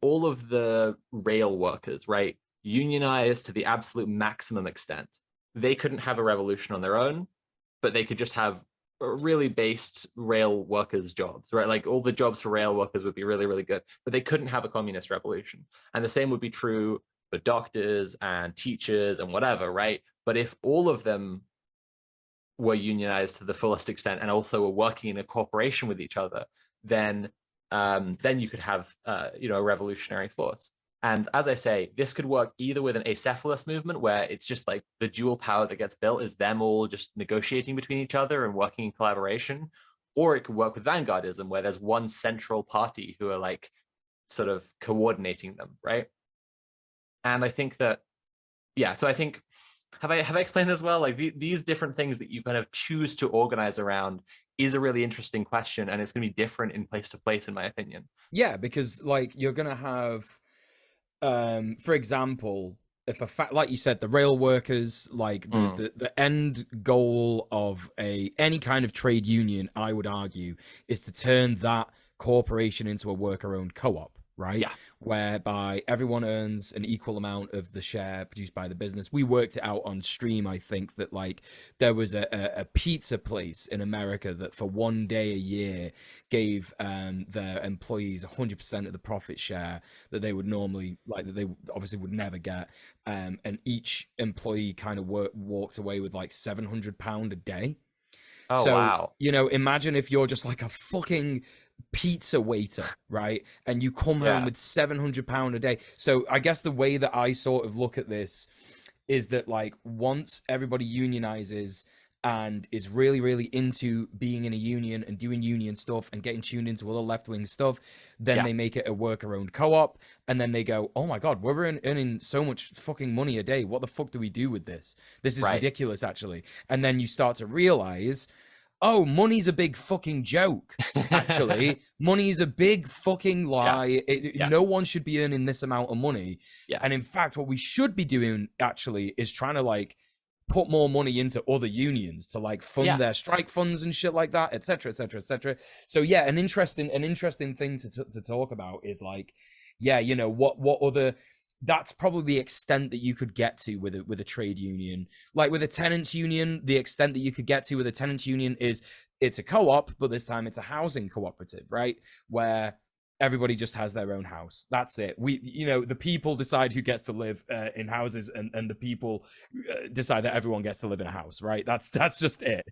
Speaker 3: all of the rail workers, right, unionize to the absolute maximum extent, they couldn't have a revolution on their own, but they could just have really based rail workers jobs, right? Like all the jobs for rail workers would be really, really good, but they couldn't have a communist revolution. And the same would be true for doctors and teachers and whatever, right? But if all of them were unionized to the fullest extent and also were working in a cooperation with each other, then you could have a revolutionary force. And as I say, this could work either with an acephalous movement where it's just like the dual power that gets built is them all just negotiating between each other and working in collaboration, or it could work with vanguardism where there's one central party who are like sort of coordinating them, right? And I think that, yeah, so I think, have I explained this well? Like these different things that you kind of choose to organize around is a really interesting question, and it's going to be different in place to place, in my opinion.
Speaker 1: Yeah, because like you're going to have, for example, if like you said, the rail workers, like the end goal of any kind of trade union, I would argue, is to turn that corporation into a worker-owned co-op, right?
Speaker 3: Yeah.
Speaker 1: whereby everyone earns an equal amount of the share produced by the business. We worked it out on stream. I think that like there was a pizza place in America that for one day a year gave their employees 100% of the profit share that they would normally, like, that they obviously would never get. And each employee kind of walked away with like £700 a day.
Speaker 3: Oh,
Speaker 1: so,
Speaker 3: wow.
Speaker 1: you know, imagine if you're just like a fucking pizza waiter, right? And you come home with £700 a day. So I guess the way that I sort of look at this is that like once everybody unionizes and is really, really into being in a union and doing union stuff and getting tuned into other left-wing stuff, then they make it a worker-owned co-op, and then they go, oh my God, we're earning so much fucking money a day. What the fuck do we do with this? This is ridiculous, actually. And then you start to realize, oh, money's a big fucking joke. Actually, money's a big fucking lie. No one should be earning this amount of money. And in fact, what we should be doing actually is trying to like put more money into other unions to like fund their strike funds and shit like that, etc., etc., etc. So yeah, an interesting thing to talk about is like, yeah, you know, what other, that's probably the extent that you could get to with a trade union. Like with a tenants union, the extent that you could get to with a tenants union is it's a co-op, but this time it's a housing cooperative, right? Where everybody just has their own house. That's it. We, you know, the people decide who gets to live in houses, and the people decide that everyone gets to live in a house, right? That's just it.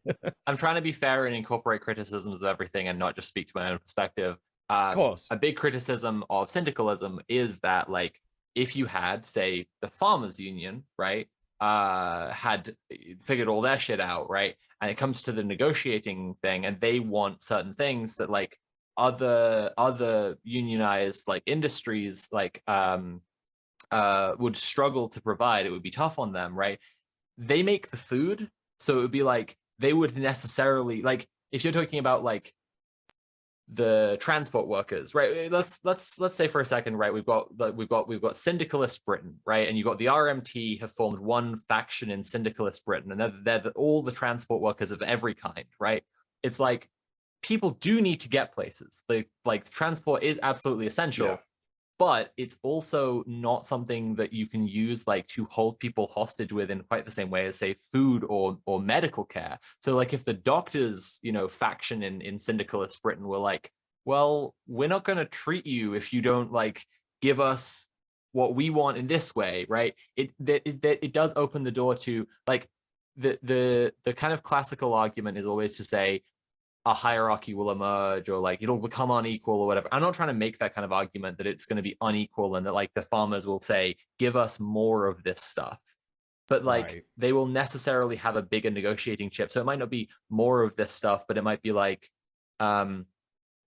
Speaker 3: I'm trying to be fair and incorporate criticisms of everything and not just speak to my own perspective.
Speaker 1: Of course.
Speaker 3: A big criticism of syndicalism is that, like, if you had, say, the farmers union, right, had figured all their shit out, right, and it comes to the negotiating thing and they want certain things that, like, other unionized like industries like would struggle to provide, it would be tough on them, right? They make the food, so it would be like they would necessarily, like, if you're talking about like the transport workers, right? Let's say for a second, right? We've got syndicalist Britain, right? And you've got the RMT have formed one faction in syndicalist Britain, and they're all the transport workers of every kind, right? It's like people do need to get places. Like transport is absolutely essential, but it's also not something that you can use like to hold people hostage with in quite the same way as, say, food or medical care. So like if the doctors, you know, faction in syndicalist Britain were like, well, we're not going to treat you if you don't like give us what we want in this way, right? It does open the door to like the kind of classical argument is always to say a hierarchy will emerge, or like it'll become unequal or whatever. I'm not trying to make that kind of argument that it's going to be unequal and that like the farmers will say, give us more of this stuff. But like they will necessarily have a bigger negotiating chip. So it might not be more of this stuff, but it might be like,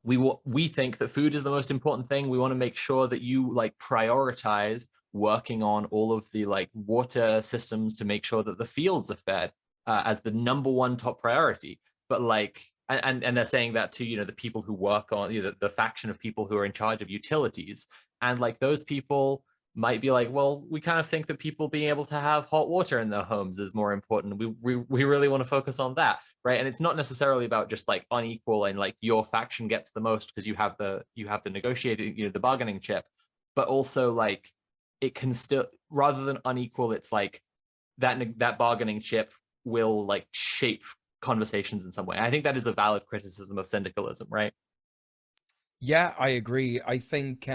Speaker 3: we think that food is the most important thing. We want to make sure that you like prioritize working on all of the like water systems to make sure that the fields are fed as the number one top priority. But like, and they're saying that to, you know, the people who work on, you know, the faction of people who are in charge of utilities. And like those people might be like, well, we kind of think that people being able to have hot water in their homes is more important. We really want to focus on that, right? And it's not necessarily about just like unequal and like your faction gets the most because you have the negotiating, you know, the bargaining chip, but also like it can still, rather than unequal, it's like that bargaining chip will like shape conversations in some way. I think that is a valid criticism of syndicalism, right?
Speaker 1: Yeah, I agree. I think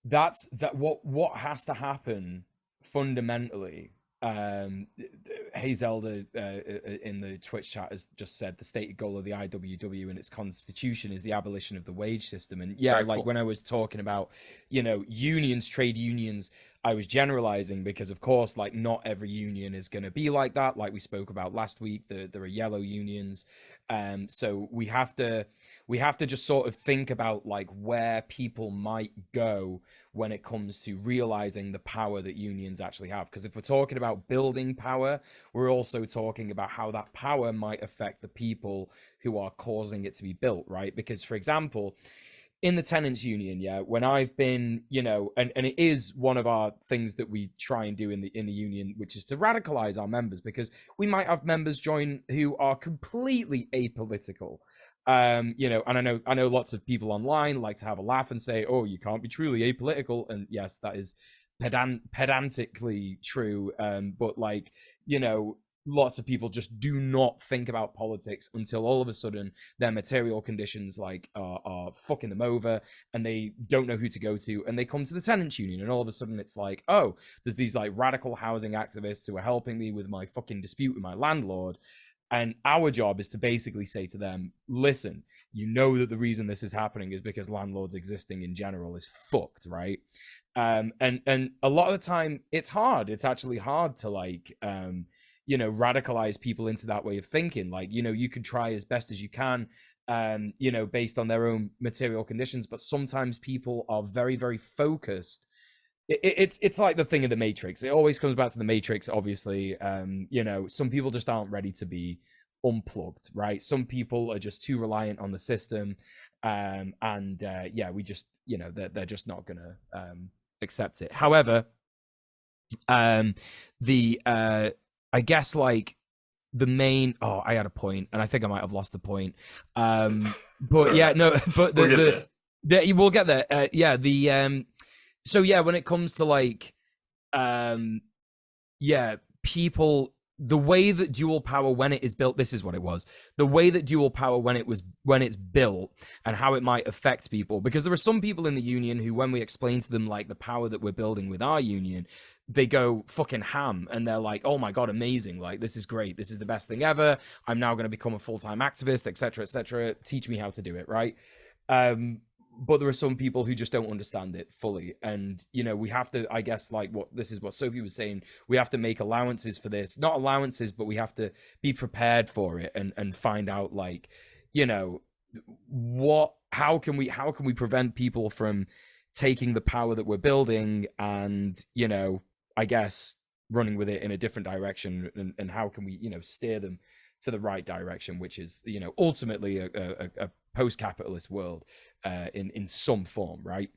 Speaker 1: that's what has to happen fundamentally. Hazelda in the Twitch chat has just said the stated goal of the IWW and its constitution is the abolition of the wage system. And yeah, like when I was talking about, you know, unions, trade unions, I was generalizing because of course, like not every union is going to be like that. Like we spoke about last week, there are yellow unions. So we have to just sort of think about like where people might go when it comes to realizing the power that unions actually have. Because if we're talking about building power, we're also talking about how that power might affect the people who are causing it to be built, right? Because for example, in the tenants union, yeah, when I've been, you know, and it is one of our things that we try and do in the union, which is to radicalize our members, because we might have members join who are completely apolitical. You know, and I know lots of people online like to have a laugh and say, oh, you can't be truly apolitical. And yes, that is pedantically true. But like, you know, lots of people just do not think about politics until all of a sudden their material conditions like are fucking them over, and they don't know who to go to, and they come to the tenants union, and all of a sudden it's like, oh, there's these like radical housing activists who are helping me with my fucking dispute with my landlord. And our job is to basically say to them, listen, you know that the reason this is happening is because landlords existing in general is fucked, right? And a lot of the time it's hard. It's actually hard to like you know, radicalize people into that way of thinking. Like, you know, you can try as best as you can, you know, based on their own material conditions, but sometimes people are very, very focused. It's like the thing of the Matrix. It always comes back to the Matrix, obviously. You know, some people just aren't ready to be unplugged, right? Some people are just too reliant on the system. Yeah, we just, you know, they're just not gonna accept it. However, I guess like the main, oh, I had a point and I think I might have lost the point. But yeah, no, but we'll get there. Yeah, so yeah, when it comes to like yeah, people, the way that dual power when it is built, this is what it was. The way that dual power when it's built and how it might affect people, because there are some people in the union who, when we explain to them like the power that we're building with our union, they go fucking ham and they're like, oh my God, amazing. Like, this is great. This is the best thing ever. I'm now going to become a full-time activist, etc., etc. Teach me how to do it. Right. But there are some people who just don't understand it fully. And, you know, we have to, I guess, like this is what Sophie was saying, we have to make allowances for this, not allowances, but we have to be prepared for it and find out, like, you know, how can we prevent people from taking the power that we're building and, you know, I guess running with it in a different direction, and how can we, you know, steer them to the right direction, which is, you know, ultimately a post-capitalist world in some form, right?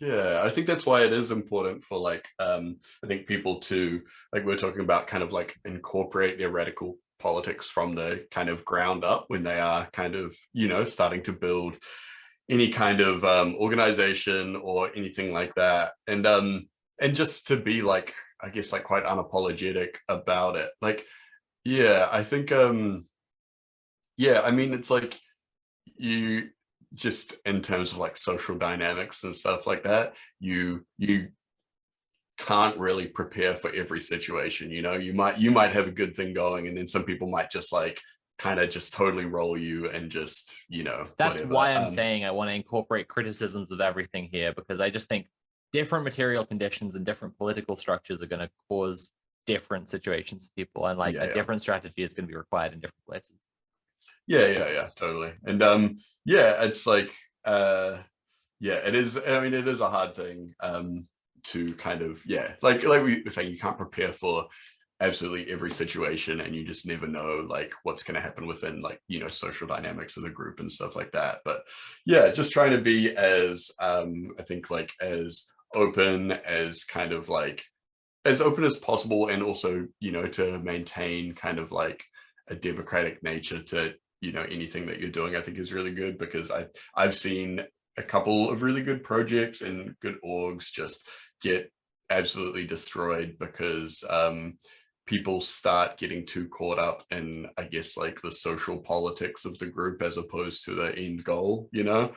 Speaker 2: Yeah, I think that's why it is important for like I think people to, like we're talking about, kind of like incorporate their radical politics from the kind of ground up when they are kind of, you know, starting to build any kind of organization or anything like that, and just to be like, I guess, like quite unapologetic about it. Like, yeah, I think yeah, I mean, it's like, you just, in terms of like social dynamics and stuff like that, you can't really prepare for every situation. You know, you might have a good thing going, and then some people might just like kind of just totally roll you and just, you know,
Speaker 3: that's
Speaker 2: whatever.
Speaker 3: Why I'm saying I want to incorporate criticisms of everything here, because I just think different material conditions and different political structures are going to cause different situations for people, and like a different strategy is going to be required in different places.
Speaker 2: Yeah, totally. And yeah, it's like yeah, it is, I mean, it is a hard thing to kind of, yeah, like we were saying, you can't prepare for absolutely every situation, and you just never know like what's going to happen within, like, you know, social dynamics of the group and stuff like that. But yeah, just trying to be as I think like as open as kind of like as open as possible, and also, you know, to maintain kind of like a democratic nature to, you know, anything that you're doing, I think is really good, because I've seen a couple of really good projects and good orgs just get absolutely destroyed because people start getting too caught up in, I guess, like the social politics of the group as opposed to the end goal, you know,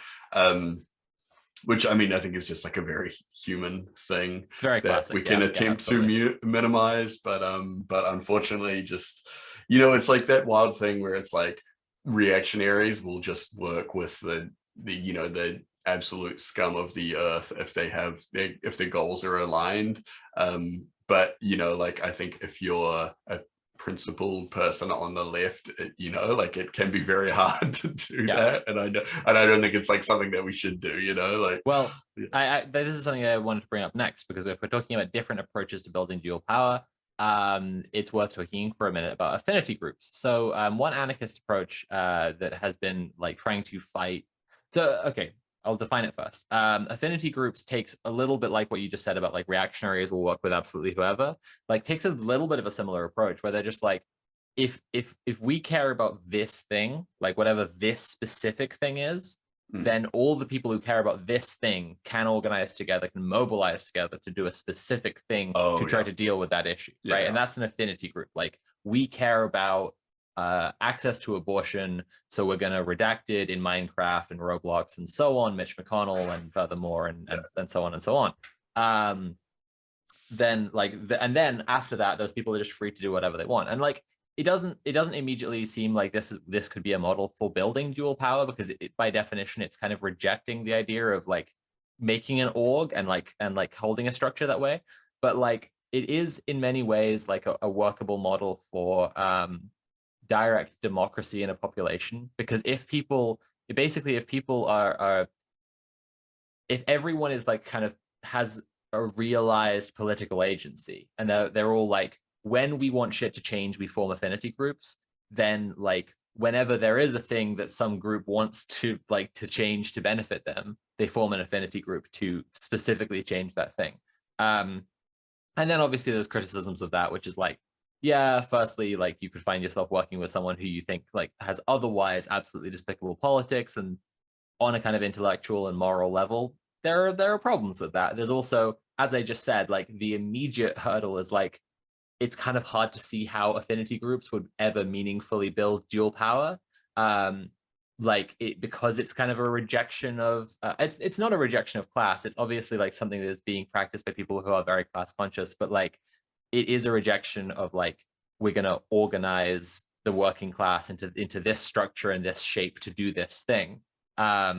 Speaker 2: which, I mean, I think is just like a very human thing
Speaker 3: that
Speaker 2: classic. We can attempt to minimize, but unfortunately, just, you know, it's like that wild thing where it's like reactionaries will just work with the you know, the absolute scum of the earth if their goals are aligned. But, you know, like, I think if you're a principled person on the left, you know, like, it can be very hard to do that, and I don't think it's like something that we should do, you know, like.
Speaker 3: Well, this is something I wanted to bring up next, because if we're talking about different approaches to building dual power, it's worth talking for a minute about affinity groups. So one anarchist approach that has been like trying to fight, so okay, I'll define it first. Affinity groups takes a little bit like what you just said about like reactionaries will work with absolutely whoever, like takes a little bit of a similar approach where they're just like, if we care about this thing, like whatever this specific thing is, then all the people who care about this thing can organize together, can mobilize together to do a specific thing to try to deal with that issue, right? And that's an affinity group. Like, we care about access to abortion, so we're going to redact it in Minecraft and Roblox and so on, Mitch McConnell and furthermore, and so on and so on. Then like, and then after that, those people are just free to do whatever they want. And like, it doesn't immediately seem like this could be a model for building dual power, because by definition, it's kind of rejecting the idea of like making an org and like holding a structure that way. But like, it is in many ways like a workable model for direct democracy in a population, because if everyone is like kind of has a realized political agency, and they're all like, when we want shit to change, we form affinity groups. Then like, whenever there is a thing that some group wants to like to change to benefit them, they form an affinity group to specifically change that thing. And then obviously there's criticisms of that, which is like, yeah, firstly, like you could find yourself working with someone who you think like has otherwise absolutely despicable politics, and on a kind of intellectual and moral level, there are problems with that. There's also, as I just said, like the immediate hurdle is like, it's kind of hard to see how affinity groups would ever meaningfully build dual power. Because it's kind of a rejection of, it's not a rejection of class. It's obviously like something that is being practiced by people who are very class conscious, but like, it is a rejection of like, we're going to organize the working class into this structure and this shape to do this thing. But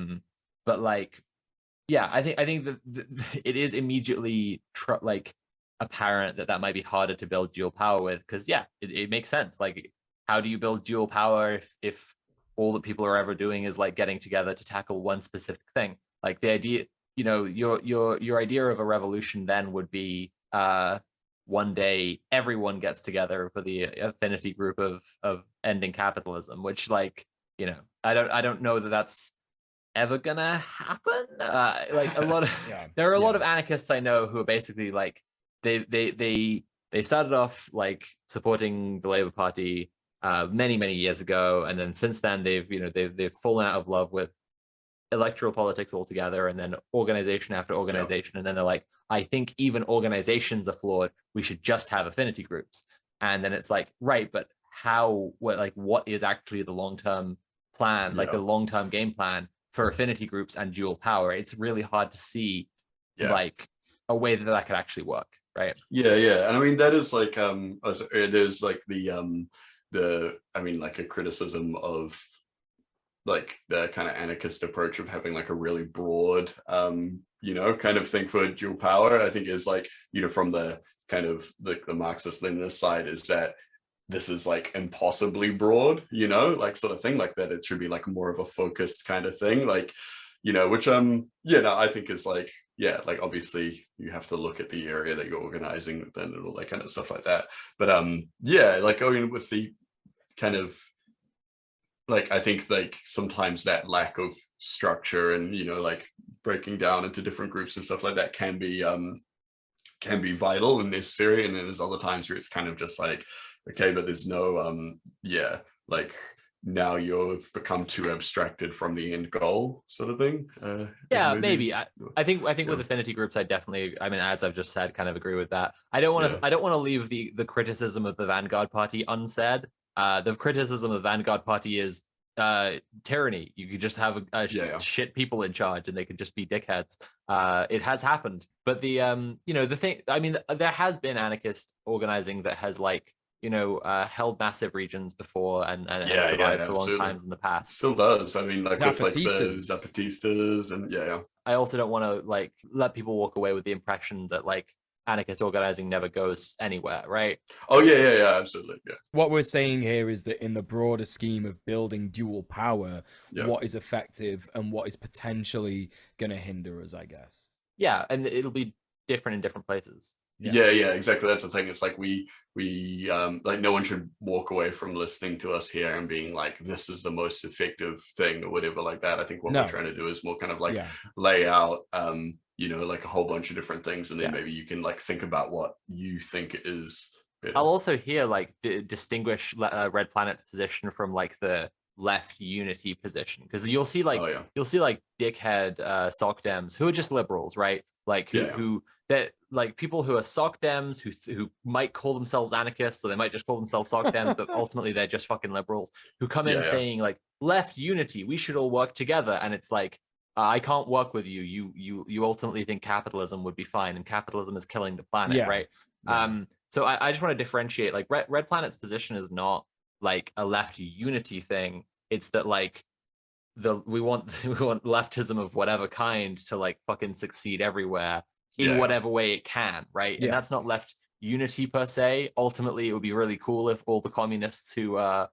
Speaker 3: like, yeah, I think that it is immediately apparent that might be harder to build dual power with, because yeah, it makes sense. Like, how do you build dual power if all that people are ever doing is like getting together to tackle one specific thing? Like, the idea, you know, your idea of a revolution then would be one day everyone gets together for the affinity group of ending capitalism, which, like, you know, I don't know that that's ever gonna happen. Like, a lot of there are a lot of anarchists I know who are basically like, they started off like supporting the Labour Party many years ago, and then since then they've fallen out of love with electoral politics altogether, and then organization after organization, and then they're like, I think even organizations are flawed, we should just have affinity groups. And then it's like, right, but what is actually the long-term plan, like the long-term game plan for affinity groups and dual power? It's really hard to see like a way that could actually work, right?
Speaker 2: And I mean, that is like it is like the I mean, like a criticism of like the kind of anarchist approach of having like a really broad you know, kind of thing for dual power. I think is like, you know, from the kind of the Marxist Leninist side, is that this is like impossibly broad, you know, like sort of thing, like that it should be like more of a focused kind of thing, like, you know, which I think is like, like obviously you have to look at the area that you're organizing then and all that kind of stuff like that. But like, I mean, with the kind of like, I think like sometimes that lack of structure and, you know, like breaking down into different groups and stuff like that can be vital and necessary. And then there's other times where it's kind of just like, okay, but there's no like now you've become too abstracted from the end goal, sort of thing.
Speaker 3: Maybe I think with affinity groups, I mean, as I've just said, kind of agree with that. I don't want to leave the criticism of the Vanguard Party unsaid. The criticism of the Vanguard Party is tyranny. You could just have shit people in charge and they could just be dickheads. It has happened, but the you know, the thing, I mean, there has been anarchist organizing that has like, you know, held massive regions before and survived for long times in the past.
Speaker 2: Still does. I mean, like with like the Zapatistas and
Speaker 3: I also don't want to like let people walk away with the impression that like anarchist organizing never goes anywhere, right?
Speaker 2: Oh absolutely.
Speaker 1: What we're saying here is that in the broader scheme of building dual power, what is effective and what is potentially going to hinder us, I guess.
Speaker 3: Yeah, and it'll be different in different places.
Speaker 2: Yeah, exactly. That's the thing. It's like we like no one should walk away from listening to us here and being like, this is the most effective thing or whatever like that. I think what we're trying to do is more kind of like lay out like a whole bunch of different things, and then maybe you can like think about what you think is better.
Speaker 3: I'll also here like distinguish Red Planet's position from like the left unity position, because you'll see like dickhead soc dems who are just liberals, right? Like who that like people who are soc dems who might call themselves anarchists, or they might just call themselves soc dems, but ultimately they're just fucking liberals who come in saying like left unity, we should all work together, and it's like I can't work with you. You ultimately think capitalism would be fine, and capitalism is killing the planet, right? So I just want to differentiate. Like Red Planet's position is not like a left unity thing. It's that like we want leftism of whatever kind to like fucking succeed everywhere in whatever way it can, right? And that's not left unity per se. Ultimately, it would be really cool if all the communists who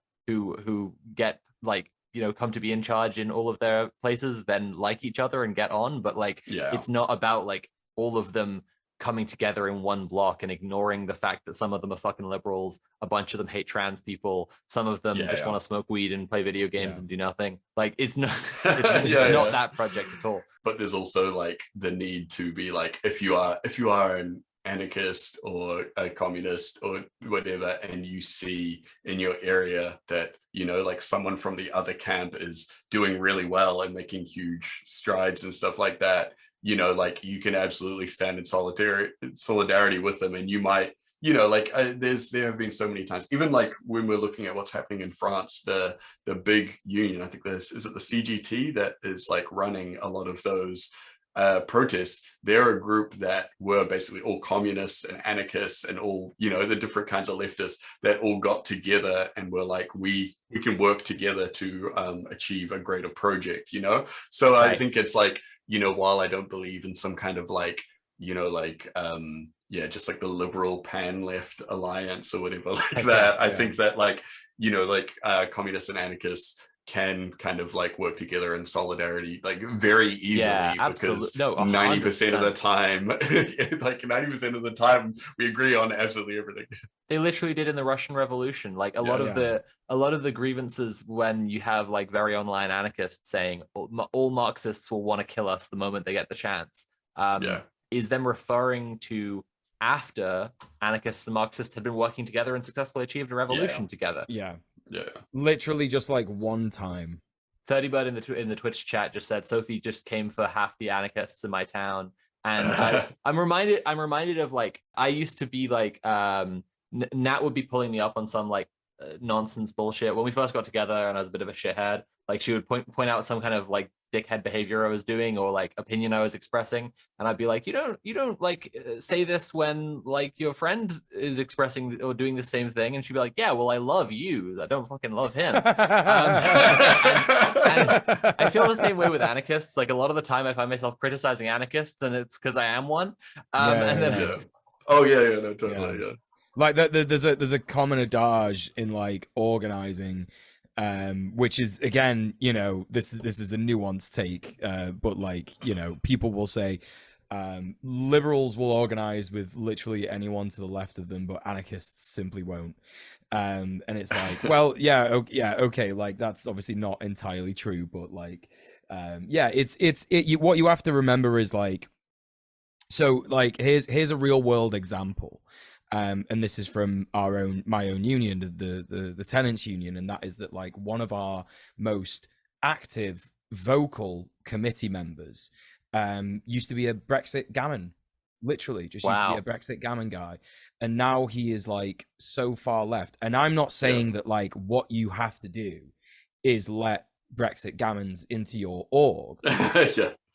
Speaker 3: get like come to be in charge in all of their places then like each other and get on, but like it's not about like all of them coming together in one block and ignoring the fact that some of them are fucking liberals, a bunch of them hate trans people, some of them just want to smoke weed and play video games and do nothing. Like it's not not that project at all.
Speaker 2: But there's also like the need to be like, if you are an anarchist or a communist or whatever, and you see in your area that like someone from the other camp is doing really well and making huge strides and stuff like that, like you can absolutely stand in solidarity with them. And you might there have been so many times, even like when we're looking at what's happening in France, the big union, I think is it the CGT that is like running a lot of those protests. They're a group that were basically all communists and anarchists and all the different kinds of leftists that all got together and were like, we can work together to achieve a greater project. So right. I think it's like, while I don't believe in some kind of like just like the liberal pan left alliance or whatever like that, I think that like communists and anarchists can kind of like work together in solidarity like very easily, because 90% of the time like 90% of the time we agree on absolutely everything.
Speaker 3: They literally did in the Russian Revolution. Like a lot of the grievances when you have like very online anarchists saying all Marxists will want to kill us the moment they get the chance, is them referring to after anarchists and Marxists had been working together and successfully achieved a revolution together.
Speaker 1: Literally just like one time.
Speaker 3: 30 Bird in the Twitch chat just said Sophie just came for half the anarchists in my town, and I'm reminded of like I used to be like Nat would be pulling me up on some like nonsense bullshit when we first got together, and I was a bit of a shithead. Like she would point out some kind of like dickhead behavior I was doing or like opinion I was expressing, and I'd be like, you don't like say this when like your friend is expressing or doing the same thing, and she'd be like, yeah, well, I love you, I don't fucking love him. And I feel the same way with anarchists. Like a lot of the time I find myself criticizing anarchists, and it's because I am one.
Speaker 2: Totally.
Speaker 1: Like there's a common adage in like organizing, which is again, this is a nuanced take, but like, people will say liberals will organize with literally anyone to the left of them, but anarchists simply won't. And it's like, well, okay, like that's obviously not entirely true, but like, what you have to remember is like, so like here's a real world example. And this is from my own union, the tenants union, and that is that like one of our most active vocal committee members used to be a Brexit gammon, literally just used to be a Brexit gammon guy, and now he is like so far left. And I'm not saying that like what you have to do is let Brexit gammons into your org.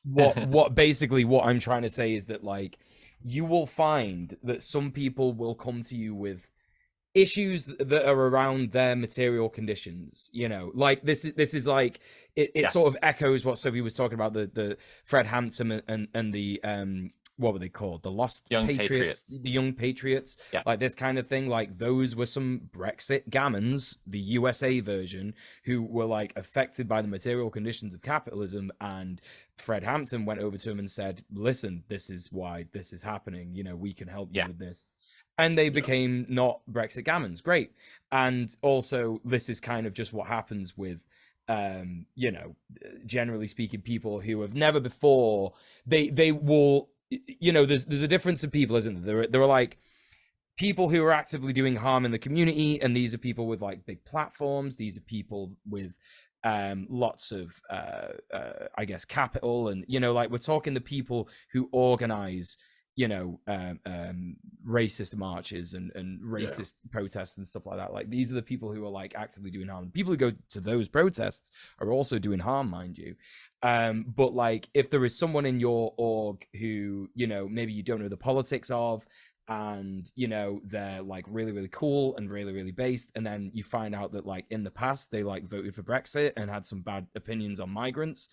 Speaker 1: What basically what I'm trying to say is that like you will find that some people will come to you with issues that are around their material conditions, like this is like it sort of echoes what Sophie was talking about, the Fred Hampton and the what were they called? The Lost
Speaker 3: Young
Speaker 1: Patriots, the Young Patriots,
Speaker 3: yeah.
Speaker 1: like this kind of thing. Like those were some Brexit gammons, the USA version, who were like affected by the material conditions of capitalism. And Fred Hampton went over to him and said, listen, this is why this is happening. You know, we can help you with this. And they became not Brexit gammons. Great. And also, this is kind of just what happens with, you know, generally speaking, people who have never before, they will, you know, there's a difference of people, isn't there? There are like people who are actively doing harm in the community, and these are people with like big platforms. These are people with lots of, I guess, capital, and, you know, like we're talking the people who organize, you know, racist marches and racist protests and stuff like that. Like these are the people who are like actively doing harm. People who go to those protests are also doing harm, mind you. But like if there is someone in your org who, you know, maybe you don't know the politics of, and, you know, they're like really, really cool and really, really based, and then you find out that like in the past they like voted for Brexit and had some bad opinions on migrants.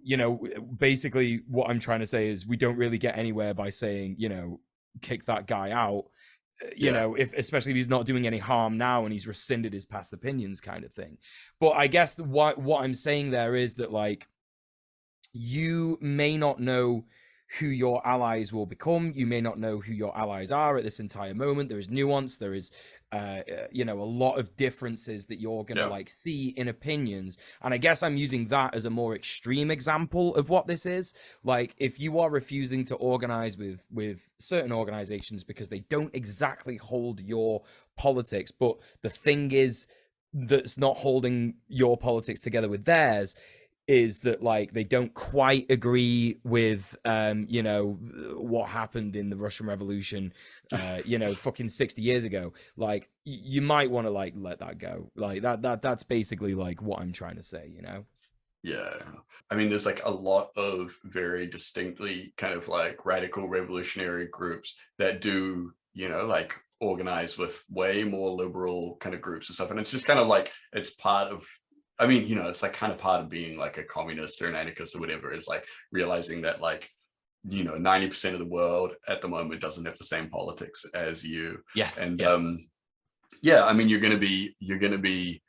Speaker 1: You know, basically what I'm trying to say is we don't really get anywhere by saying, you know, kick that guy out, you know, if especially if he's not doing any harm now and he's rescinded his past opinions, kind of thing. But I guess what I'm saying there is that like you may not know who your allies will become. You may not know who your allies are at this entire moment. There is nuance. There is, you know, a lot of differences that you're going to like see in opinions. And I guess I'm using that as a more extreme example of what this is. Like if you are refusing to organize with certain organizations because they don't exactly hold your politics, but the thing is that's not holding your politics together with theirs is that like they don't quite agree with you know, what happened in the Russian Revolution you know, fucking 60 years ago. Like you might want to like let that go. Like that's basically like what I'm trying to say, you know.
Speaker 2: Yeah, I mean there's like a lot of very distinctly kind of like radical revolutionary groups that do, you know, like organize with way more liberal kind of groups and stuff, and it's just kind of like it's part of, I mean, you know, it's like kind of part of being like a communist or an anarchist or whatever, is like realizing that like, you know, 90% of the world at the moment doesn't have the same politics as you.
Speaker 3: Yes.
Speaker 2: And yeah, I mean, you're going to be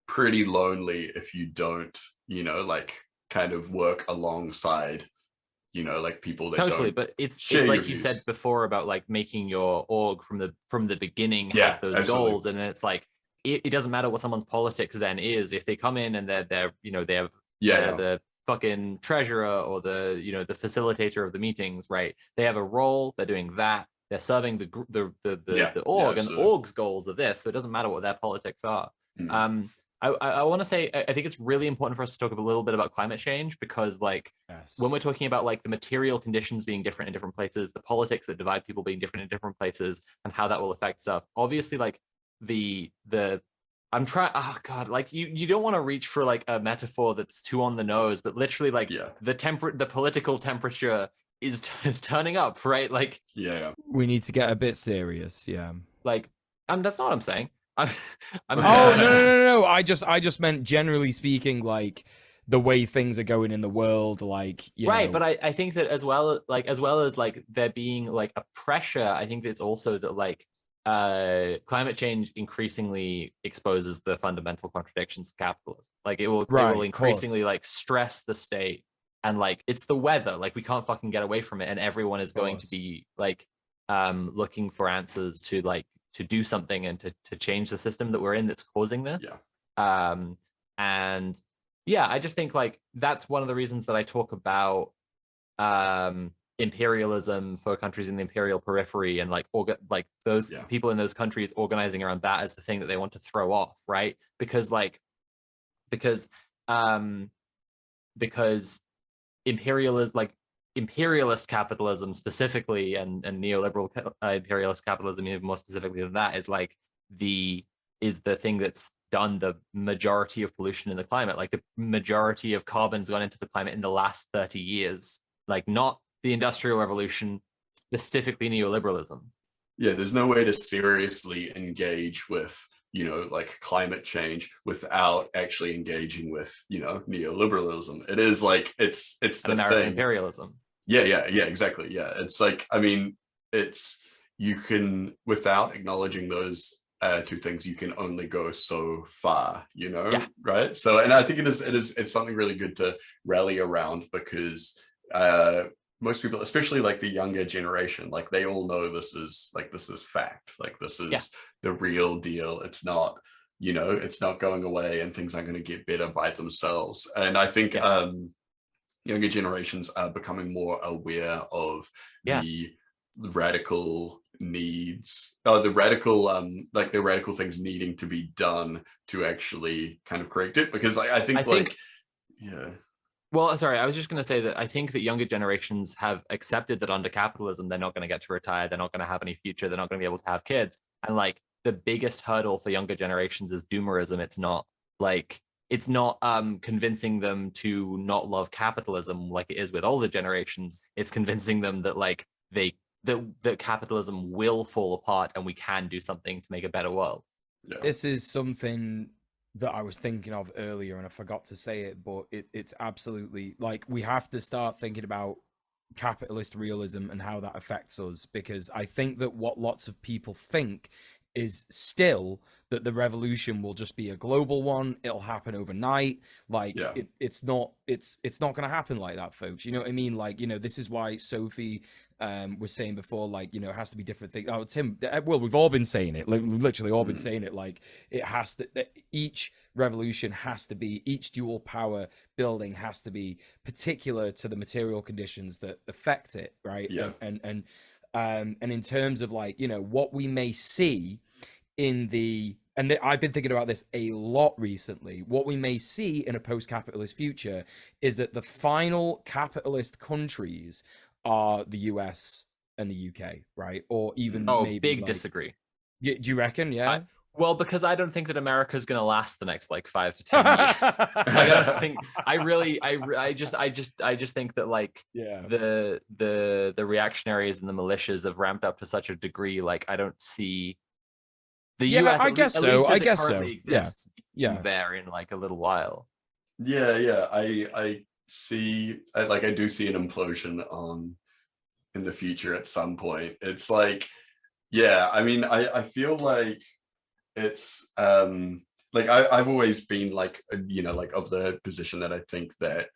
Speaker 2: pretty lonely if you don't, you know, like kind of work alongside, you know, like people that
Speaker 3: totally,
Speaker 2: don't
Speaker 3: but it's like you said before about like making your org from the beginning have those goals, and it's like it doesn't matter what someone's politics then is. If they come in and they're you know, they have the fucking treasurer or the, you know, the facilitator of the meetings, right? They have a role, they're doing that, they're serving the org, and the org's goals are this, so it doesn't matter what their politics are. I want to say, I think it's really important for us to talk a little bit about climate change, because like when we're talking about like the material conditions being different in different places, the politics that divide people being different in different places, and how that will affect stuff, obviously like I'm trying, oh god, like you don't want to reach for like a metaphor that's too on the nose, but literally like the political temperature is turning up, right? Like
Speaker 1: we need to get a bit serious.
Speaker 3: Like that's not what I'm saying. I'm
Speaker 1: oh no, I just meant generally speaking, like the way things are going in the world, like, you know.
Speaker 3: But I think that as well as like there being like a pressure, I think it's also that like climate change increasingly exposes the fundamental contradictions of capitalism. Like it will increasingly like stress the state, and like it's the weather, like we can't fucking get away from it, and everyone is going to be like looking for answers to like to do something and to change the system that we're in that's causing this. And yeah, I just think like that's one of the reasons that I talk about imperialism for countries in the imperial periphery, and like those people in those countries organizing around that as the thing that they want to throw off, right? Because imperialist capitalism specifically, and neoliberal imperialist capitalism even more specifically than that, is like the thing that's done the majority of pollution in the climate. Like the majority of carbon's gone into the climate in the last 30 years, like not the Industrial Revolution, specifically neoliberalism.
Speaker 2: Yeah, there's no way to seriously engage with, you know, like climate change without actually engaging with, you know, neoliberalism. It is like it's the
Speaker 3: American
Speaker 2: thing.
Speaker 3: imperialism.
Speaker 2: Yeah, exactly. Yeah, it's like, I mean, it's, you can, without acknowledging those two things, you can only go so far, you know?
Speaker 3: Yeah.
Speaker 2: Right. So, and I think it's something really good to rally around, because most people, especially like the younger generation, like they all know this is fact, like this is the real deal. It's not, you know, it's not going away, and things aren't going to get better by themselves. And I think younger generations are becoming more aware of the radical needs, the radical things needing to be done to actually kind of correct it. Because I think
Speaker 3: well, sorry, I was just going to say that I think that younger generations have accepted that under capitalism, they're not going to get to retire, they're not going to have any future, they're not going to be able to have kids. And like the biggest hurdle for younger generations is doomerism. It's not convincing them to not love capitalism like it is with older generations. It's convincing them that like that capitalism will fall apart and we can do something to make a better world.
Speaker 1: Yeah. This is something that I was thinking of earlier and I forgot to say it, but it's absolutely like we have to start thinking about capitalist realism and how that affects us, because I think that what lots of people think is still that the revolution will just be a global one. It'll happen overnight. Like it's not going to happen like that, folks. You know what I mean? Like, you know, this is why Sophie was saying before, like, you know, it has to be different things. Oh, Tim, well, we've all been saying it. Like, we've literally all been saying it. Like, it has to, each revolution has to be, each dual power building has to be particular to the material conditions that affect it, right?
Speaker 2: Yeah.
Speaker 1: And in terms of like, you know, what we may see in I've been thinking about this a lot recently, what we may see in a post-capitalist future is that the final capitalist countries are the US and the UK, right? Or even maybe
Speaker 3: big
Speaker 1: like,
Speaker 3: disagree.
Speaker 1: Do you reckon? Yeah.
Speaker 3: Well, because I don't think that America is going to last the next like 5 to 10 years. I don't think. I just think that like the reactionaries and the militias have ramped up to such a degree. Like I don't see the US.
Speaker 1: I guess so. I guess so.
Speaker 3: Yeah. There in like a little while.
Speaker 2: Yeah. I see. I do see an implosion in the future at some point. It's like, I mean, I feel like it's like I've always been like, you know, like of the position that I think that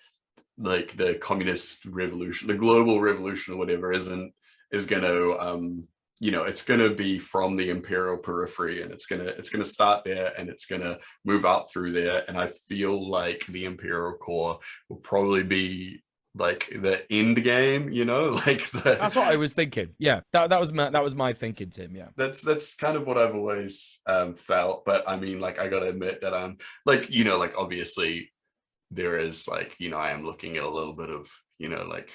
Speaker 2: like the communist revolution, the global revolution or whatever is going to you know, it's going to be from the imperial periphery, and it's going to start there, and it's going to move out through there. And I feel like the imperial core will probably be like the end game, you know, like
Speaker 1: that's what I was thinking. Yeah, that was my thinking, Tim. Yeah,
Speaker 2: that's kind of what I've always felt. But I mean, like, I gotta admit that I'm like, you know, like obviously there is like, you know, I am looking at a little bit of, you know, like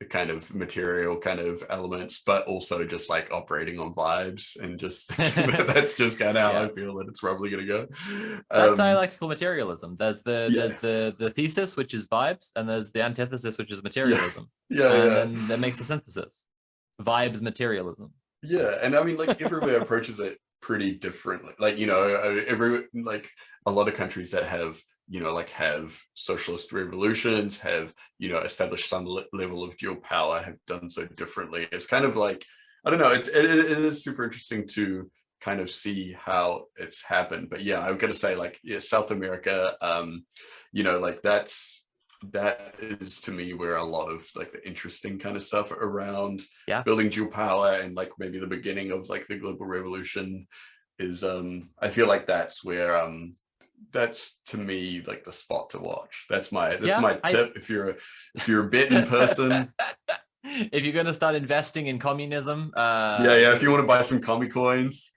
Speaker 2: the kind of material kind of elements, but also just like operating on vibes, and just that's just kind of how I feel that it's probably gonna go.
Speaker 3: That's dialectical materialism. There's the thesis, which is vibes, and there's the antithesis, which is materialism. And that makes the synthesis. Vibes materialism.
Speaker 2: Yeah, and I mean, like everywhere approaches it pretty differently. Like, you know, like a lot of countries that have, you know, like have socialist revolutions, have, you know, established some level of dual power, have done so differently. It's kind of like, I don't know, it is super interesting to kind of see how it's happened. But yeah, I've got to say, like, South America, you know, like that is to me where a lot of like the interesting kind of stuff around building dual power, and like maybe the beginning of like the global revolution is I feel like that's where that's to me like the spot to watch. That's my tip. If you're a betting person,
Speaker 3: if you're going to start investing in communism,
Speaker 2: if you want to buy some commie coins,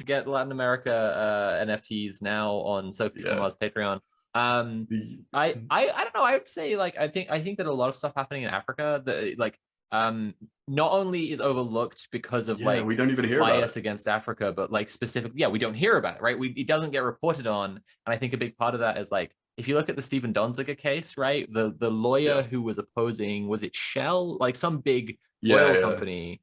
Speaker 3: get Latin America NFTs now on Sophie Toma's Patreon. I don't know. I would say like I think that a lot of stuff happening in Africa that like not only is overlooked because of like
Speaker 2: we don't even hear
Speaker 3: bias
Speaker 2: about it
Speaker 3: against Africa, but like specifically, we don't hear about it, right? It doesn't get reported on, and I think a big part of that is like if you look at the Stephen Donziger case, right? The lawyer who was opposing, was it Shell, like some big oil company,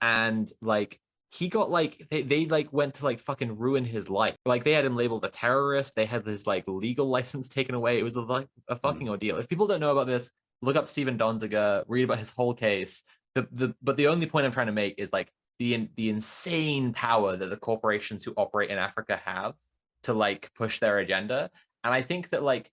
Speaker 3: and like he got like they like went to like fucking ruin his life. Like they had him labeled a terrorist. They had his like legal license taken away. It was like a fucking ordeal. If people don't know about this, look up Steven Donziger, read about his whole case. But the only point I'm trying to make is like the insane power that the corporations who operate in Africa have to like push their agenda. And I think that like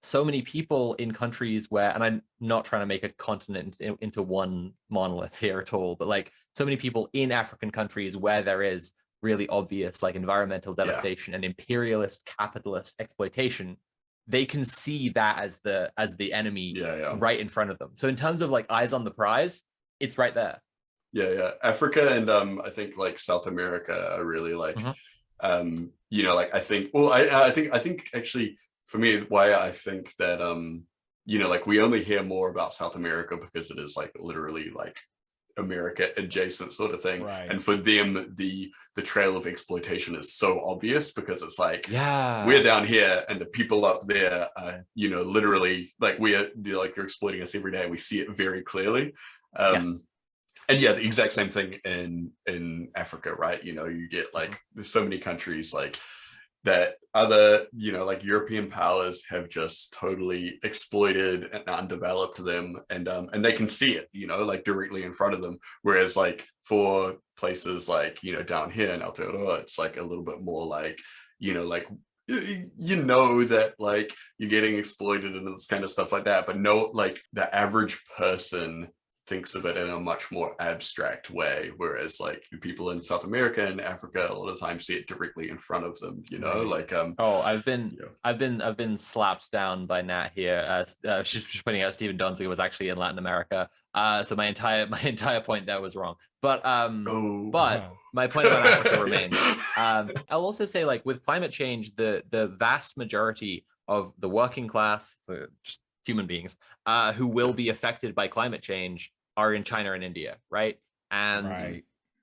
Speaker 3: so many people in countries where, and I'm not trying to make a continent into one monolith here at all, but like so many people in African countries where there is really obvious like environmental devastation and imperialist capitalist exploitation, they can see that as the enemy right in front of them. So in terms of like eyes on the prize, it's right there.
Speaker 2: Africa and I think like South America are really like you know, like I think actually for me, why I think that you know, like we only hear more about South America because it is like literally like America adjacent sort of thing, and for them the trail of exploitation is so obvious because it's like we're down here and the people up there are, you know, literally like they're like, you're exploiting us every day. We see it very clearly. And the exact same thing in Africa, right? You know, you get like there's so many countries like that other, you know, like European powers have just totally exploited and undeveloped them, and they can see it, you know, like directly in front of them. Whereas like for places like, you know, down here in Aotearoa, it's like a little bit more like, you know, like you know that like you're getting exploited and this kind of stuff like that, but no, like the average person thinks of it in a much more abstract way, whereas like people in South America and Africa a lot of times see it directly in front of them, you know. Like
Speaker 3: I've been slapped down by Nat here. She's just pointing out Steven Donziger was actually in Latin America, so my entire point there was wrong, but my point about Africa remains. I'll also say, like, with climate change, the vast majority of the working class, just human beings, who will be affected by climate change are in China and India, right? And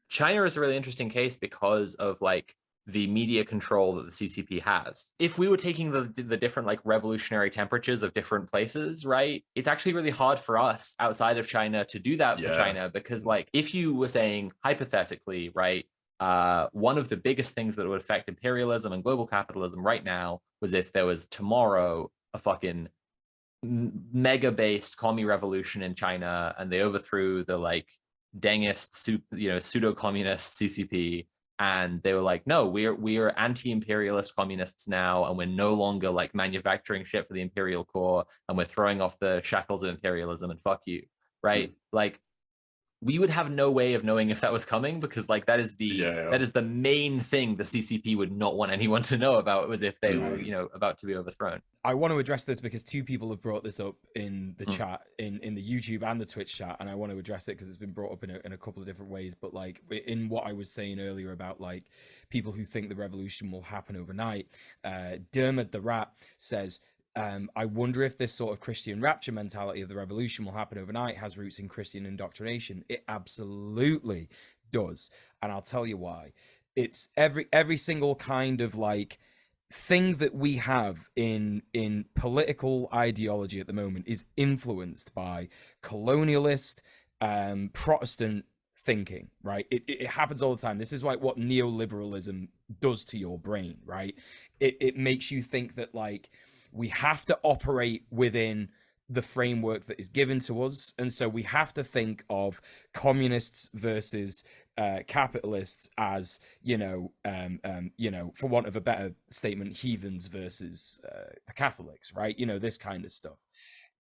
Speaker 3: China is a really interesting case because of like the media control that the CCP has. If we were taking the different like revolutionary temperatures of different places, right, it's actually really hard for us outside of China to do that for China, because like if you were saying hypothetically, right, one of the biggest things that would affect imperialism and global capitalism right now was if there was tomorrow a fucking mega-based commie revolution in China and they overthrew the like Dengist, pseudo-communist CCP, and they were like, no, we're anti-imperialist communists now, and we're no longer like manufacturing shit for the imperial core, and we're throwing off the shackles of imperialism, and fuck you, right? Like we would have no way of knowing if that was coming, because like that is the main thing the CCP would not want anyone to know about, was if they were, you know, about to be overthrown.
Speaker 1: I want to address this because two people have brought this up in the chat, in the YouTube and the Twitch chat, and I want to address it because it's been brought up in a couple of different ways. But like in what I was saying earlier about like people who think the revolution will happen overnight, Dermot the Rat says, I wonder if this sort of Christian rapture mentality of the revolution will happen overnight has roots in Christian indoctrination. It absolutely does. And I'll tell you why. It's every single kind of like thing that we have in political ideology at the moment is influenced by colonialist, Protestant thinking, right? It happens all the time. This is like what neoliberalism does to your brain, right? It makes you think that like we have to operate within the framework that is given to us, and so we have to think of communists versus capitalists as, for want of a better statement, heathens versus the Catholics, right? You know, this kind of stuff.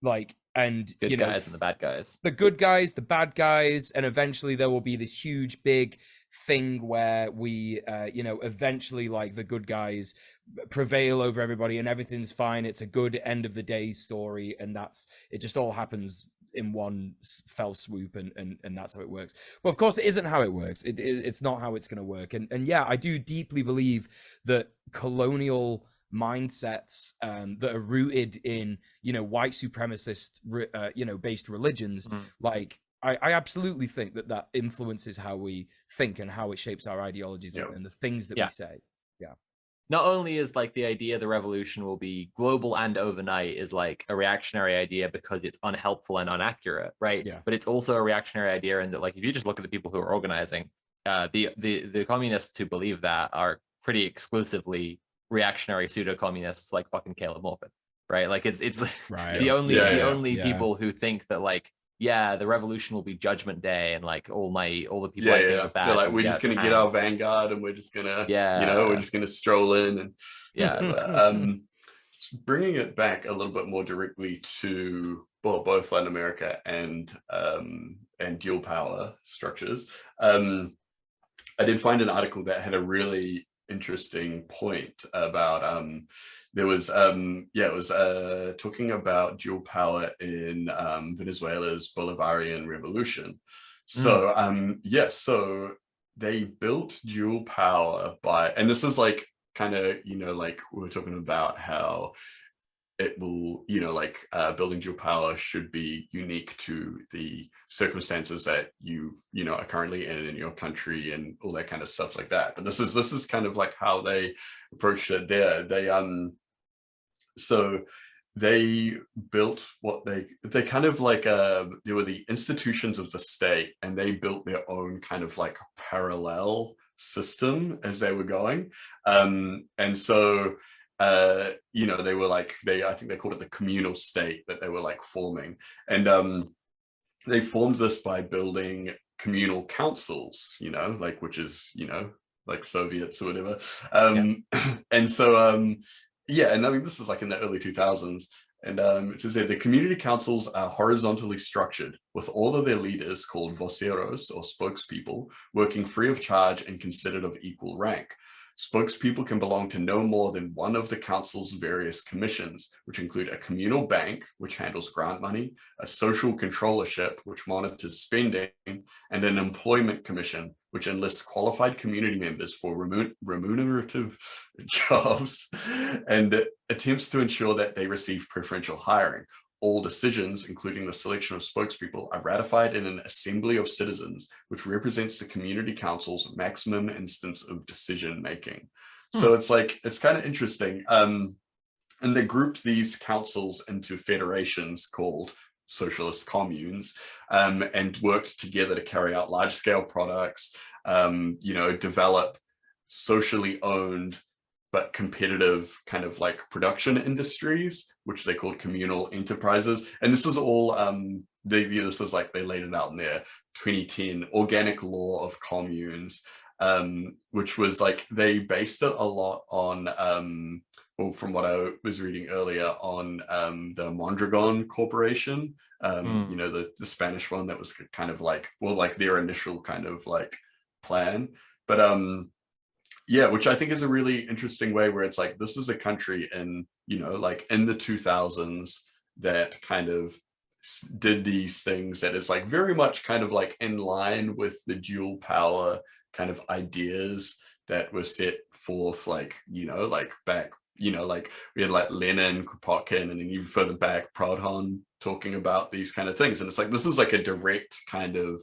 Speaker 1: Like, and
Speaker 3: good guys and the bad guys,
Speaker 1: the good guys, the bad guys, and eventually there will be this huge big thing where we eventually like the good guys prevail over everybody and everything's fine. It's a good end of the day story, and it just all happens in one fell swoop, and that's how it works. But of course it isn't how it works. It's not how it's going to work. And yeah, I do deeply believe that colonial mindsets that are rooted in white supremacist based religions, like I absolutely think that influences how we think and how it shapes our ideologies and the things that we say.
Speaker 3: Not only is like the idea the revolution will be global and overnight is like a reactionary idea because it's unhelpful and inaccurate, right? But it's also a reactionary idea in that, like, if you just look at the people who are organizing, the communists who believe that are pretty exclusively reactionary pseudo-communists like fucking Caleb Morford. right? Like it's
Speaker 1: right.
Speaker 3: the only people who think that like, yeah, the revolution will be Judgment Day, and like all the people I think that
Speaker 2: they're like, we're just gonna get our Vanguard and we're just gonna we're just gonna stroll in and bringing it back a little bit more directly to both Latin America and dual power structures. I did find an article that had a really interesting point about it was talking about dual power in Venezuela's Bolivarian revolution. So so they built dual power by, and this is like kind of, like we were talking about how it will, building dual power should be unique to the circumstances that you are currently in your country and all that kind of stuff like that. But this is kind of like how they approached it there. So they built what they kind of like they were the institutions of the state, and they built their own kind of like parallel system as they were going. And so they were like, I think they called it the communal state that they were like forming. And they formed this by building communal councils, like, which is, like Soviets or whatever. And so, and I mean, this is like in the early 2000s. And it says that the community councils are horizontally structured, with all of their leaders, called voceros or spokespeople, working free of charge and considered of equal rank. Spokespeople can belong to no more than one of the council's various commissions, which include a communal bank, which handles grant money, a social controllership, which monitors spending, and an employment commission, which enlists qualified community members for remunerative jobs and attempts to ensure that they receive preferential hiring. All decisions, including the selection of spokespeople, are ratified in an assembly of citizens, which represents the community council's maximum instance of decision making. So it's like, it's kind of interesting. And they grouped these councils into federations called socialist communes, and worked together to carry out large scale products, develop socially owned but competitive kind of like production industries, which they called communal enterprises. And this is all, this is like, they laid it out in their 2010 Organic Law of Communes, which was like, they based it a lot on, from what I was reading earlier, on the Mondragon Corporation, the Spanish one that was kind of like, like their initial kind of like plan. But which I think is a really interesting way, where it's like, this is a country in, like in the 2000s that kind of did these things that is like very much kind of like in line with the dual power kind of ideas that were set forth, like, like back, like we had like Lenin, Kropotkin, and then even further back, Proudhon talking about these kind of things. And it's like, this is like a direct kind of,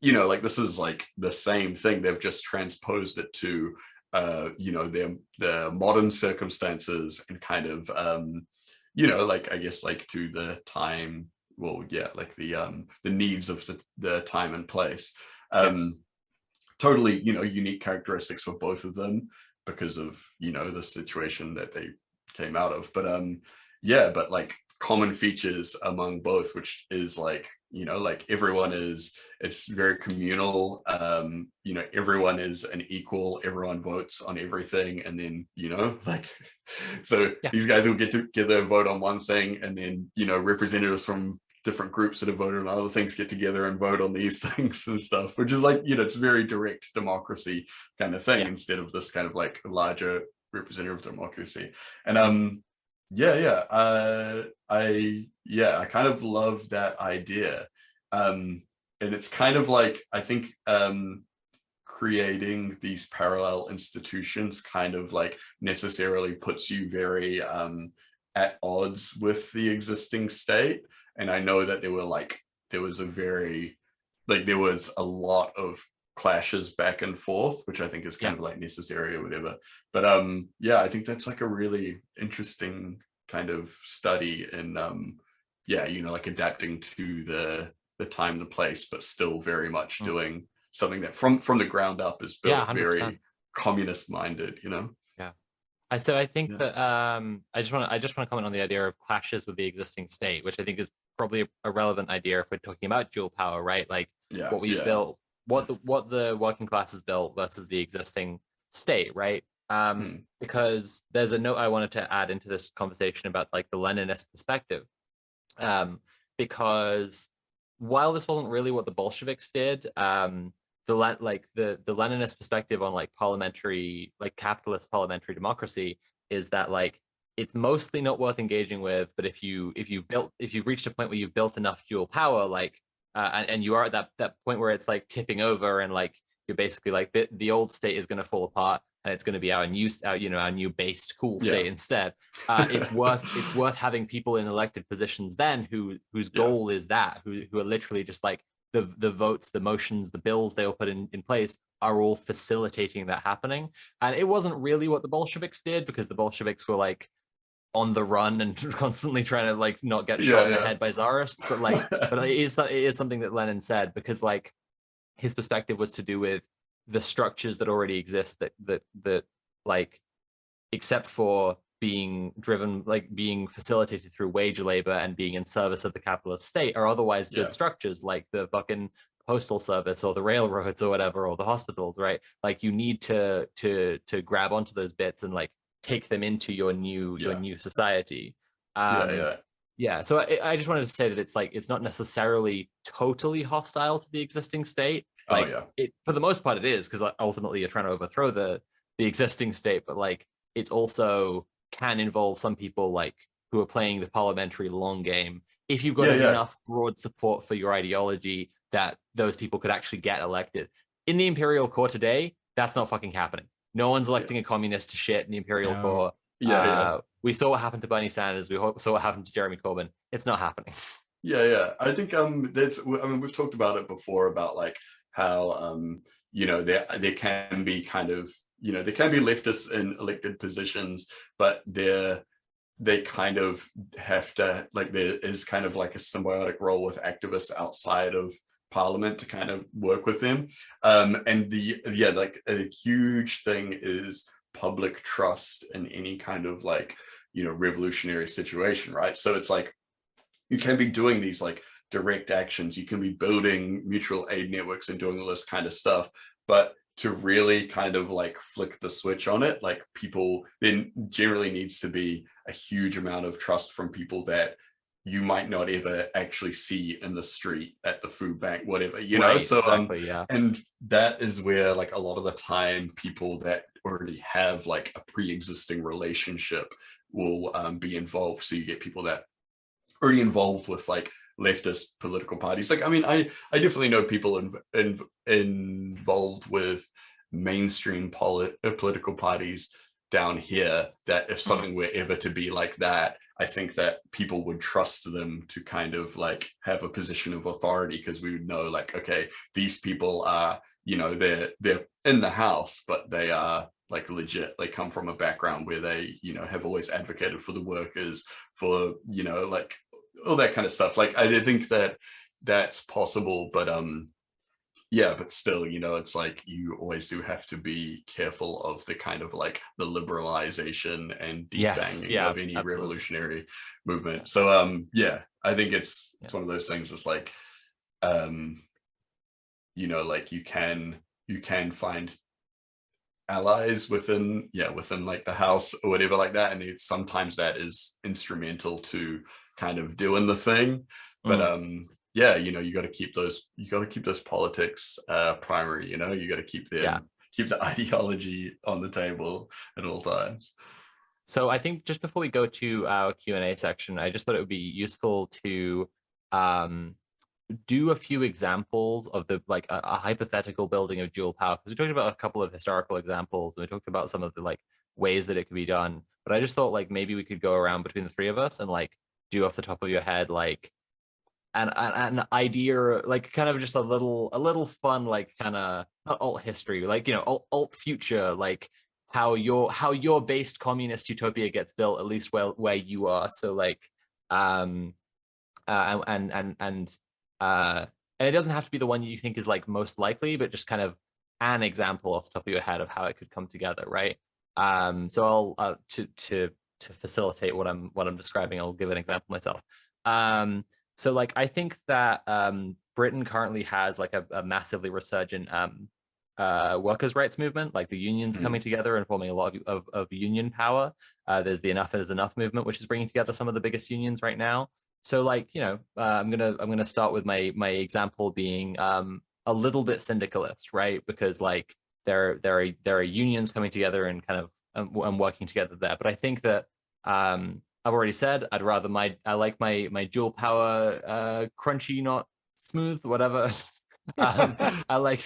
Speaker 2: like this is like the same thing. They've just transposed it to, their modern circumstances and kind of, like, I guess, like to the time, like the needs of the time and place. Totally, unique characteristics for both of them because of, the situation that they came out of. But but like common features among both, which is like, like everyone is, it's very communal, everyone is an equal, everyone votes on everything. And then, like, so these guys will get together and vote on one thing, and then, representatives from different groups that have voted on other things get together and vote on these things and stuff, which is like, it's very direct democracy kind of thing, instead of this kind of like larger representative democracy. And I kind of love that idea. And it's kind of like, I think creating these parallel institutions kind of like necessarily puts you very at odds with the existing state. And I know that there was a lot of clashes back and forth, which I think is kind of like necessary or whatever. But I think that's like a really interesting kind of study in like adapting to the time and the place, but still very much doing something that from the ground up is built very communist minded,
Speaker 3: So I think that I just want to comment on the idea of clashes with the existing state, which I think is probably a relevant idea if we're talking about dual power, right? Like what we built, what the working class has built versus the existing state, right? Because there's a note I wanted to add into this conversation about like the Leninist perspective, because while this wasn't really what the Bolsheviks did, the Leninist perspective on like parliamentary, like capitalist parliamentary democracy is that like it's mostly not worth engaging with, but if you've reached a point where you've built enough dual power, like and you are at that point where it's like tipping over and like you're basically like the old state is going to fall apart and it's going to be our new based cool state instead. It's worth having people in elected positions then whose goal is that, who are literally just like the votes, the motions, the bills they all put in place are all facilitating that happening. And it wasn't really what the Bolsheviks did, because the Bolsheviks were like on the run and constantly trying to like not get shot in the head by czarists. But like, but it is something that Lenin said, because like his perspective was to do with the structures that already exist that like, except for being driven, like being facilitated through wage labor and being in service of the capitalist state, are otherwise good structures, like the fucking postal service or the railroads or whatever, or the hospitals, right? Like you need to grab onto those bits and like take them into your new society. So I just wanted to say that it's like it's not necessarily totally hostile to the existing state. Like it, for the most part it is, because ultimately you're trying to overthrow the existing state, but like it's also can involve some people like who are playing the parliamentary long game. If you've got enough broad support for your ideology, that those people could actually get elected. In the imperial core today, that's not fucking happening. No one's electing a communist to shit in the imperial core. We saw what happened to Bernie Sanders. We saw what happened to Jeremy Corbyn. It's not happening.
Speaker 2: I think we've talked about it before about like how there can be kind of, there can be leftists in elected positions, but they kind of have to, like, there is kind of like a symbiotic role with activists outside of parliament to kind of work with them. And like a huge thing is public trust in any kind of like, revolutionary situation, right? So it's like, you can be doing these like direct actions, you can be building mutual aid networks and doing all this kind of stuff, but to really kind of like flick the switch on it, like people, then generally needs to be a huge amount of trust from people that you might not ever actually see in the street, at the food bank, whatever, know? So exactly, and that is where like a lot of the time people that already have like a pre-existing relationship will be involved. So you get people that already involved with like leftist political parties. Like, I mean, I definitely know people involved with mainstream political parties down here, that if something were ever to be like that, I think that people would trust them to kind of like have a position of authority, because we would know like, okay, these people are, they're in the house, but they are like legit, they come from a background where they, have always advocated for the workers, for, like all that kind of stuff. Like, I think that that's possible, but but still, it's like you always do have to be careful of the kind of like the liberalization and defanging of any revolutionary movement. So I think it's one of those things. It's like like you can find allies within like the house or whatever like that, and sometimes that is instrumental to kind of doing the thing, but you got to keep those politics primary. You got to keep the ideology on the table at all times.
Speaker 3: So I think just before we go to our Q&A section, I just thought it would be useful to do a few examples of the like a hypothetical building of dual power, because we talked about a couple of historical examples and we talked about some of the like ways that it could be done, but I just thought like maybe we could go around between the three of us and like do off the top of your head like an idea, like kind of just a little fun, like kind of not alt history, like alt future, like how your based communist utopia gets built, at least where you are. So like and it doesn't have to be the one you think is like most likely, but just kind of an example off the top of your head of how it could come together, right? So I'll to facilitate what I'm describing, I'll give an example myself. So like I think that Britain currently has like a massively resurgent workers' rights movement, like the unions coming together and forming a lot of union power. There's the Enough is Enough movement, which is bringing together some of the biggest unions right now. So like, you know, I'm gonna start with my example being a little bit syndicalist, right? Because like there are unions coming together and kind of and working together there. But I think that I've already said I'd rather I like my dual power crunchy, not smooth, whatever. I like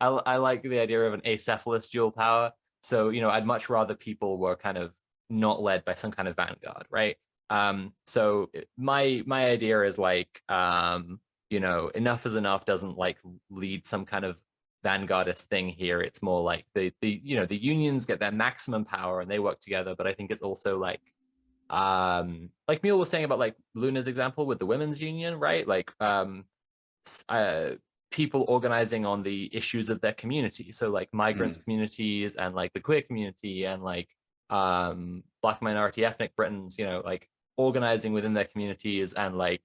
Speaker 3: the idea of an acephalous dual power. So, you know, I'd much rather people were kind of not led by some kind of vanguard, right? So my idea is like, you know, Enough is Enough doesn't like lead some kind of vanguardist thing here. It's more like the you know, the unions get their maximum power and they work together. But I think it's also like Mule was saying about like Luna's example with the women's union, right? Like people organizing on the issues of their community. So like migrants communities and like the queer community and like Black minority ethnic Britons, you know, like organizing within their communities and like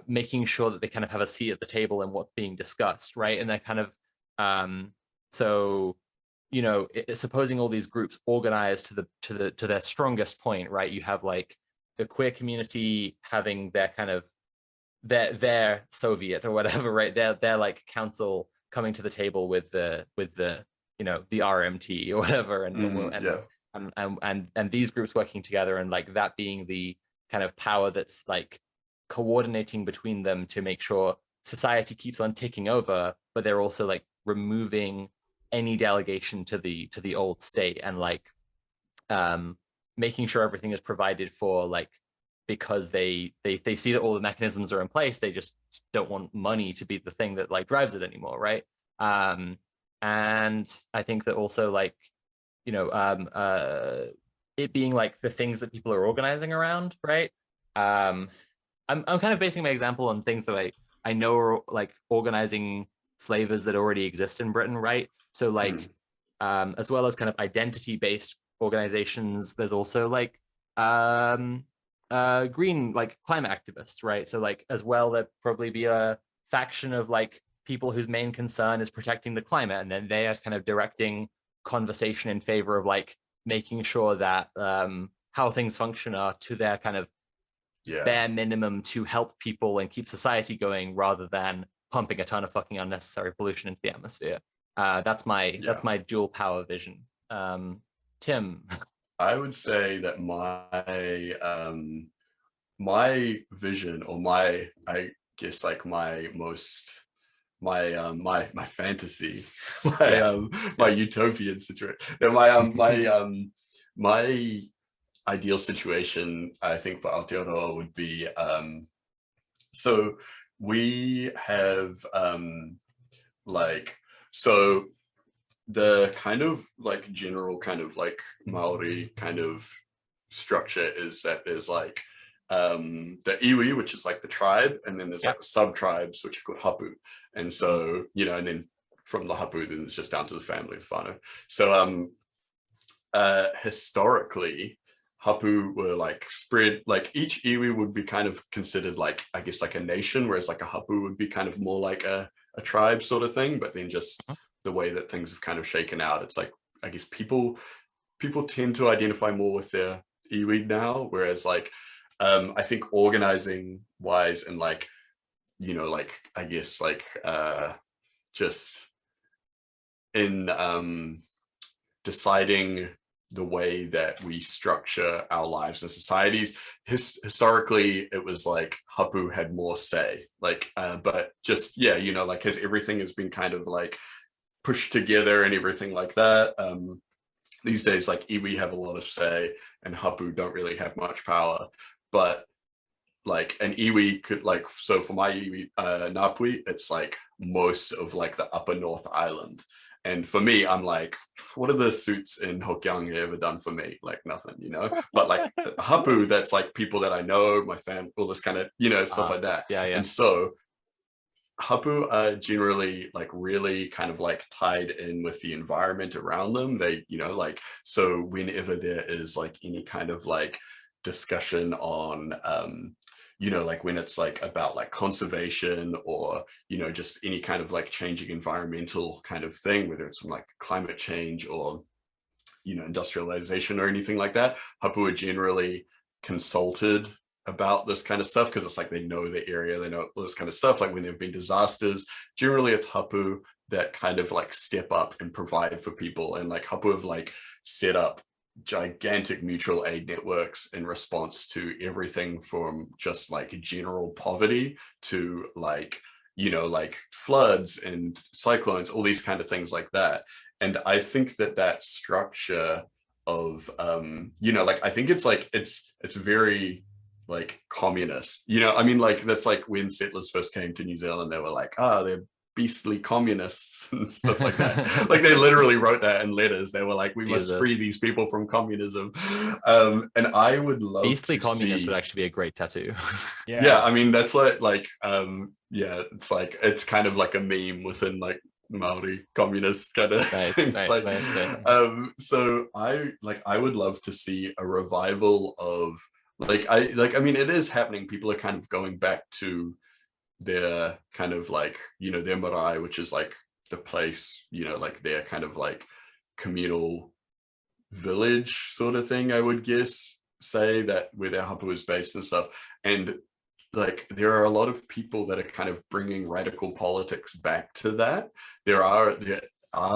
Speaker 3: making sure that they kind of have a seat at the table in what's being discussed, right? And they're kind of so, you know, supposing all these groups organize to their strongest point, right? You have like the queer community having their kind of their Soviet or whatever, right? Their like council coming to the table with the you know, the RMT or whatever, and these groups working together, and like that being the kind of power that's like coordinating between them to make sure society keeps on ticking over, but they're also like removing any delegation to the old state and like making sure everything is provided for, like because they see that all the mechanisms are in place, they just don't want money to be the thing that like drives it anymore, right? And I think that also like, you know, it being like the things that people are organizing around, right? I'm kind of basing my example on things that I know are like organizing flavors that already exist in Britain, right? So like as well as kind of identity-based organizations, there's also like green, like climate activists, right? So like as well, there'd probably be a faction of like people whose main concern is protecting the climate, and then they are kind of directing conversation in favor of like making sure that how things function are to their kind of bare minimum to help people and keep society going, rather than pumping a ton of fucking unnecessary pollution into the atmosphere. That's my dual power vision. Tim.
Speaker 2: I would say that my vision, or my, I guess like my fantasy, my utopian situation, my ideal situation, I think, for Aotearoa would be so we have so the kind of like general kind of like Maori kind of structure is that there's like the iwi, which is like the tribe, and then there's like the sub-tribes, which are called hapu. And so, you know, and then from the hapu, then it's just down to the family of whānau. So historically, hapu were like spread, like each iwi would be kind of considered like, I guess, like a nation, whereas like a hapu would be kind of more like a tribe sort of thing. But then just the way that things have kind of shaken out, it's like, I guess people tend to identify more with their iwi now, whereas like I think organizing wise and like, you know, like I guess like just in deciding the way that we structure our lives and societies, historically it was like hapu had more say, like but just you know, like as everything has been kind of like pushed together and everything like that, these days like iwi have a lot of say and hapu don't really have much power. But like an iwi could, like, so for my iwi Ngāpuhi, it's like most of like the upper North Island. And for me, I'm like, what have the suits in Hokianga ever done for me? Like nothing, you know. But like hapu, that's like people that I know, my family, all this kind of, you know, stuff like that.
Speaker 3: Yeah.
Speaker 2: And so hapu are generally like really kind of like tied in with the environment around them. They, like, so whenever there is like any kind of like discussion on, like when it's like about like conservation or, just any kind of like changing environmental kind of thing, whether it's from like climate change or, industrialization or anything like that, hapu are generally consulted about this kind of stuff because it's like they know the area, they know all this kind of stuff. Like when there have been disasters, generally it's hapu that kind of like step up and provide for people, and like hapu have like set up gigantic mutual aid networks in response to everything from just like general poverty to like, like floods and cyclones, all these kind of things like that. And I think that structure of like I think it's like it's very like communist, I mean, like that's like when settlers first came to New Zealand, they were like, they're beastly communists and stuff like that. Like they literally wrote that in letters. They were like, we must free these people from communism. And I would love
Speaker 3: beastly communist would actually be a great tattoo.
Speaker 2: Yeah, I mean that's like yeah, it's like it's kind of like a meme within like Maori communist kind of things. So I would love to see a revival of I mean it is happening. People are kind of going back to their kind of like their marae, which is like the place, like their kind of like communal village sort of thing, I would say that where their hapu is based and stuff. And like there are a lot of people that are kind of bringing radical politics back to that. There are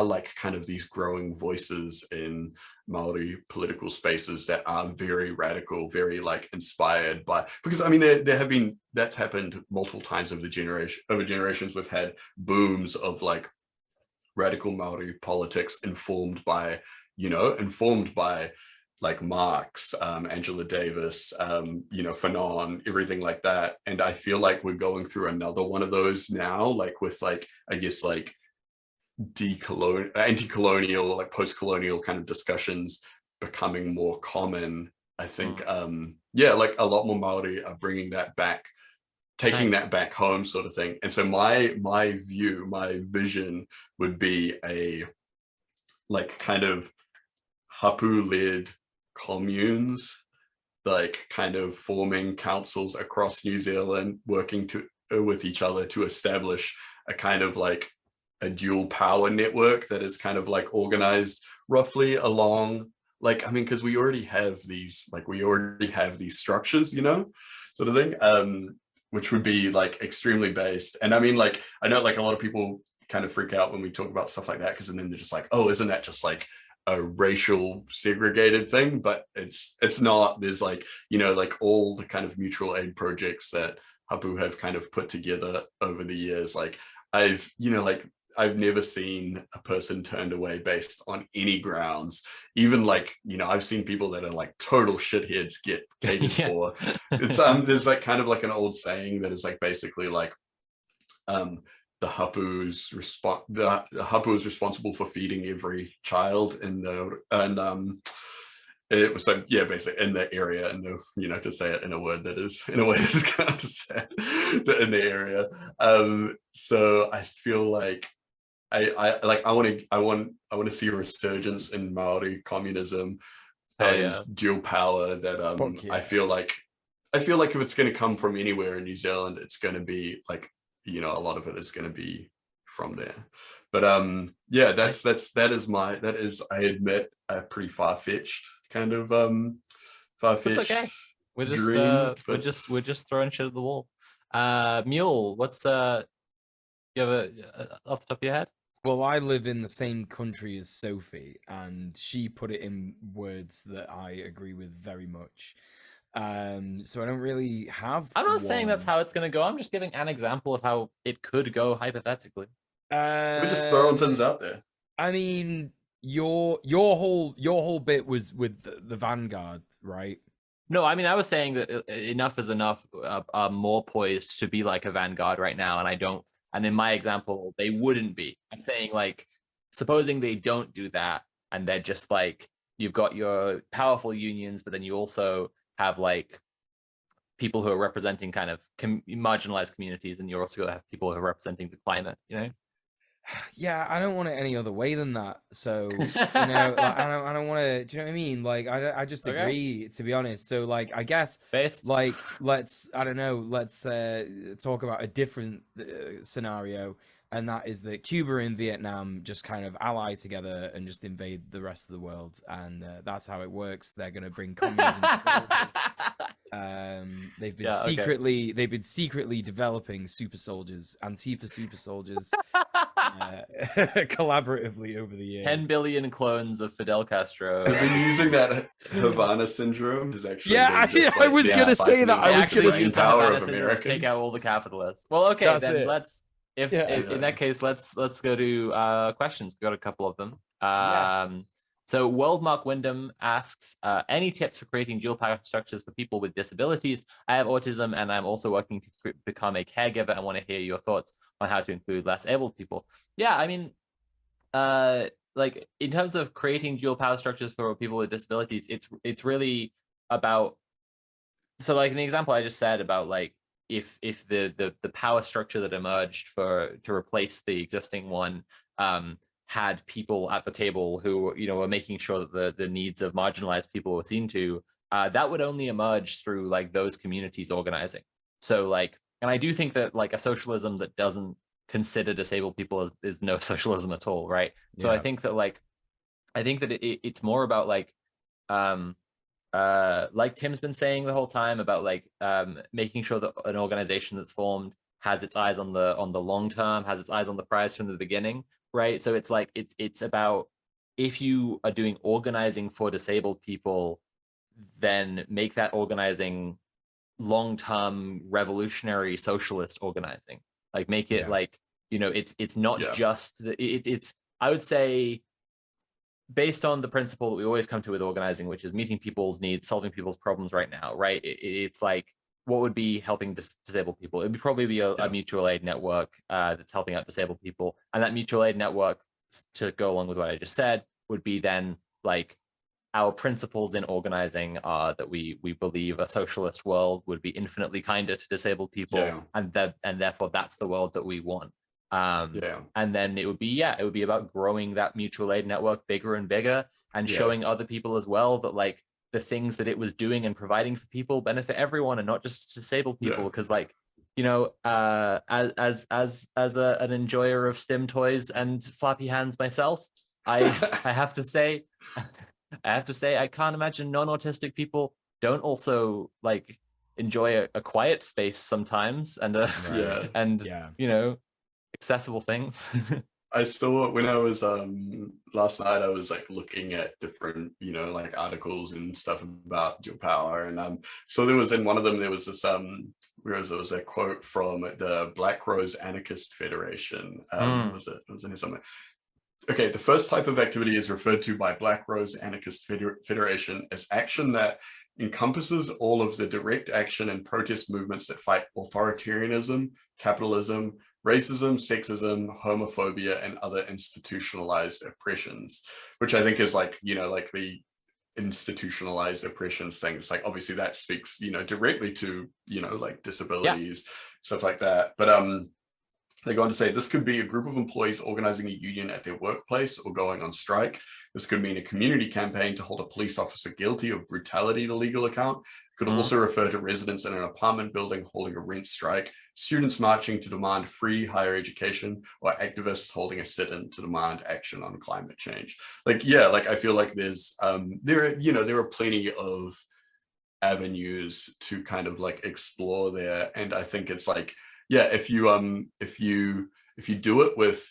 Speaker 2: like kind of these growing voices in Maori political spaces that are very radical, very like inspired by, because I mean that's happened multiple times over generations. We've had booms of like radical Maori politics informed by like Marx, Angela Davis, Fanon, everything like that. And I feel like we're going through another one of those now, like with like, I guess like anti-colonial, like post-colonial kind of discussions becoming more common. I think, like a lot more Maori are bringing that back, taking that back home sort of thing. And so my vision would be a like kind of hapu-led communes, like kind of forming councils across New Zealand, working with each other to establish a kind of like a dual power network that is kind of like organized roughly along, like, I mean, because we already have these structures, sort of thing, which would be like extremely based. And I mean, like, I know like a lot of people kind of freak out when we talk about stuff like that, because then they're just like, oh, isn't that just like a racial segregated thing? But it's not. There's like, like all the kind of mutual aid projects that hapu have kind of put together over the years. Like I've never seen a person turned away based on any grounds. Even like, I've seen people that are like total shitheads get catered for. It's there's like kind of like an old saying that is like basically like the hapu is responsible for feeding every child it was like, yeah, basically in the area, and to say it in a way that is kind of sad, in the area. So I feel like I want to see a resurgence in Maori communism and dual power that I feel like if it's going to come from anywhere in New Zealand, it's going to be like, a lot of it is going to be from there. But that is I admit a pretty far-fetched kind of far-fetched.
Speaker 3: It's okay. We're just throwing shit at the wall. Mule, what's you have off the top of your head?
Speaker 1: Well, I live in the same country as Sophie, and she put it in words that I agree with very much. So I don't really have.
Speaker 3: I'm not saying that's how it's going to go. I'm just giving an example of how it could go hypothetically.
Speaker 2: We're just throwing things out there.
Speaker 1: I mean, your whole bit was with the Vanguard, right?
Speaker 3: No, I mean, I was saying that enough is enough. More poised to be like a Vanguard right now, and I don't. And in my example, they wouldn't be. I'm saying, like, supposing they don't do that, and they're just like, you've got your powerful unions, but then you also have like people who are representing kind of marginalized communities, and you're also going to have people who are representing the climate, you know?
Speaker 1: Yeah, I don't want it any other way than that. So, you know, like, I don't want to, do you know what I mean? Like, I just agree, to be honest. So, like, I guess, like, let's talk about a different scenario. And that is that Cuba and Vietnam just kind of ally together and just invade the rest of the world. And that's how it works. They're going to bring communism to they've been secretly developing super soldiers, Antifa super soldiers, collaboratively over the years.
Speaker 3: 10 billion clones of Fidel Castro.
Speaker 2: I've been using that Havana syndrome. Is actually
Speaker 1: I was gonna say that. I was gonna
Speaker 3: use the Havana syndrome to take out all the capitalists. Well, okay, that's then let's. In that case, let's go to questions. We've got a couple of them. Yes. So Worldmark Wyndham asks, any tips for creating dual power structures for people with disabilities? I have autism and I'm also working to become a caregiver. I want to hear your thoughts on how to include less abled people. Yeah, I mean, like in terms of creating dual power structures for people with disabilities, it's really about, so like in the example I just said about like, if the power structure that emerged to replace the existing one had people at the table who, you know, were making sure that the needs of marginalized people were seen to, that would only emerge through like those communities organizing. So like, and I do think that like a socialism that doesn't consider disabled people is no socialism at all, right? So I think that like, it's more about like Tim's been saying the whole time about like making sure that an organization that's formed has its eyes on the long term, has its eyes on the prize from the beginning, right? So it's like it's about, if you are doing organizing for disabled people, then make that organizing long-term revolutionary socialist organizing. Like make it like, you know, it's not just it's I would say, based on the principle that we always come to with organizing, which is meeting people's needs, solving people's problems right now, right? It's like, what would be helping disabled people? It would probably be a mutual aid network that's helping out disabled people. And that mutual aid network, to go along with what I just said, would be then like, our principles in organizing are that we believe a socialist world would be infinitely kinder to disabled people, and therefore that's the world that we want. And then it would be about growing that mutual aid network bigger and bigger, and showing other people as well that like the things that it was doing and providing for people benefit everyone and not just disabled people. Because like, you know, as an enjoyer of STEM toys and floppy hands myself, I have to say I can't imagine non-autistic people don't also like enjoy a quiet space sometimes, and you know, accessible things.
Speaker 2: I saw, when I was last night, I was like looking at different, you know, like articles and stuff about dual power, and so there was, in one of them there was this there was a quote from the Black Rose Anarchist Federation. Was it in here somewhere? Okay, the first type of activity is referred to by Black Rose Anarchist Federation as action that encompasses all of the direct action and protest movements that fight authoritarianism, capitalism, racism, sexism, homophobia, and other institutionalized oppressions, which I think is like, you know, like the institutionalized oppressions things. Like obviously that speaks, you know, directly to, you know, like disabilities, stuff like that. But they go on to say, this could be a group of employees organizing a union at their workplace or going on strike. This could mean a community campaign to hold a police officer guilty of brutality to legal account. It could also refer to residents in an apartment building holding a rent strike, students marching to demand free higher education, or activists holding a sit-in to demand action on climate change. Like, yeah, like I feel like there's, there are plenty of avenues to kind of like explore there. And I think it's like, yeah, if you do it with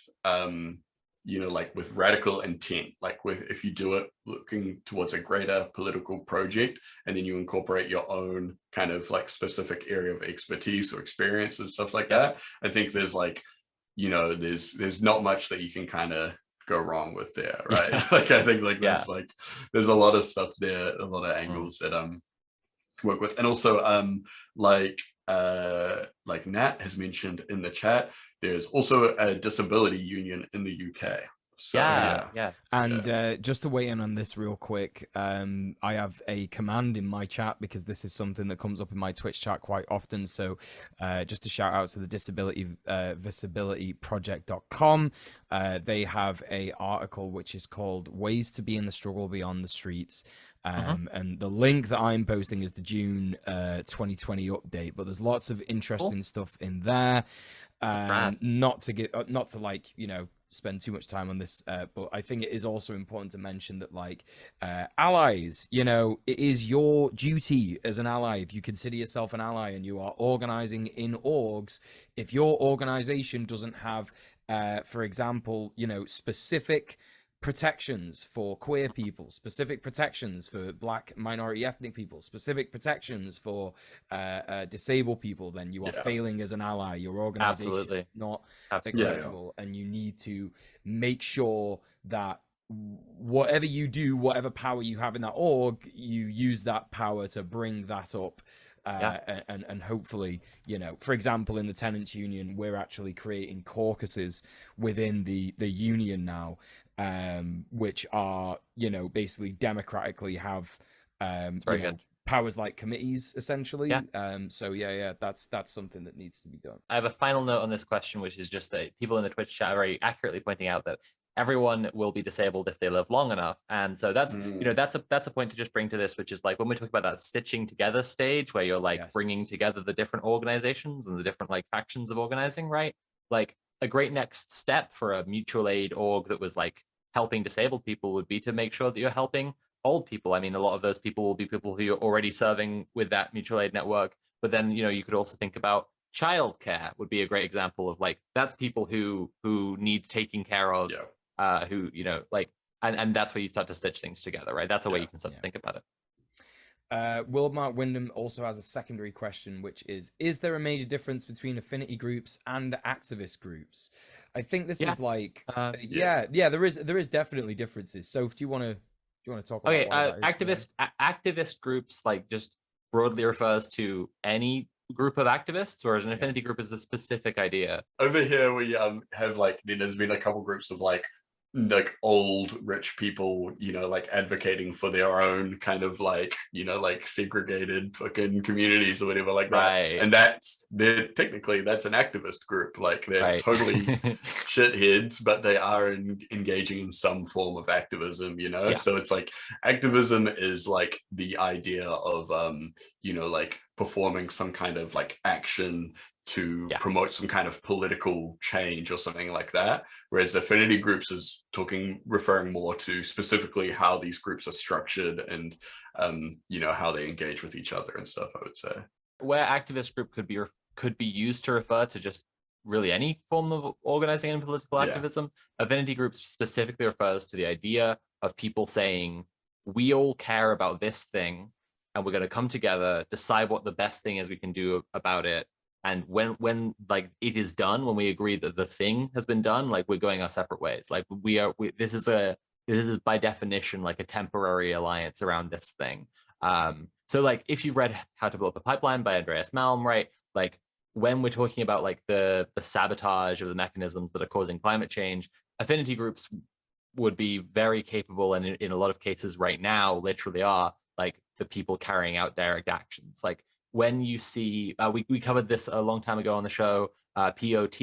Speaker 2: you know, like with radical intent, like if you do it looking towards a greater political project, and then you incorporate your own kind of like specific area of expertise or experience and stuff like that, I think there's like, you know, there's not much that you can kind of go wrong with there, right? Like I think like that's like, there's a lot of stuff there, a lot of angles that work with. And also like Nat has mentioned in the chat, there's also a disability union in the UK. So,
Speaker 3: yeah.
Speaker 1: And just to weigh in on this real quick, I have a command in my chat because this is something that comes up in my Twitch chat quite often. So just a shout out to the disabilityproject.com. They have a article which is called Ways to Be in the Struggle Beyond the Streets. And the link that I'm posting is the June 2020 update, but there's lots of interesting stuff in there. Not to like, you know, spend too much time on this, but I think it is also important to mention that, like, allies, you know, it is your duty as an ally, if you consider yourself an ally and you are organizing in orgs, if your organization doesn't have, for example, you know, specific protections for queer people, specific protections for black minority ethnic people, specific protections for disabled people, then you are failing as an ally. Your organization is not acceptable, and you need to make sure that whatever you do, whatever power you have in that org, you use that power to bring that up. And hopefully, you know, for example, in the tenants union, we're actually creating caucuses within the union now, which are, you know, basically democratically have powers like committees, essentially. So that's something that needs to be done.
Speaker 3: I have a final note on this question, which is just that people in the Twitch chat are very accurately pointing out that everyone will be disabled if they live long enough. And so that's, you know, that's a point to just bring to this, which is like when we talk about that stitching together stage where you're like bringing together the different organizations and the different like factions of organizing, right? Like a great next step for a mutual aid org that was like helping disabled people would be to make sure that you're helping old people. I mean, a lot of those people will be people who you're already serving with that mutual aid network. But then, you know, you could also think about childcare would be a great example of like, that's people who need taking care of, who, you know, like, and that's where you start to stitch things together, right? That's a way you can start to think about it.
Speaker 1: Wilmark Wyndham also has a secondary question, which is there a major difference between affinity groups and activist groups? I think this is like, there is definitely differences. So do you want to talk about why that is?
Speaker 3: Activist groups, like, just broadly refers to any group of activists, whereas an affinity group is a specific idea.
Speaker 2: Over here we have like, there's been a couple groups of like old rich people, you know, like advocating for their own kind of like, you know, like segregated fucking communities or whatever like that. And technically that's an activist group. Like they're totally shitheads, but they are engaging in some form of activism, you know? So it's like activism is like the idea of, you know, like performing some kind of like action to promote some kind of political change or something like that, whereas affinity groups is referring more to specifically how these groups are structured and you know, how they engage with each other and stuff, I would say.
Speaker 3: Where activist group could be used to refer to just really any form of organizing and political activism, affinity groups specifically refers to the idea of people saying, we all care about this thing and we're going to come together, decide what the best thing is we can do about it. And when like it is done, when we agree that the thing has been done, like we're going our separate ways. Like this is by definition like a temporary alliance around this thing. So like if you've read How to Build Up a Pipeline by Andreas Malm, right? Like when we're talking about like the sabotage of the mechanisms that are causing climate change, affinity groups would be very capable, and in a lot of cases right now literally are like the people carrying out direct actions. Like when you see, we covered this a long time ago on the show, POT,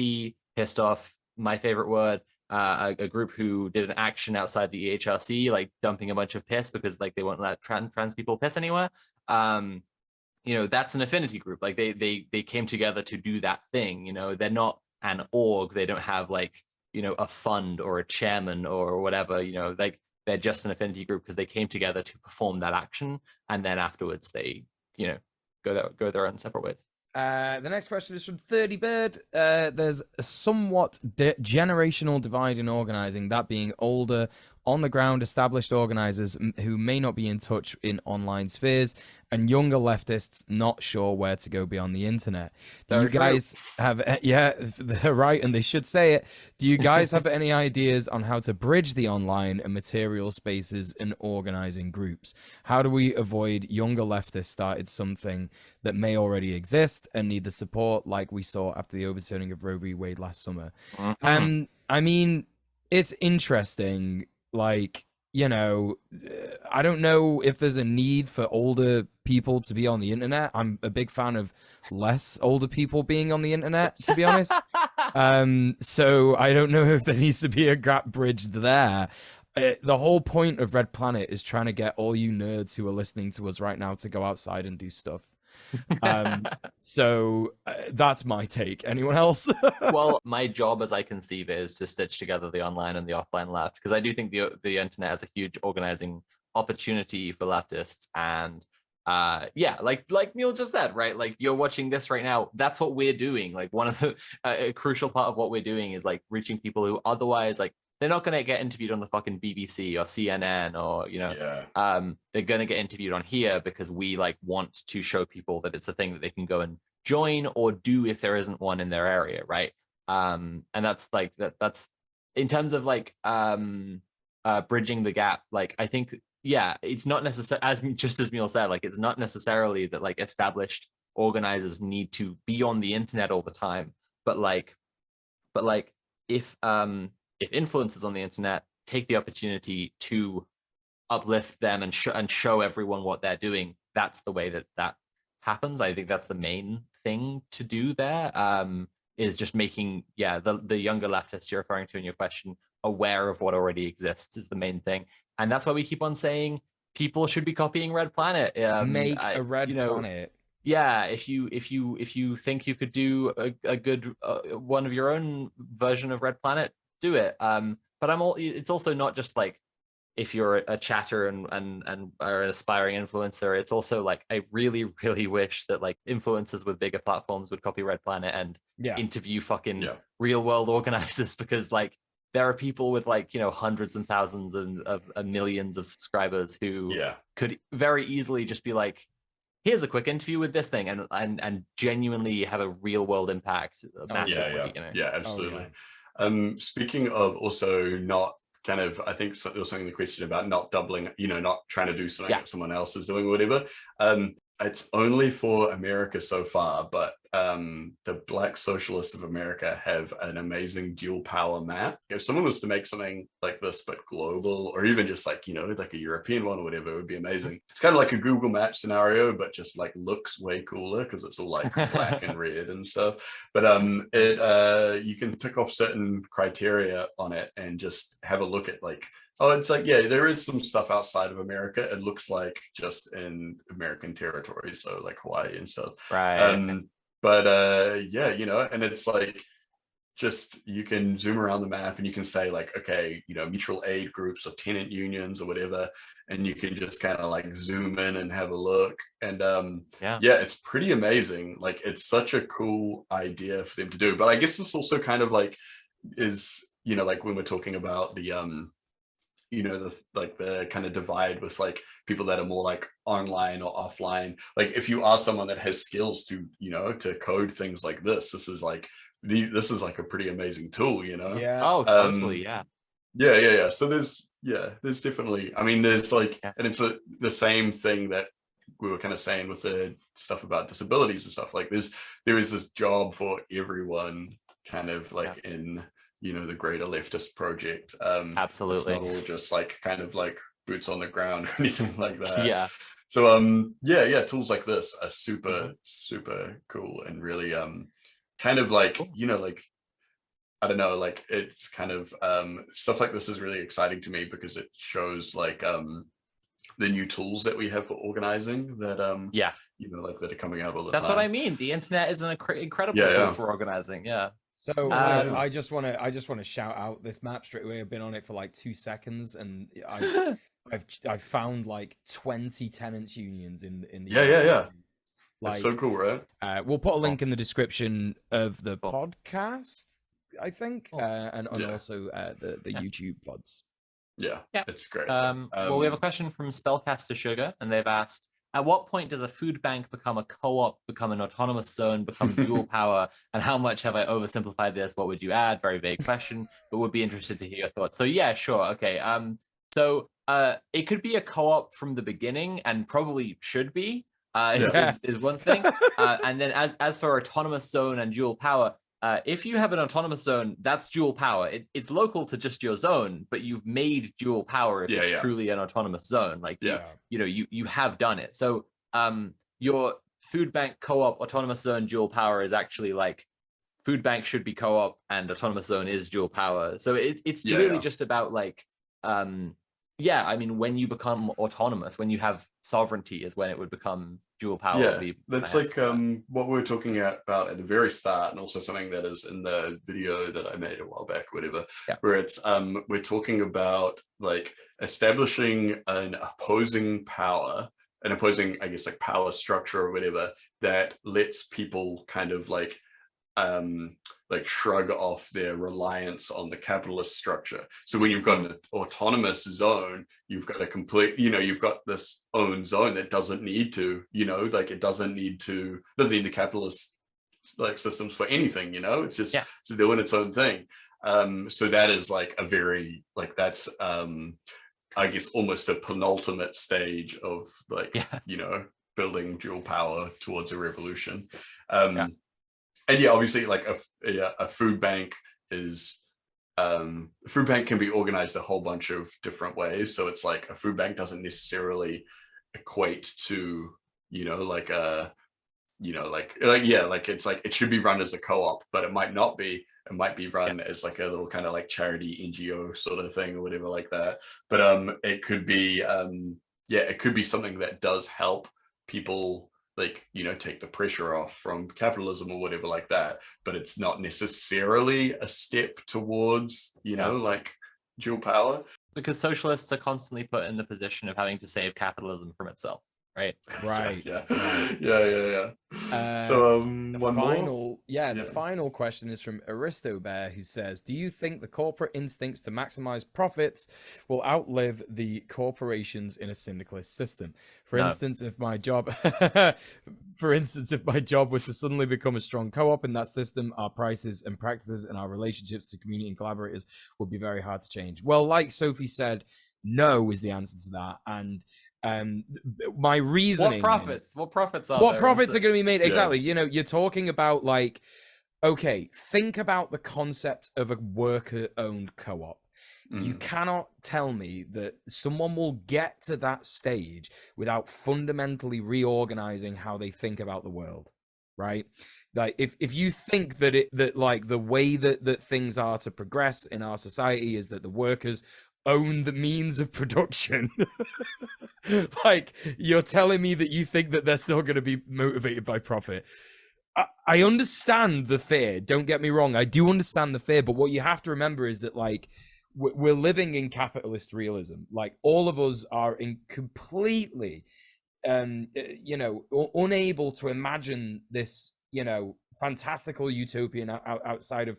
Speaker 3: pissed off, my favorite word, a group who did an action outside the EHRC, like dumping a bunch of piss because like they won't let trans people piss anywhere. You know, that's an affinity group. Like they came together to do that thing. You know, they're not an org. They don't have like, you know, a fund or a chairman or whatever. You know, like they're just an affinity group because they came together to perform that action, and then afterwards they, you know, go their own separate ways.
Speaker 1: The next question is from 30 Bird. There's a somewhat generational divide in organizing, that being older, on the ground established organizers who may not be in touch in online spheres, and younger leftists not sure where to go beyond the internet. Do you guys have, they're right, and they should say it. Do you guys have any ideas on how to bridge the online and material spaces in organizing groups? How do we avoid younger leftists started something that may already exist and need the support like we saw after the overturning of Roe v. Wade last summer? I mean, it's interesting. Like, you know, I don't know if there's a need for older people to be on the internet. I'm a big fan of less older people being on the internet, to be honest. So I don't know if there needs to be a gap bridge there. The whole point of Red Planet is trying to get all you nerds who are listening to us right now to go outside and do stuff. So that's my take. Anyone else?
Speaker 3: Well, my job as I conceive it is to stitch together the online and the offline left, because I do think the internet has a huge organizing opportunity for leftists. And yeah, like Mule just said, right? Like, you're watching this right now. That's what we're doing. Like, one of the a crucial part of what we're doing is like reaching people who otherwise, like, they're not going to get interviewed on the fucking BBC or CNN or, you know, they're going to get interviewed on here because we like want to show people that it's a thing that they can go and join or do if there isn't one in their area, right? And that's like that's in terms of like bridging the gap. Like, I think, yeah, it's not necessary, as just as Mule said, like, it's not necessarily that like established organizers need to be on the internet all the time, but like if influencers on the internet take the opportunity to uplift them and show everyone what they're doing, that's the way that happens. I think that's the main thing to do there, is just making, the younger leftists you're referring to in your question aware of what already exists is the main thing. And that's why we keep on saying people should be copying Red Planet.
Speaker 1: Make a Red Planet.
Speaker 3: Yeah, if you think you could do a good one of your own version of Red Planet, do it. But it's also not just like if you're a chatter and are an aspiring influencer. It's also like, I really, really wish that like influencers with bigger platforms would copy Red Planet and interview fucking real world organizers, because like there are people with like, you know, hundreds and thousands of millions of subscribers who could very easily just be like, here's a quick interview with this thing, and genuinely have a real world impact. Massively, you know?
Speaker 2: Yeah, absolutely. Speaking of also not kind of, I think there was something in the question about not doubling, you know, not trying to do something that someone else is doing or whatever. It's only for America so far, but the Black Socialists of America have an amazing dual power map. If someone was to make something like this, but global, or even just like, you know, like a European one or whatever, it would be amazing. It's kind of like a Google Map scenario, but just like looks way cooler because it's all like black and red and stuff. But you can tick off certain criteria on it and just have a look at like, oh, it's like, yeah, there is some stuff outside of America. It looks like just in American territory, so like Hawaii and stuff.
Speaker 3: Right.
Speaker 2: But yeah, you know, and it's like, just you can zoom around the map and you can say like, okay, you know, mutual aid groups or tenant unions or whatever, and you can just kind of like zoom in and have a look. And yeah, it's pretty amazing. Like, it's such a cool idea for them to do. But I guess this also kind of like is, you know, like when we're talking about the you know, the kind of divide with like people that are more like online or offline. Like, if you are someone that has skills to, you know, to code things like this is like a pretty amazing tool, you know?
Speaker 3: Yeah. Oh, totally. Yeah.
Speaker 2: So there's definitely, I mean, there's like, and it's the same thing that we were kind of saying with the stuff about disabilities and stuff. Like, there is this job for everyone, kind of like in, you know, the greater leftist project.
Speaker 3: Absolutely.
Speaker 2: It's not all just like kind of like boots on the ground or anything like that.
Speaker 3: Yeah.
Speaker 2: So tools like this are super cool and really kind of like, you know, like, I don't know, like, it's kind of stuff like this is really exciting to me because it shows like the new tools that we have for organizing that you know, like, that are coming out all the time.
Speaker 3: That's what I mean. The internet is an incredible tool for organizing.
Speaker 1: So I just want to shout out this map straight away. I've been on it for like 2 seconds, and I've found like 20 tenants unions in the
Speaker 2: Like, that's so cool, right?
Speaker 1: We'll put a link in the description of the podcast, I think, and also the YouTube VODs.
Speaker 2: Yeah, it's great.
Speaker 3: Well, we have a question from Spellcaster Sugar, and they've asked, at what point does a food bank become a co-op, become an autonomous zone, become dual power, and how much have I oversimplified this? What would you add? Very vague question, but would be interested to hear your thoughts. So yeah, sure. Okay. So it could be a co-op from the beginning, and probably should be, is one thing. And then as for autonomous zone and dual power, if you have an autonomous zone, that's dual power. It's local to just your zone, but you've made dual power if it's truly an autonomous zone. Like, you have done it. So your food bank co-op autonomous zone dual power is actually like food bank should be co-op and autonomous zone is dual power. So it's really just about like, I mean, when you become autonomous, when you have sovereignty is when it would become dual power.
Speaker 2: Yeah, that's like what we were talking about at the very start, and also something that is in the video that I made a while back, whatever, where it's we're talking about like establishing an opposing power, an opposing, I guess, like power structure or whatever that lets people kind of like shrug off their reliance on the capitalist structure. So when you've got an autonomous zone, you've got a complete, you've got this own zone that doesn't need to, like it doesn't need the capitalist like systems for anything, it's just it's doing its own thing. So that is like a very like that's I guess almost a penultimate stage of like building dual power towards a revolution. And obviously, like a food bank is food bank can be organized a whole bunch of different ways. So it's like a food bank doesn't necessarily equate to like it's like it should be run as a co-op, but it might not be. It might be run as like a little kind of like charity NGO sort of thing or whatever like that. But it could be it could be something that does help people like take the pressure off from capitalism or whatever like that, but it's not necessarily a step towards like dual power,
Speaker 3: because socialists are constantly put in the position of having to save capitalism from itself, right?
Speaker 2: So
Speaker 1: the final question is from Aristobear, who says, do you think the corporate instincts to maximize profits will outlive the corporations in a syndicalist system? For instance, if my job were to suddenly become a strong co-op in that system, our prices and practices and our relationships to community and collaborators would be very hard to change. Well, like Sophie said, no is the answer to that. And my reasoning
Speaker 3: what profits are
Speaker 1: going to be made? Exactly. You're talking about like, okay, think about the concept of a worker-owned co-op. You cannot tell me that someone will get to that stage without fundamentally reorganizing how they think about the world, right? Like if you think that like the way that things are to progress in our society is that the workers own the means of production, like you're telling me that you think that they're still going to be motivated by profit. I understand the fear, don't get me wrong, I do understand the fear, but what you have to remember is that like we're living in capitalist realism. Like all of us are in completely unable to imagine this fantastical utopian outside of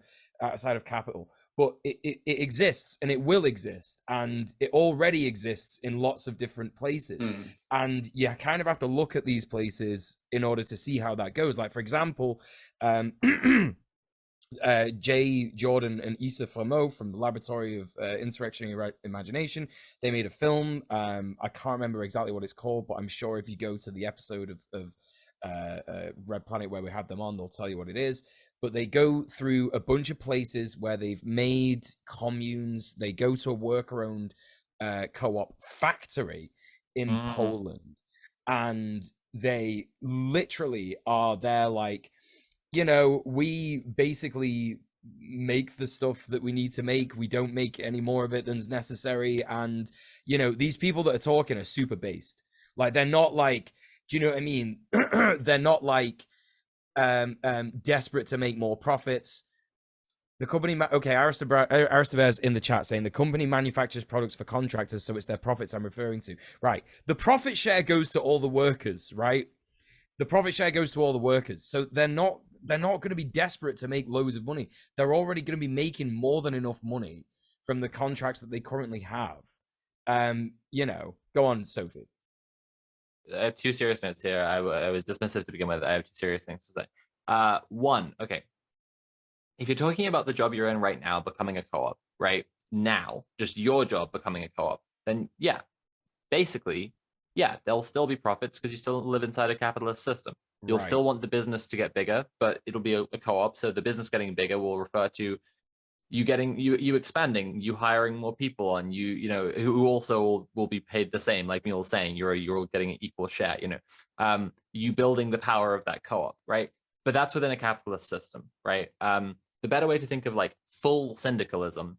Speaker 1: capital, but it exists, and it will exist, and it already exists in lots of different places. And you kind of have to look at these places in order to see how that goes. Like, for example, Jay Jordan and Issa Flammeau from the Laboratory of Insurrectionary Imagination, they made a film. I can't remember exactly what it's called, but I'm sure if you go to the episode of Red Planet where we had them on, they'll tell you what it is. But they go through a bunch of places where they've made communes. They go to a worker-owned co-op factory in Poland, and they literally are there like, we basically make the stuff that we need to make. We don't make any more of it than's necessary. And, these people that are talking are super based. Like, they're not like, do you know what I mean? They're not like desperate to make more profits. The company, Aristobear's in the chat saying the company manufactures products for contractors, so it's their profits I'm referring to. Right. The profit share goes to all the workers, right? The profit share goes to all the workers. So they're not going to be desperate to make loads of money. They're already going to be making more than enough money from the contracts that they currently have. Go on, Sophie.
Speaker 3: I have two serious notes here. I was dismissive to begin with. I have two serious things to say. One, okay. If you're talking about the job you're in right now, becoming a co-op, right now, just your job becoming a co-op, then yeah, basically yeah, there'll still be profits because you still live inside a capitalist system. You'll still want the business to get bigger, but it'll be a co-op. So the business getting bigger will refer to you getting you expanding, you hiring more people on, you know, who also will be paid the same. Like Neil was saying, you're getting an equal share. You know, you building the power of that co-op, right? But that's within a capitalist system, right? The better way to think of like full syndicalism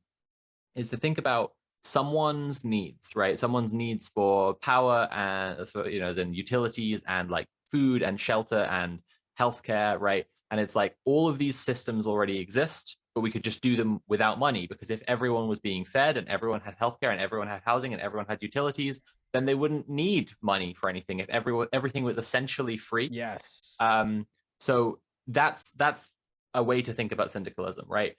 Speaker 3: is to think about someone's needs, right? Someone's needs for power and, so, you know, as in utilities and like food and shelter and healthcare, right? And it's like all of these systems already exist, but we could just do them without money, because if everyone was being fed and everyone had healthcare and everyone had housing and everyone had utilities, then they wouldn't need money for anything if everything was essentially free.
Speaker 1: Yes.
Speaker 3: So that's a way to think about syndicalism, right?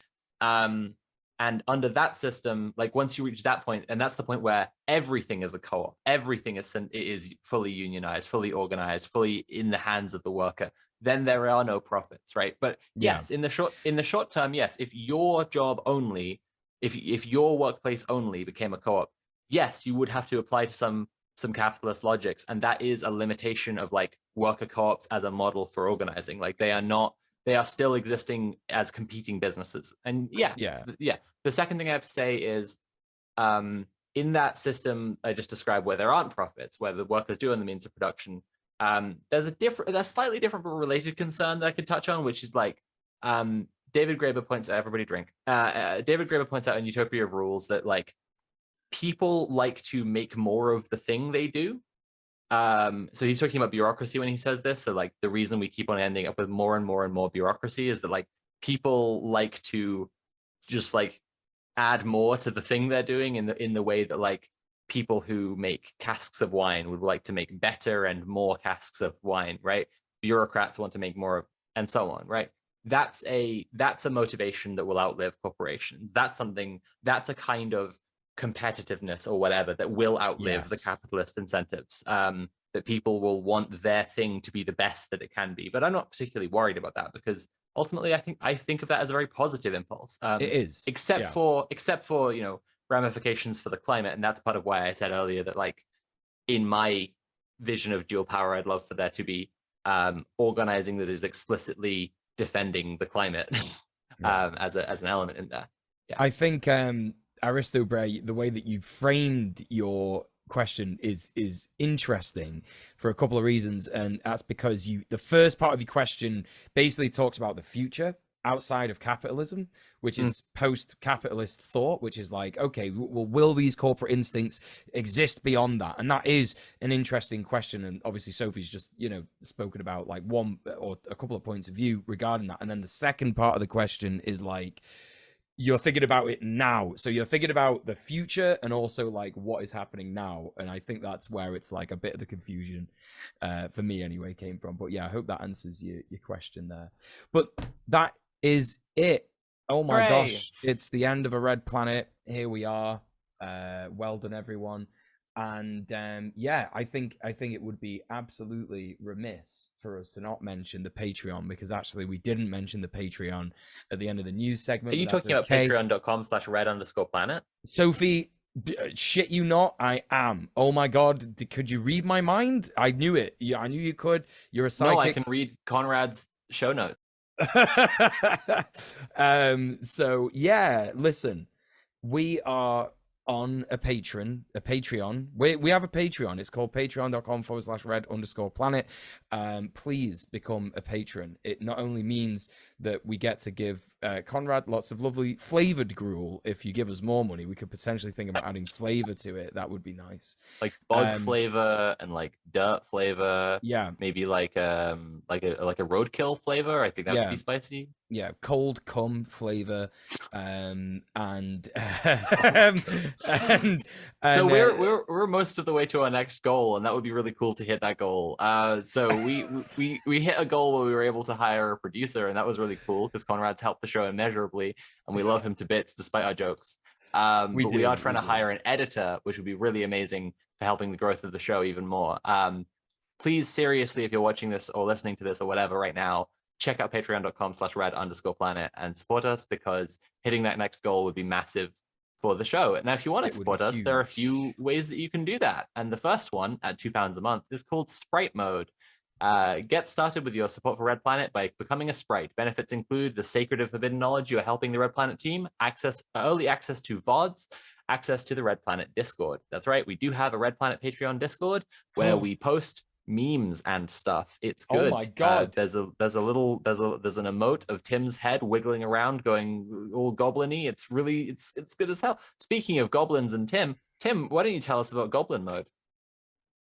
Speaker 3: And under that system, like once you reach that point, and that's the point where everything is a co-op, everything is fully unionized, fully organized, fully in the hands of the worker, then there are no profits, right? But yes, in the short term, yes, if your job only, if your workplace only became a co-op, yes, you would have to apply to some capitalist logics, and that is a limitation of like worker co-ops as a model for organizing. Like they are still existing as competing businesses. And yeah. The second thing I have to say is, in that system I just described, where there aren't profits, where the workers do own the means of production, there's a slightly different but related concern that I could touch on, which is like, David Graeber points out, everybody drink. David Graeber points out in Utopia of Rules that like people like to make more of the thing they do. So he's talking about bureaucracy when he says this. So like the reason we keep on ending up with more and more and more bureaucracy is that like people like to just like add more to the thing they're doing in the way that like people who make casks of wine would like to make better and more casks of wine, right? Bureaucrats want to make more of, and so on, right? That's a motivation that will outlive corporations. That's a kind of competitiveness or whatever that will outlive the capitalist incentives. That people will want their thing to be the best that it can be. But I'm not particularly worried about that, because ultimately I think of that as a very positive impulse.
Speaker 1: It is,
Speaker 3: except for you know, ramifications for the climate. And that's part of why I said earlier that like in my vision of dual power, I'd love for there to be organizing that is explicitly defending the climate as an element in there.
Speaker 1: I think Aristo Bray, the way that you framed your question is interesting for a couple of reasons, and that's because the first part of your question basically talks about the future outside of capitalism, which is post-capitalist thought, which is like, okay, well, will these corporate instincts exist beyond that? And that is an interesting question, and obviously Sophie's just, you know, spoken about like one or a couple of points of view regarding that. And then the second part of the question is like, you're thinking about it now, so you're thinking about the future and also like what is happening now. And I think that's where it's like a bit of the confusion for me anyway came from. But yeah, I hope that answers your question there. But that is it. Oh my gosh, it's the end of a Red Planet. Here we are. Well done, everyone. And yeah, I think it would be absolutely remiss for us to not mention the Patreon, because actually we didn't mention the Patreon at the end of the news segment.
Speaker 3: Are you talking about patreon.com/red_planet?
Speaker 1: Sophie, shit you not, I am. Oh my god, could you read my mind? I knew it. Yeah, I knew you could. You're a psychic.
Speaker 3: No, I can read Conrad's show notes.
Speaker 1: So yeah, listen, we are on a Patreon. We have a Patreon. It's called patreon.com/red_planet. Please become a patron. It not only means that we get to give Conrad lots of lovely flavored gruel. If you give us more money, we could potentially think about adding flavor to it. That would be nice,
Speaker 3: like bug flavor and like dirt flavor.
Speaker 1: Yeah,
Speaker 3: maybe like a roadkill flavor. I think that would be spicy.
Speaker 1: Yeah, cold cum flavor, and
Speaker 3: so we're most of the way to our next goal, and that would be really cool to hit that goal. So we hit a goal where we were able to hire a producer, and that was really cool because Conrad's helped the show immeasurably, and we love him to bits despite our jokes. But we are trying to hire an editor, which would be really amazing for helping the growth of the show even more. Please, seriously, if you're watching this or listening to this or whatever right now, check out patreon.com/red_planet and support us, because hitting that next goal would be massive for the show. Now, if you want to support us, there are a few ways that you can do that. And the first one, at £2 a month, is called Sprite Mode. Get started with your support for Red Planet by becoming a Sprite. Benefits include the sacred of forbidden knowledge you are helping the Red Planet team, early access to VODs, access to the Red Planet Discord. That's right, we do have a Red Planet Patreon Discord where we post memes and stuff. It's good.
Speaker 1: Oh my god!
Speaker 3: There's an emote of Tim's head wiggling around, going all goblin-y. It's good as hell. Speaking of goblins and Tim, why don't you tell us about Goblin Mode?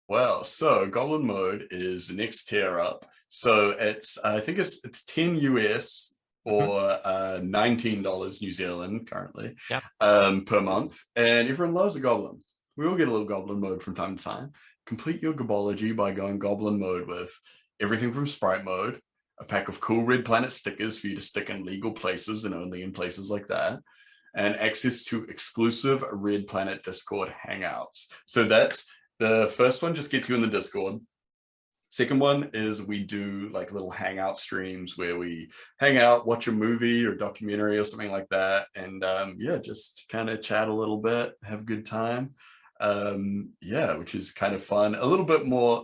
Speaker 2: Well, so Goblin Mode is the next tier up. So I think it's 10 US or $19 New Zealand currently, per month. And everyone loves a goblin. We all get a little Goblin Mode from time to time. Complete your gobology by going Goblin Mode with everything from Sprite Mode, a pack of cool Red Planet stickers for you to stick in legal places and only in places like that, and access to exclusive Red Planet Discord hangouts. So that's the first one, just gets you in the Discord. Second one is we do like little hangout streams where we hang out, watch a movie or documentary or something like that. And just kind of chat a little bit, have a good time. Which is kind of fun. A little bit more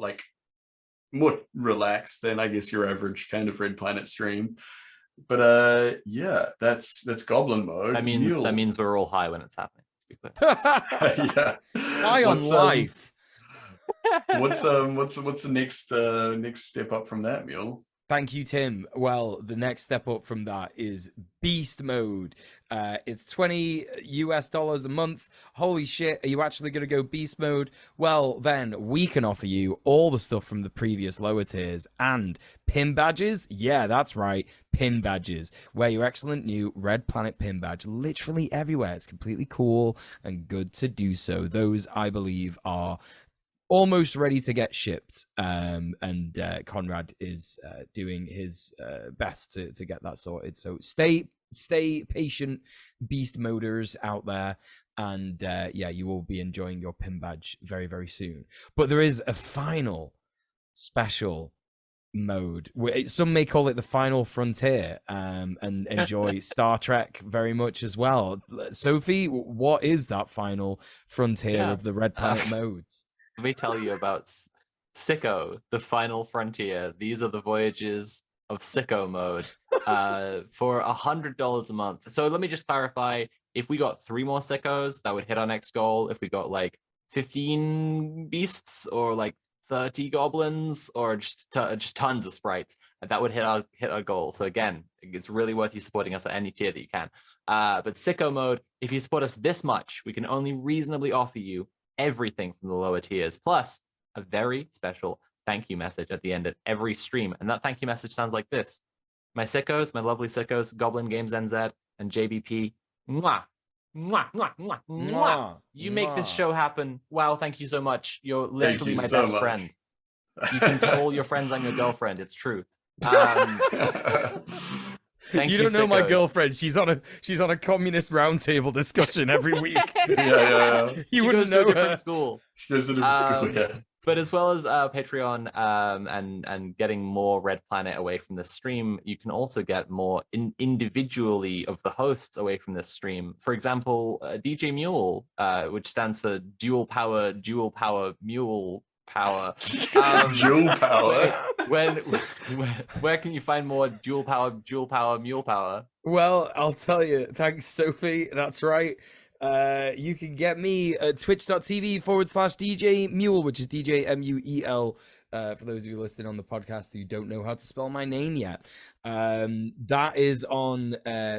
Speaker 2: relaxed than I guess your average kind of Red Planet stream. But that's Goblin Mode.
Speaker 3: That means we're all high when it's happening.
Speaker 1: High on life.
Speaker 2: What's the next step up from that, Mule?
Speaker 1: Thank you, Tim. Well, the next step up from that is Beast Mode. It's $20 US a month. Holy shit, are you actually going to go Beast Mode? Well, then we can offer you all the stuff from the previous lower tiers and pin badges. Yeah, that's right, pin badges. Wear your excellent new Red Planet pin badge literally everywhere. It's completely cool and good to do so. Those, I believe, are almost ready to get shipped, and Conrad is doing his best to get that sorted. So stay patient, beast moders out there, and you will be enjoying your pin badge very, very soon. But there is a final special mode. Some may call it the final frontier, and enjoy Star Trek very much as well. Sophie, what is that final frontier of the Red Planet modes?
Speaker 3: Let me tell you about Sicko, the final frontier. These are the voyages of Sicko Mode for $100 a month. So let me just clarify. If we got 3 more Sickos, that would hit our next goal. If we got like 15 beasts or like 30 goblins or just tons of sprites, that would hit our goal. So again, it's really worth you supporting us at any tier that you can. But Sicko Mode, if you support us this much, we can only reasonably offer you everything from the lower tiers, plus a very special thank you message at the end of every stream. And that thank you message sounds like this. My sickos, my lovely sickos, Goblin Games NZ and JBP, mwah, mwah, mwah, mwah, mwah. You make this show happen. Wow, thank you so much. You're literally my best friend. You can tell all your friends I'm your girlfriend. It's true.
Speaker 1: Thank you. Don't know my girlfriend. She's on a communist roundtable discussion every week.
Speaker 2: Yeah.
Speaker 1: You wouldn't know her.
Speaker 3: School.
Speaker 2: She goes to a different school. Yeah.
Speaker 3: But as well as Patreon and getting more Red Planet away from the stream, you can also get more individually of the hosts away from this stream. For example, DJ Mule, which stands for Dual Power Mule Power.
Speaker 2: Dual Power.
Speaker 3: Where can you find more Dual Power Mule Power?
Speaker 1: Well, I'll tell you. Thanks, Sophie. That's right. You can get me at twitch.tv/DJ Mule, which is DJ MUEL. For those of you listening on the podcast who don't know how to spell my name yet, that is on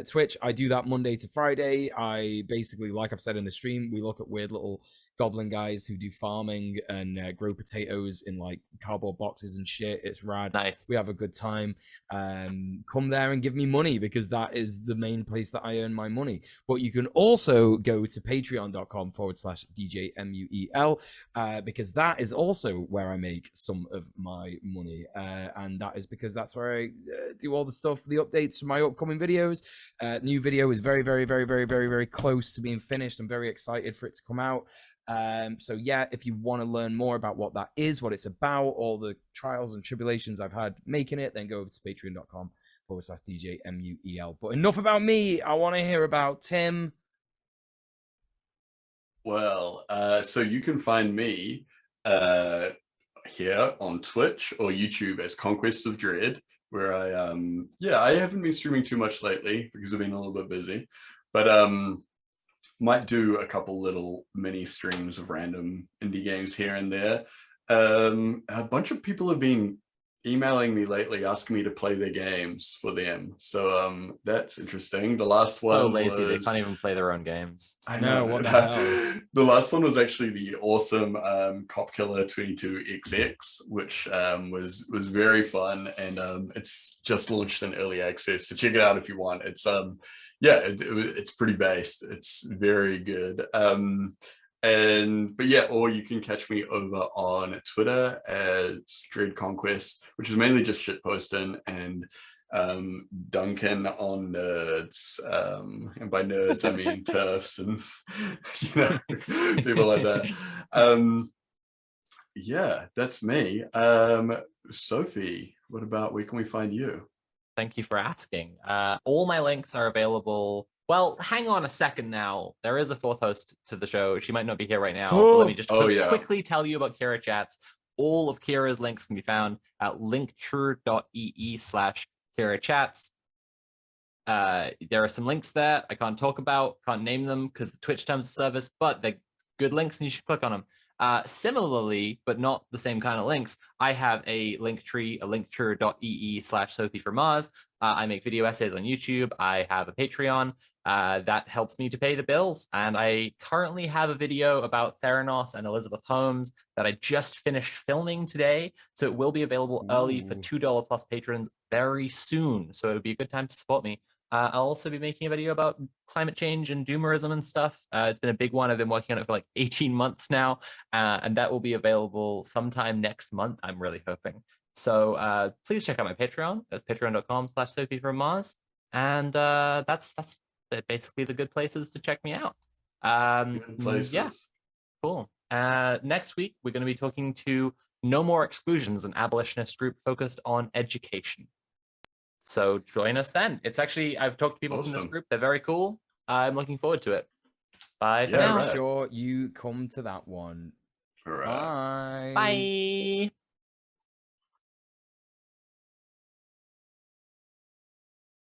Speaker 1: Twitch. I do that Monday to Friday. I basically, like I've said in the stream, we look at weird little goblin guys who do farming and grow potatoes in like cardboard boxes and shit. It's rad.
Speaker 3: Nice.
Speaker 1: We have a good time. Come there and give me money, because that is the main place that I earn my money. But you can also go to patreon.com/DJ MUEL, because that is also where I make some of my money, and that is because that's where I do all the stuff, the updates for my upcoming videos. New video is very, very, very, very, very, very close to being finished. I'm very excited for it to come out. So yeah, if you want to learn more about what that is, what it's about, all the trials and tribulations I've had making it, then go over to patreon.com/DJ MUEL. But enough about me. I want to hear about Tim.
Speaker 2: Well, so you can find me here on Twitch or YouTube as Conquest of Dread, where I haven't been streaming too much lately because I've been a little bit busy, but might do a couple little mini streams of random indie games here and there. A bunch of people have been emailing me lately asking me to play their games for them, so that's interesting. The last one,
Speaker 3: so lazy they can't even play their own games.
Speaker 1: I know, what the hell.
Speaker 2: The last one was actually the awesome Cop Killer 22XX, which was very fun, and it's just launched in early access, so check it out if you want. It's it's pretty based, it's very good. But yeah, or you can catch me over on Twitter as Dread Conquest, which is mainly just shit posting, and Duncan on nerds, and by nerds I mean turfs and people like that. Yeah, that's me. Sophie, what about where can we find you?
Speaker 3: Thank you for asking. All my links are available. Well, hang on a second now. There is a fourth host to the show. She might not be here right now. But let me just quickly tell you about Kira Chats. All of Kira's links can be found at linktree.ee/Kira Chats. There are some links there I can't talk about, can't name them because the Twitch terms of service, but they're good links and you should click on them. Similarly, but not the same kind of links, I have a linktree, linktree.ee/Sophie for Mars. I make video essays on YouTube. I have a Patreon that helps me to pay the bills. And I currently have a video about Theranos and Elizabeth Holmes that I just finished filming today. So it will be available early for $2 plus patrons very soon. So it would be a good time to support me. I'll also be making a video about climate change and doomerism and stuff. It's been a big one. I've been working on it for like 18 months now, and that will be available sometime next month, I'm really hoping. So please check out my Patreon. That's patreon.com/Sophie from Mars. And that's basically the good places to check me out. Yeah, cool. Next week, we're going to be talking to No More Exclusions, an abolitionist group focused on education. So join us then. It's actually, I've talked to people from this group. They're very cool. I'm looking forward to it. Bye for now.
Speaker 1: Make sure you come to that one.
Speaker 2: All right.
Speaker 1: Bye.
Speaker 3: Bye.